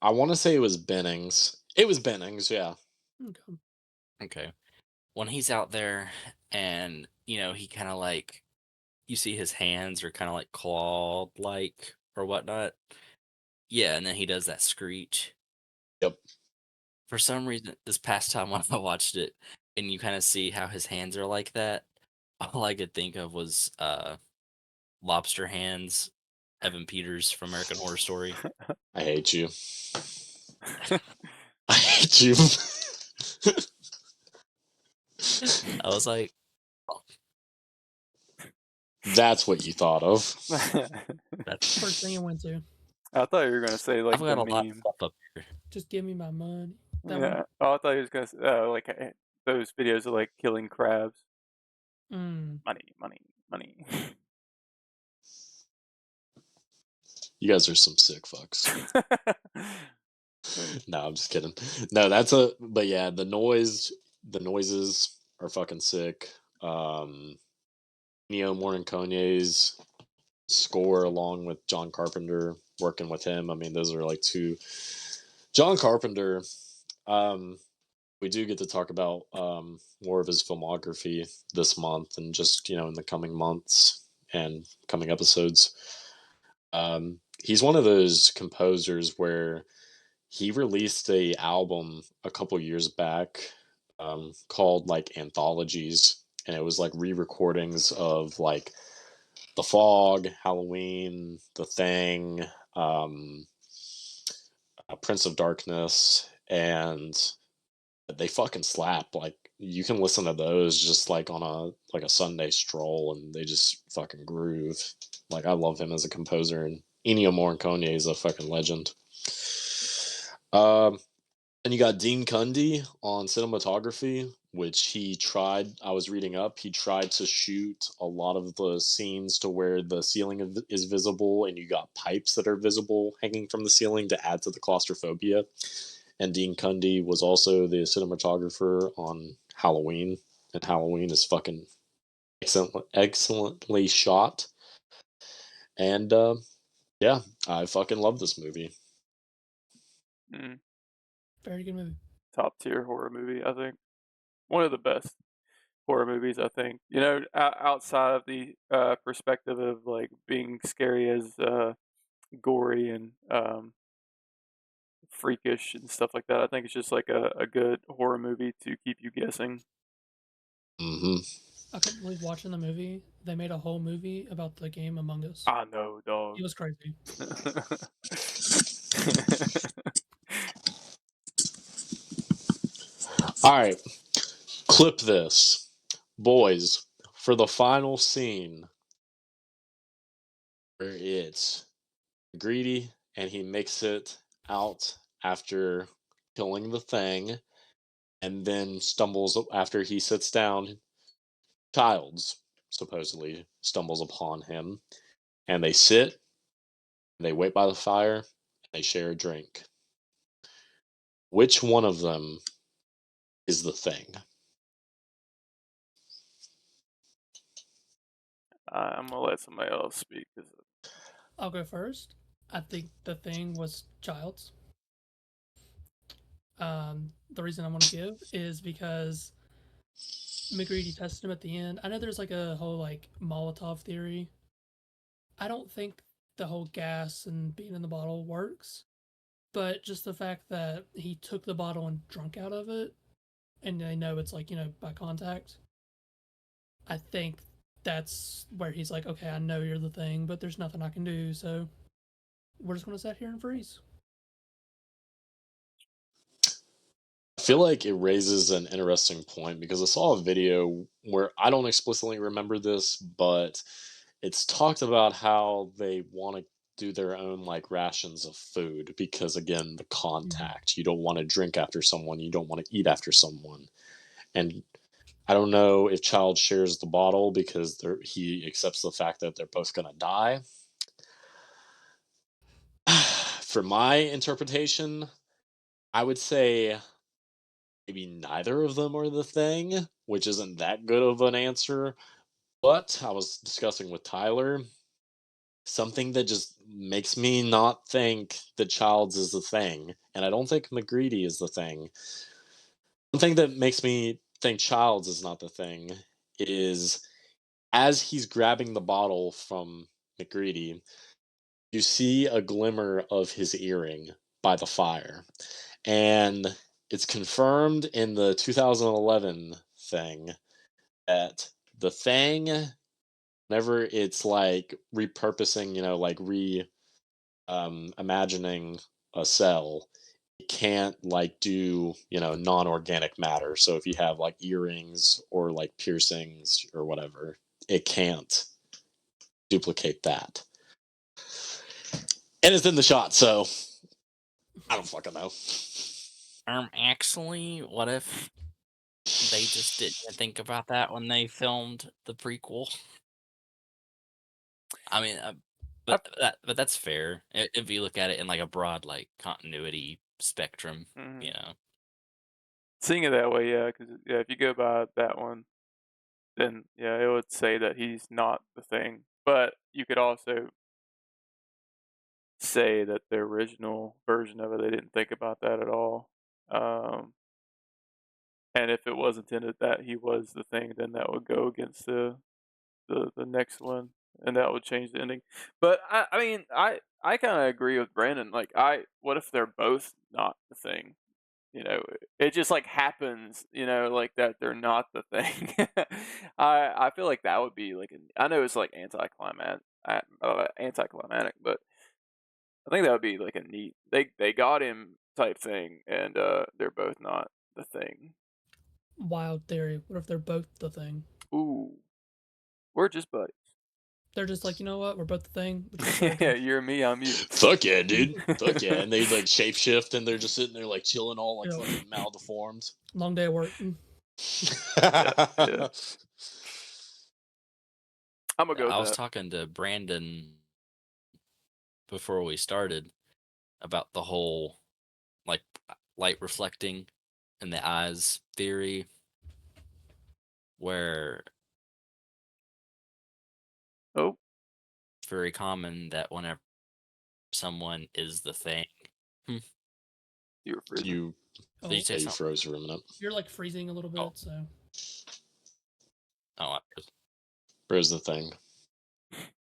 I want to say it was Bennings. It was Bennings, yeah. Okay. Okay. When he's out there and, he kind of like, you see his hands are kind of like clawed like or whatnot. Yeah, and then he does that screech. Yep. For some reason, this past time when I watched it, and you kind of see how his hands are like that, all I could think of was Lobster Hands, Evan Peters from American Horror Story. I hate you. I hate you. I was like, That's what you thought of. that's First thing I went to. I thought you were gonna say like I've got the a lot of meme. stuff up here. Just give me my money. That Yeah. Oh, I thought he was gonna say like those videos of like killing crabs. one. Money, money, money. You guys are some sick fucks. No, I'm just kidding. No, but yeah, the noises are fucking sick. Ennio Morricone's score along with John Carpenter, working with him. I mean, those are like two. John Carpenter, we do get to talk about more of his filmography this month and just, in the coming months and coming episodes. He's one of those composers where he released a album a couple years back called like Anthologies, and it was like re-recordings of like The Fog, Halloween, The Thing, Prince of Darkness, and they fucking slap. Like you can listen to those just like on a Sunday stroll, and they just fucking groove. Like I love him as a composer, and Ennio Morricone is a fucking legend. And you got Dean Cundy on cinematography, which he tried. I was reading up. He tried to shoot a lot of the scenes to where the ceiling is visible, and you got pipes that are visible hanging from the ceiling to add to the claustrophobia. And Dean Cundy was also the cinematographer on Halloween, and Halloween is fucking excellently shot. And yeah, I fucking love this movie. Very good movie. Top tier horror movie, I think. One of the best horror movies, I think. Outside of the perspective of like being scary as gory and freakish and stuff like that, I think it's just like a good horror movie to keep you guessing. Mm-hmm. I couldn't believe watching the movie. They made a whole movie about the game Among Us. I know, dog. It was crazy. All right, clip this. Boys, for the final scene where it's greedy and he makes it out after killing the thing and then stumbles after he sits down. Childs supposedly stumbles upon him, and they sit, they wait by the fire, and they share a drink. Which one of them is the thing? I'm gonna let somebody else speak. I'll go first. I think the thing was Childs. The reason I want to give is because McGreedy tested him at the end. I know there's like a whole like Molotov theory. I don't think the whole gas and being in the bottle works, but just the fact that he took the bottle and drunk out of it, and they know it's like, by contact. I think that's where he's like, okay, I know you're the thing, but there's nothing I can do, so we're just gonna sit here and freeze. feel like it raises an interesting point because I saw a video where I don't explicitly remember this, but it's talked about how they want to do their own like rations of food because again, the Mhm. contact. You don't want to drink after someone, you don't want to eat after someone. And I don't know if Child shares the bottle because he accepts the fact that they're both going to die. For my interpretation, I would say maybe neither of them are the thing, which isn't that good of an answer. But I was discussing with Tyler something that just makes me not think that Childs is the thing, and I don't think McGreedy is the thing. One thing that makes me think Childs is not the thing is as he's grabbing the bottle from McGreedy, you see a glimmer of his earring by the fire. And it's confirmed in the 2011 thing that the thing, whenever it's like repurposing, like imagining a cell, it can't like do, non-organic matter. So if you have like earrings or like piercings or whatever, it can't duplicate that. And it's in the shot, so I don't fucking know. Actually, what if they just didn't think about that when they filmed the prequel? I mean, I, but that's fair if you look at it in like a broad like continuity spectrum, mhm. you know. Seeing it that way, yeah, because yeah, if you go by that one, then yeah, it would say that he's not the thing. But you could also say that the original version of it, they didn't think about that at all. Um, and if it was intended that he was the thing, then that would go against the next one, and that would change the ending. But I mean, I kind of agree with Brandon. Like, what if they're both not the thing? It just like happens. Like that they're not the thing. I feel like that would be like I know it's like anticlimactic, but I think that would be like a neat. They got him type thing, and they're both not the thing. Wild theory. What if they're both the thing? Ooh, we're just buddies. They're just like, you know what? We're both the thing. We're just Yeah, working. you're me, I'm you. Fuck yeah, dude. Fuck yeah. And they like shapeshift and they're just sitting there like chilling all like Yeah. fucking maldeformed. Long day at work. Yeah. I'm gonna go I with was that. talking to Brandon before we started about the whole like light reflecting in the eyes theory, where Oh, it's very common that whenever someone is the thing. Hmm, you were freezing. You did you Oh, say yeah, you something? froze for a minute. you're like freezing a little Oh, bit, so oh, Froze the thing.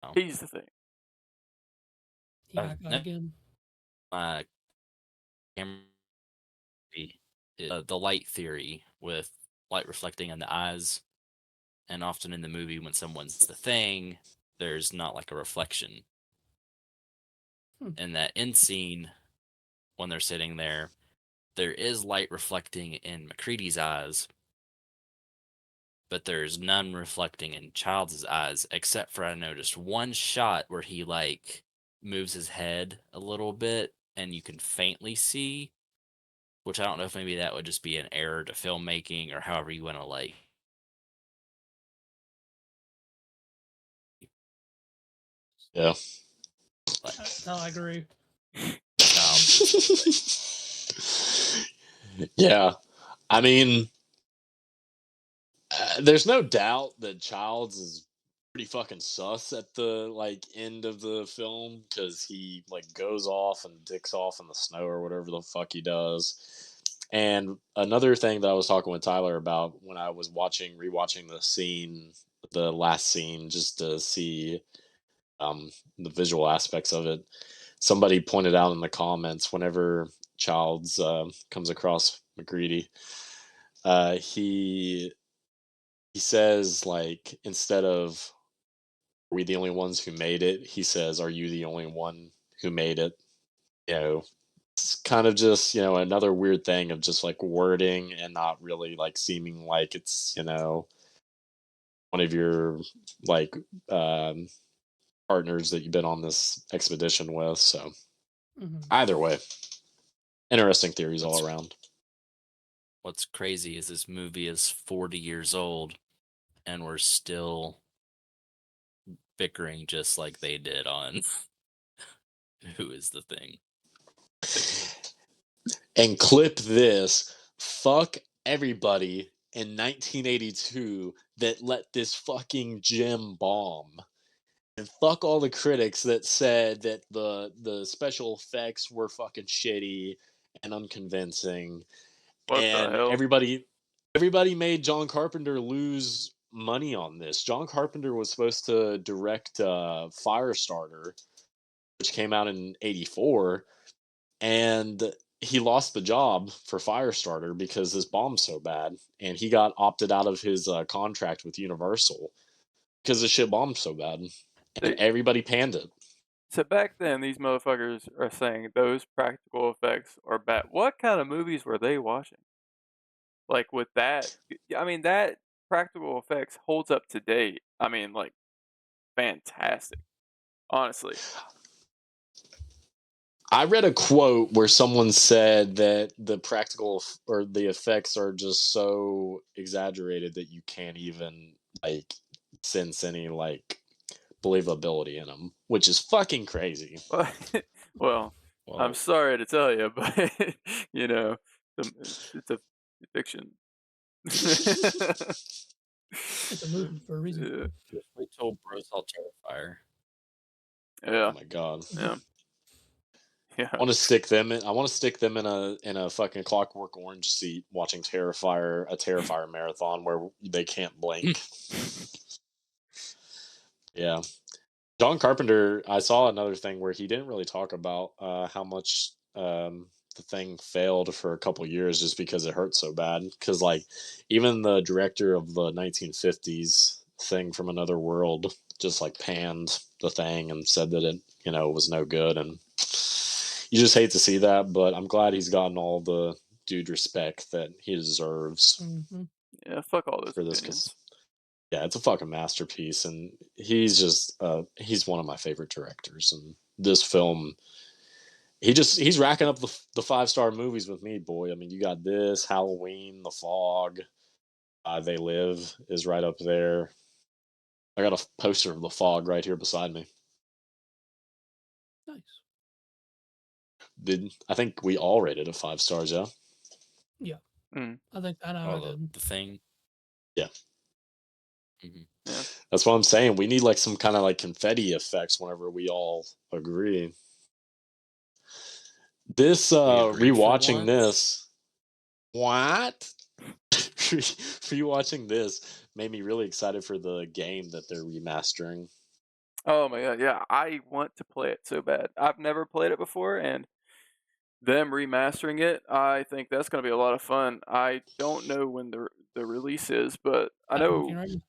oh. He's the thing. he got No, again. my camera, the light theory with light reflecting in the eyes, and often in the movie when someone's the thing, there's not like a reflection. Hmm. In that end scene, when they're sitting there, there is light reflecting in McCready's eyes, but there's none reflecting in Child's eyes, except for I noticed one shot where he like moves his head a little bit and you can faintly see, which I don't know if maybe that would just be an error to filmmaking or however you want to like. Yeah. No, I agree. Yeah. I mean, there's no doubt that Childs is pretty fucking sus at the like end of the film because he like goes off and dicks off in the snow or whatever the fuck he does. And another thing that I was talking with Tyler about when I was rewatching the scene, the last scene, just to see the visual aspects of it. Somebody pointed out in the comments whenever Childs comes across McGreedy, he says like instead of "Are we the only ones who made it?" he says, "Are you the only one who made it?" You know, It's kind of just, another weird thing of just like wording and not really like seeming like it's, one of your like um partners that you've been on this expedition with. So Hmm. either way, interesting theories all What's around. what's crazy is this movie is 40 years old and we're still bickering just like they did on Who Is the Thing. And clip this. Fuck everybody in 1982 that let this fucking gem bomb. And fuck all the critics that said that the special effects were fucking shitty and unconvincing. What the And hell? everybody made John Carpenter lose money on this. John Carpenter was supposed to direct Firestarter, which came out in '84, and he lost the job for Firestarter because this bombed so bad, and he got opted out of his contract with Universal because the shit bombed so bad, and They, everybody panned it. so back then, these motherfuckers are saying those practical effects are bad. What kind of movies were they watching? Like with that, I mean, that practical effects holds up today. I mean, like fantastic, honestly. I read a quote where someone said that the or the effects are just so exaggerated that you can't even like sense any like believability in them, which is fucking crazy. Well, well, I'm Well, sorry to tell you, but you know, it's a fiction. It's a movie for a reason. Yeah, just wait till bro saw Terrifier. Oh yeah, my god. yeah, yeah. I want to stick them in. I want to stick them in a fucking Clockwork Orange seat, watching Terrifier marathon where they can't blink. Yeah, John Carpenter. I saw another thing where he didn't really talk about how much the thing failed for a couple years just because it hurt so bad. Because like even the director of the 1950s thing from Another World just like panned the thing and said that it was no good, and you just hate to see that. But I'm glad he's gotten all the dude respect that he deserves Hmm. Yeah, fuck all those for this because opinions. yeah, it's a fucking masterpiece, and he's one of my favorite directors. And this film, he's racking up the 5-star movies with me, boy. I mean, you got this Halloween, The Fog, They Live is right up there. I got a poster of The Fog right here beside me. Nice. I think we all rated it 5 stars? Yeah. Yeah, Mm, I think I know I Oh, did. the Thing. Yeah. yeah, That's what I'm saying. We need like some kind of like confetti effects whenever we all agree. This We agreed for rewatching once. this, what? Rewatching this made me really excited for the game that they're remastering. oh my god, yeah. I want to play it so bad. I've never played it before, and them remastering it, I think that's going to be a lot of fun. I don't know when the release is, but I I'm looking know right now.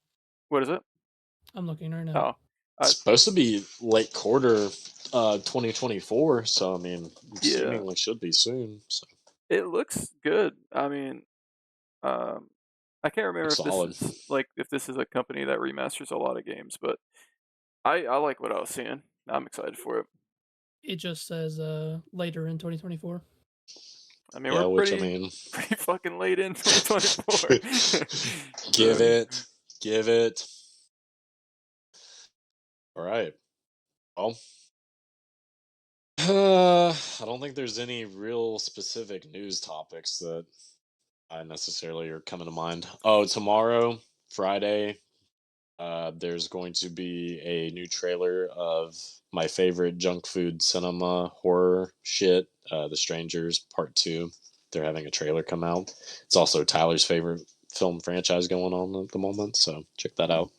what is it? I'm looking right now. Oh, It's I supposed to be late quarter 2024, so I mean, yeah. seemingly should be soon. So It looks good. I mean, um, I can't remember looks if this solid. is like if this is a company that remasters a lot of games, but I like what I was seeing. I'm excited for it. It just says later in 2024. I mean, we're Yeah, which I pretty mean, pretty fucking late in 2024. give So, it. All right. Well, I don't think there's any real specific news topics that I necessarily are coming to mind. Oh, tomorrow, Friday, there's going to be a new trailer of my favorite junk food cinema horror shit, The Strangers Part 2. They're having a trailer come out. It's also Tyler's favorite film franchise going on at the moment, so check that out.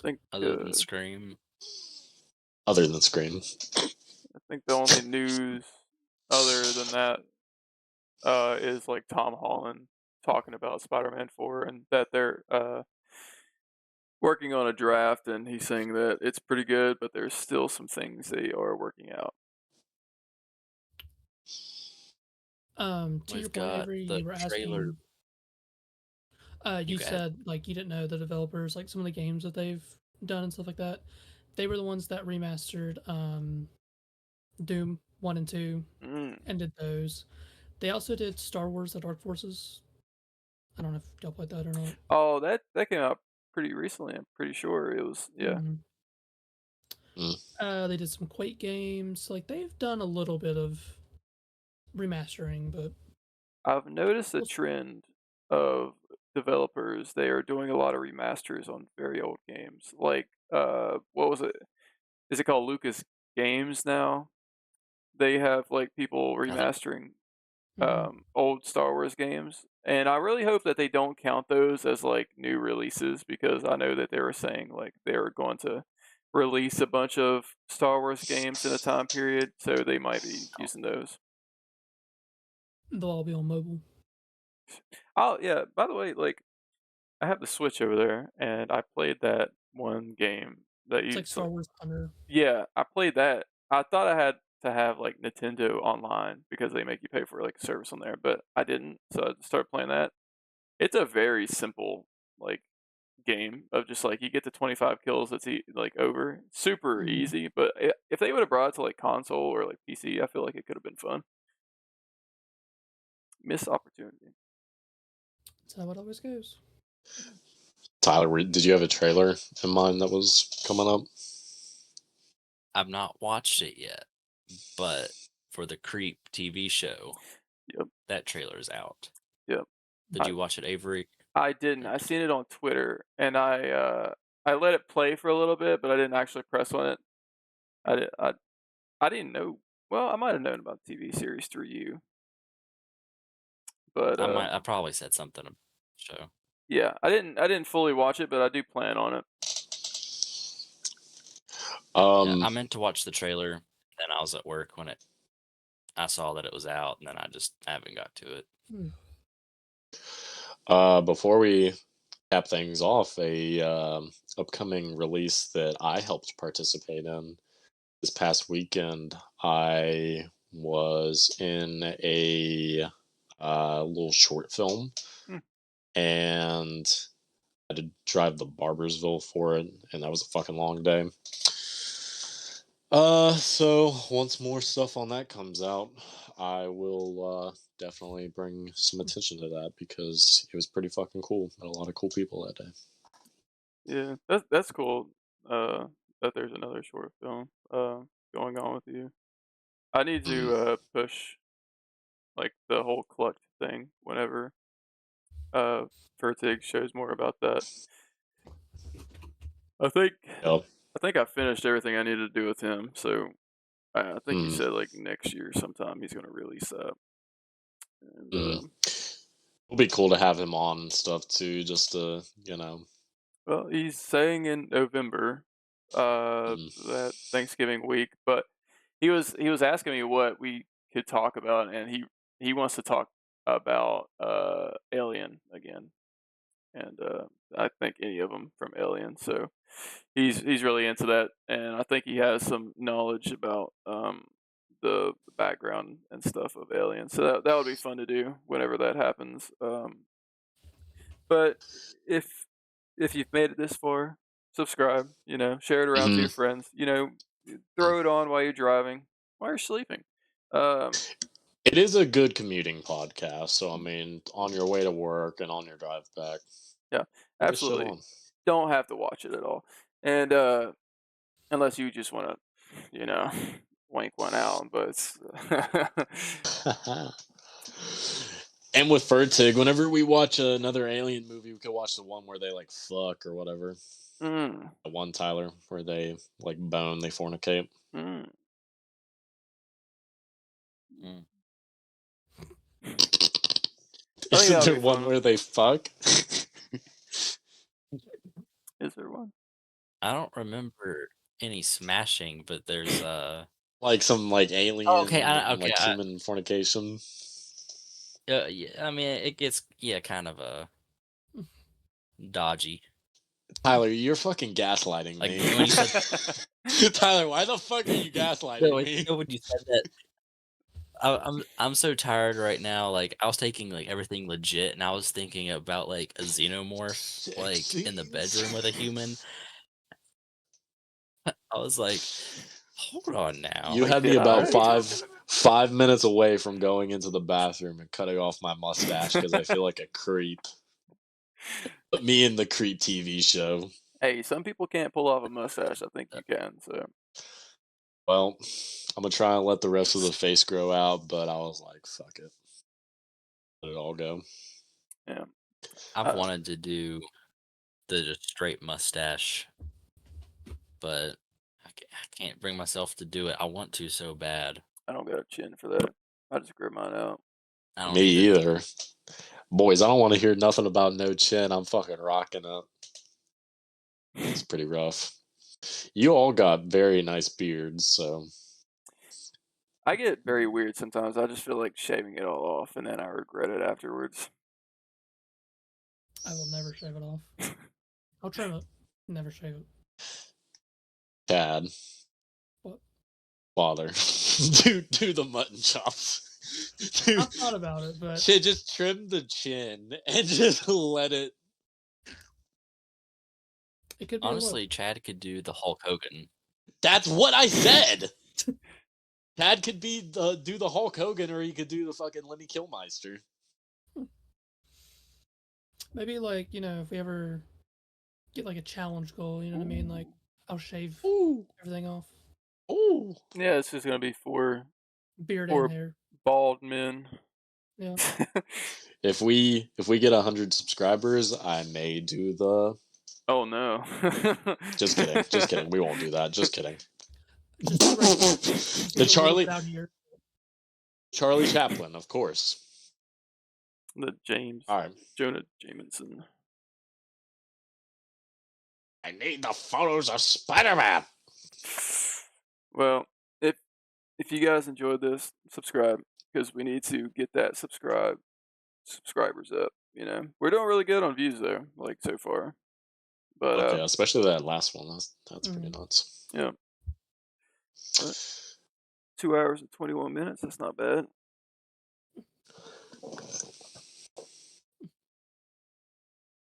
I think Other than Scream. Other than Scream. I think the only news other than that is like Tom Holland talking about Spider-Man 4 and that they're working on a draft, and he's saying that it's pretty good, but there's still some things they are working out. To We've your point, got Avery, the you were trailer. asking. You You go ahead. said like you didn't know the developers, like some of the games that they've done and stuff like that. They were the ones that remastered Doom 1 and 2 Mm. and did those. They also did Star Wars: The Dark Forces. I don't know if y'all played that or not. Oh, that came out pretty recently. I'm pretty sure it was. Yeah. Mhm. They did some Quake games. Like they've done a little bit of remastering, but I've noticed a we'll see. trend of developers. They are doing a lot of remasters on very old games. Like, what was it? Is it called Lucas Games now? They have like people I think remastering Mhm. old Star Wars games, and I really hope that they don't count those as like new releases because I know that they were saying like they were going to release a bunch of Star Wars games in a time period, so they might be using those. They'll all be on mobile. Oh yeah, by the way, like I have the Switch over there, and I played that one game that It's you. like Star Wars Thunder. Yeah, I played that. I thought I had to have like Nintendo Online because they make you pay for like a service on there, but I didn't. So I started playing that. It's a very simple like game of just like you get to 25 kills. It's like over, super Mhm. easy. But if they would have brought it to like console or like PC, I feel like it could have been fun. Missed opportunity. That's how it always goes. Tyler, did you have a trailer in mind that was coming up? I've not watched it yet, but for the Creep TV show, Yep, that trailer's out. yep. Did you watch it, Avery? I didn't. Or I did seen it on Twitter, and I let it play for a little bit, but I didn't actually press on it. I did, I didn't know. Well, I might have known about the TV series through you, but I probably said something about the show. yeah, I didn't fully watch it, but I do plan on it. Yeah, I Um, meant to watch the trailer, then I was at work when I saw that it was out, and then I haven't got to it. before we cap things off, a upcoming release that I helped participate in this past weekend, I was in a little short film, Hmm. and I had to drive to Barbersville for it, and that was a fucking long day. So once more stuff on that comes out, I will definitely bring some attention to that because it was pretty fucking cool. Met a lot of cool people that day. Yeah, that's cool. Uh, that there's another short film going on with you. I need Mm. to push like the whole collect thing whenever uh Fertig shows more about that. I think Yep. I think I finished everything I needed to do with him. So I think he Mm. said like next year sometime he's gonna release that. And Mm. It'll be cool to have him on and stuff too, just to well, he's saying in November, Mm. that Thanksgiving week, but he was asking me what we could talk about, and he wants to talk about Alien again, and I think any of them from Alien. So he's really into that, and I think he has some knowledge about the background and stuff of Alien. So that would be fun to do whenever that happens. But if you've made it this far, subscribe. Share it around to Hmm. your friends. Throw it on while you're driving, while you're sleeping. Um, It is a good commuting podcast, so I mean, on your way to work and on your drive back, yeah, put this shit absolutely. on. Don't have to watch it at all, and unless you just want to, wank one out. But And with Fertig, whenever we watch another Alien movie, we could watch the one where they like fuck or whatever. mm, The one Tyler where they like bone, they fornicate. mm. Mm. I think Isn't that would there be one fun. where they fuck? Is there one? I don't remember any smashing, but there's Like some like oh, okay, alien and like human fornication. yeah, I mean it gets kind of dodgy. Tyler, you're fucking gaslighting Like me. when you said Tyler, why the fuck are you gaslighting me? when you said that I'm so tired right now. Like I was taking like everything legit, and I was thinking about like a xenomorph like in the bedroom with a human. I was like, hold on now. You Like, had me did about I? 5 minutes away from going into the bathroom and cutting off my mustache because I feel like a creep. Put me in the creep TV show. Hey, some people can't pull off a mustache. I think you can. So Well, I'm gonna try and let the rest of the face grow out, but I was like, fuck it. Let it all go. yeah. I've I, wanted to do the just straight mustache, but I can't bring myself to do it. I want to so bad. I don't got a chin for that. I just grew mine out. I don't Me either. either. Boys, I don't want to hear nothing about no chin. I'm fucking rocking it. It's pretty rough. You all got very nice beards, so I get very weird sometimes. I just feel like shaving it all off, and then I regret it afterwards. I will never shave it off. I'll trim it. Never shave it. Dad, What? father, do the mutton chops. I thought about it, but Shit, just trim the chin and just let it. it could be a look. Honestly, Chad could do the Hulk Hogan. That's what I said. Dad could do the Hulk Hogan, or he could do the fucking Lenny Kilmister. Maybe like, if we ever get like a challenge goal, you know what I mean? Like I'll shave Ooh, everything off. ooh. Yeah, it's just gonna be four Beard Or- and hair. bald men. Yeah. If we get 100 subscribers, I may do the. Oh no. Just kidding. Just kidding. We won't do that. Just kidding. Just straight The Charlie out here. Charlie Chaplin, of course. The James All right. Jonah Jameson. I need the photos of Spider-Man. Well, if you guys enjoyed this, subscribe because we need to get that subscribers up. We're doing really good on views though, like so far. But Okay, especially that last one. That's pretty nuts. yeah, but 2 hours and 21 minutes. That's not bad.